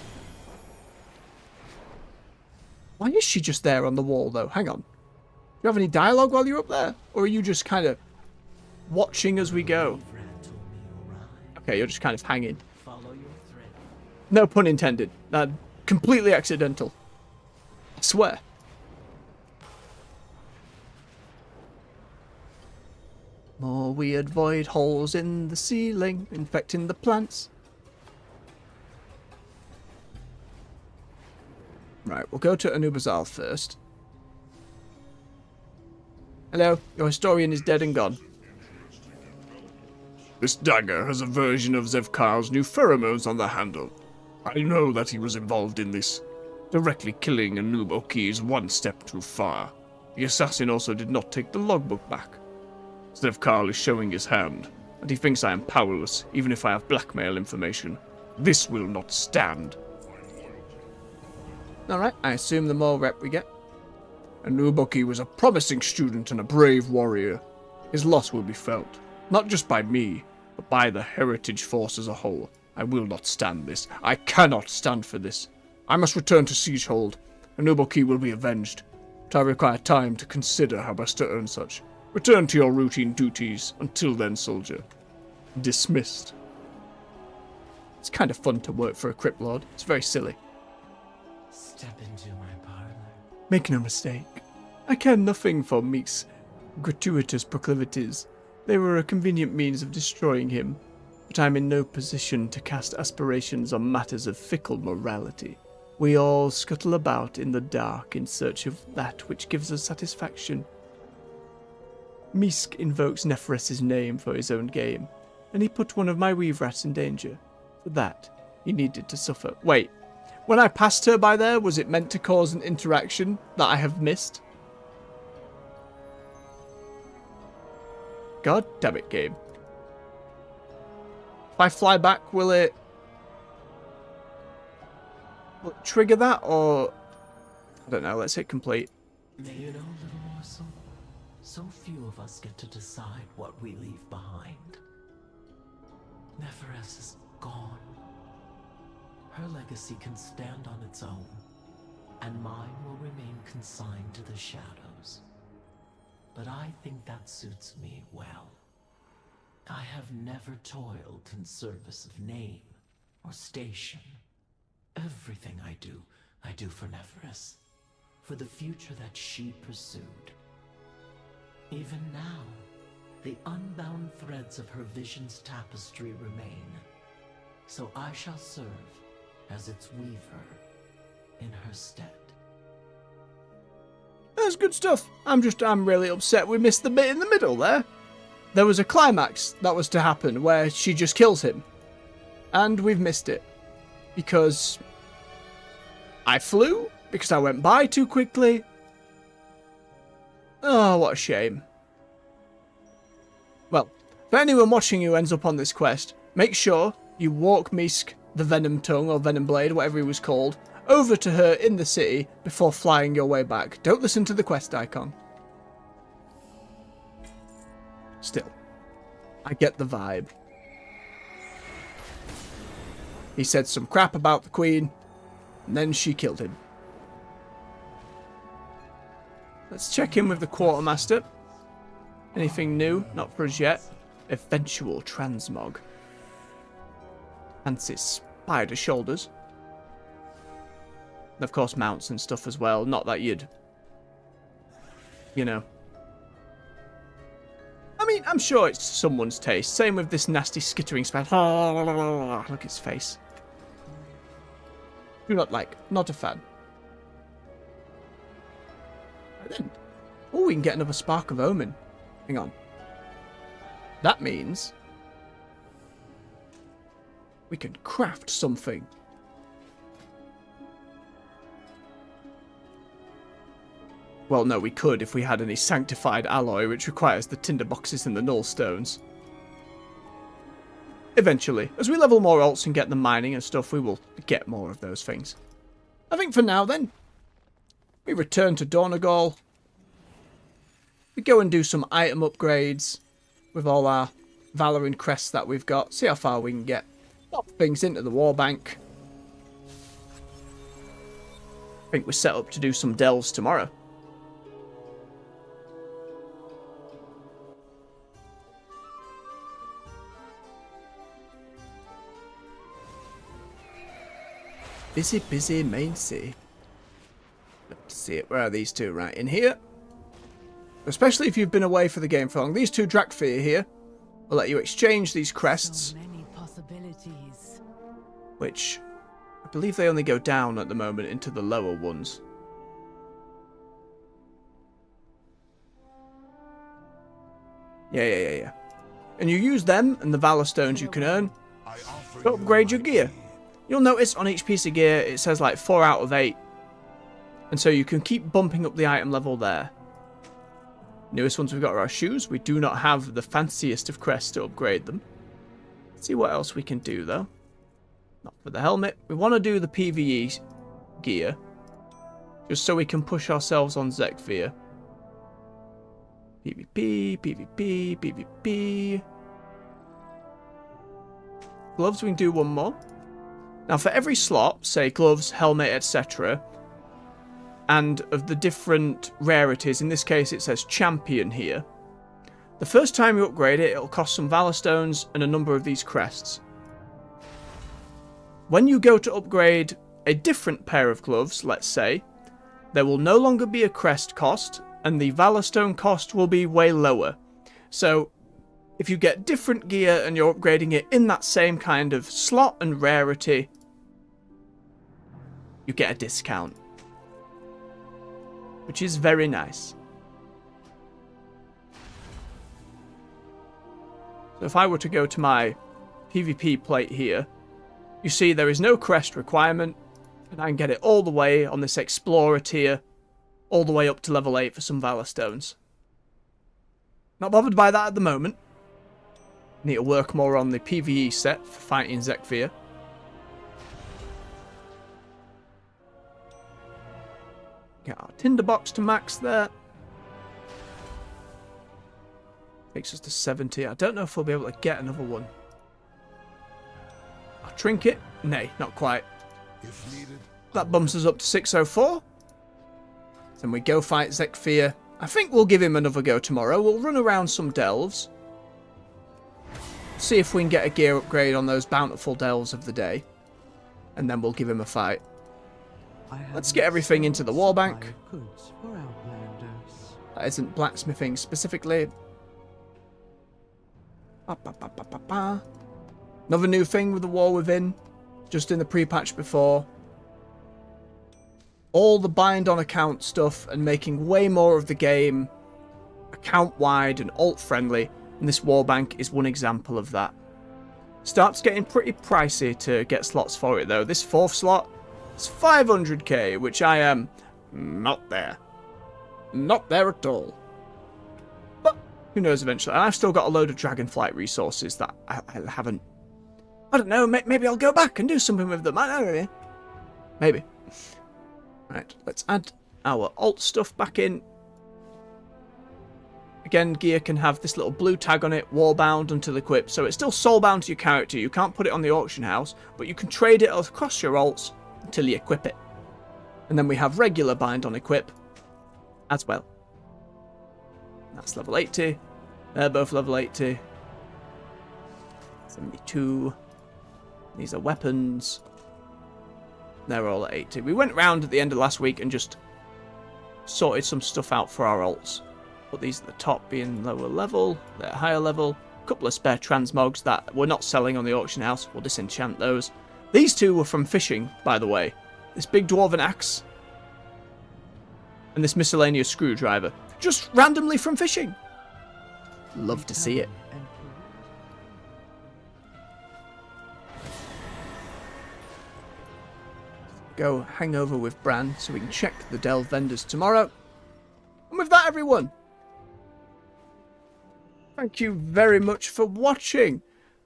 [SPEAKER 1] Why is she just there on the wall, though? Hang on. Do you have any dialogue while you're up there? Or are you just kind of watching as we go? Okay, you're just kind of hanging. No pun intended. Completely accidental. I swear. More we avoid holes in the ceiling, infecting the plants. Right, we'll go to Anub'Azal first. Hello, your historian is dead and gone.
[SPEAKER 3] This dagger has a version of Zevkar's new pheromones on the handle. I know that he was involved in this. Directly killing Anub Oki is one step too far. The assassin also did not take the logbook back. Zevkar is showing his hand, and he thinks I am powerless, even if I have blackmail information. This will not stand.
[SPEAKER 1] Alright, I assume the more rep we get.
[SPEAKER 3] Anub Oki was a promising student and a brave warrior. His loss will be felt, not just by me, but by the Heritage Force as a whole. I will not stand this. I cannot stand for this. I must return to Siegehold. Anub Oki will be avenged, but I require time to consider how best to earn such. Return to your routine duties. Until then, soldier. Dismissed.
[SPEAKER 1] It's kind of fun to work for a Crypt Lord. It's very silly.
[SPEAKER 5] Step into my parlor.
[SPEAKER 1] Make no mistake. I care nothing for Meek's gratuitous proclivities. They were a convenient means of destroying him, but I am in no position to cast aspirations on matters of fickle morality. We all scuttle about in the dark in search of that which gives us satisfaction. Misk invokes Nephres's name for his own game, and he put one of my weave rats in danger. For that, he needed to suffer. Wait, when I passed her by there, was it meant to cause an interaction that I have missed? God damn it, game. If I fly back, will it trigger that, or... I don't know, let's hit complete.
[SPEAKER 5] May you know, little morsel, so few of us get to decide what we leave behind. Nephres is gone. Her legacy can stand on its own, and mine will remain consigned to the shadows. But I think that suits me well. I have never toiled in service of name or station. Everything I do for Nephres, for the future that she pursued. Even now, the unbound threads of her vision's tapestry remain. So I shall serve as its weaver in her stead.
[SPEAKER 1] That's good stuff. I'm really upset we missed the bit in the middle there. There was a climax that was to happen where she just kills him. And we've missed it. Because I flew? Because I went by too quickly? Oh, what a shame. Well, for anyone watching who ends up on this quest, make sure you walk Misk, the Venom Tongue or Venom Blade, whatever he was called, over to her in the city before flying your way back. Don't listen to the quest icon. Still, I get the vibe. He said some crap about the Queen, and then she killed him. Let's check in with the Quartermaster. Anything new? Not for us yet. Eventual transmog. Fancy spider shoulders. And of course mounts and stuff as well. Not that you'd... You know. I mean, I'm sure it's someone's taste. Same with this nasty skittering spider. Look at his face. Do not like. Not a fan. Right then. Oh, we can get another Spark of Omen.
[SPEAKER 12] Hang on. That means we can craft something. Well, no, we could if we had any sanctified alloy, which requires the tinderboxes and the null stones. Eventually, as we level more alts and get them mining and stuff, we will get more of those things. I think for now, then, we return to Dornogal. We go and do some item upgrades with all our Valoran crests that we've got. See how far we can get. Pop things into the war bank. I think we're set up to do some delves tomorrow. Busy, busy main sea. Let's see it. Where are these two? Right in here. Especially if you've been away for the game for long. These two Drakthir here will let you exchange these crests.
[SPEAKER 6] So many possibilities.
[SPEAKER 12] Which I believe they only go down at the moment into the lower ones. Yeah. And you use them and the Valor Stones you can earn to upgrade your gear. You'll notice on each piece of gear it says like 4 out of 8. And so you can keep bumping up the item level there. Newest ones we've got are our shoes. We do not have the fanciest of crests to upgrade them. Let's see what else we can do though. Not for the helmet. We want to do the PvE gear. Just so we can push ourselves on Zekvir. PvP. Gloves, we can do one more. Now for every slot, say gloves, helmet, etc., and of the different rarities, in this case it says champion here, the first time you upgrade it, it'll cost some Valor Stones and a number of these crests. When you go to upgrade a different pair of gloves, let's say, there will no longer be a crest cost, and the Valor Stone cost will be way lower. So if you get different gear and you're upgrading it in that same kind of slot and rarity, you get a discount. Which is very nice. So if I were to go to my PvP plate here, you see there is no crest requirement, and I can get it all the way on this Explorer tier, all the way up to level 8 for some Valor Stones. Not bothered by that at the moment. Need to work more on the PvE set for fighting Zekvir. Get our tinderbox to max there. Takes us to 70. I don't know if we'll be able to get another one. Our trinket? Nay, not quite.
[SPEAKER 3] If needed,
[SPEAKER 12] that bumps us up to 604. Then we go fight Zekvir. I think we'll give him another go tomorrow. We'll run around some delves. See if we can get a gear upgrade on those bountiful delves of the day. And then we'll give him a fight. Let's get everything into the wall bank. That isn't blacksmithing specifically. Another new thing with the War Within, just in the pre-patch before. All the bind on account stuff and making way more of the game account-wide and alt-friendly, and this wall bank is one example of that. Starts getting pretty pricey to get slots for it though. This 4th slot, it's 500k, which I am not there. Not there at all. But who knows eventually. And I've still got a load of Dragonflight resources that I haven't... I don't know, maybe I'll go back and do something with them. I don't know. Maybe. Right, let's add our alt stuff back in. Again, gear can have this little blue tag on it, warbound until equipped. So it's still soulbound to your character. You can't put it on the auction house, but you can trade it across your alts until you equip it. And then we have regular bind on equip as well. That's level 80. They're both level 80. 72. These are weapons. They're all at 80. We went round at the end of last week and just sorted some stuff out for our alts. Put these at the top being lower level. They're higher level. A couple of spare transmogs that we're not selling on the auction house. We'll disenchant those. These two were from fishing, by the way. This big dwarven axe. And this miscellaneous screwdriver. Just randomly from fishing. Love to see it.
[SPEAKER 8] And
[SPEAKER 12] Go hang over with Bran so we can check the delve vendors tomorrow. And with that, everyone, thank you very much for watching.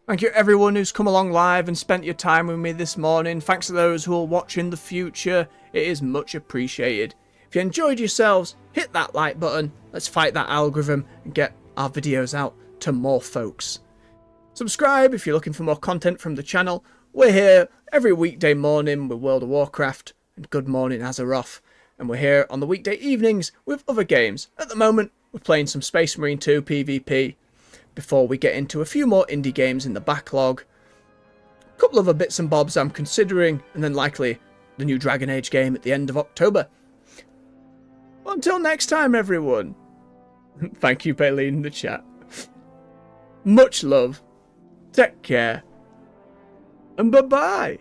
[SPEAKER 12] Thank you everyone who's come along live and spent your time with me this morning. Thanks to those who will watch in the future. It is much appreciated. If you enjoyed yourselves, hit that like button. Let's fight that algorithm and get our videos out to more folks. Subscribe if you're looking for more content from the channel. We're here every weekday morning with World of Warcraft and Good Morning Azeroth. And we're here on the weekday evenings with other games. At the moment, we're playing some Space Marine 2 PvP before we get into a few more indie games in the backlog. A couple of other bits and bobs I'm considering, and then likely the new Dragon Age game at the end of October. Until next time, everyone. Thank you, Bailey, in the chat. Much love. Take care. And bye-bye.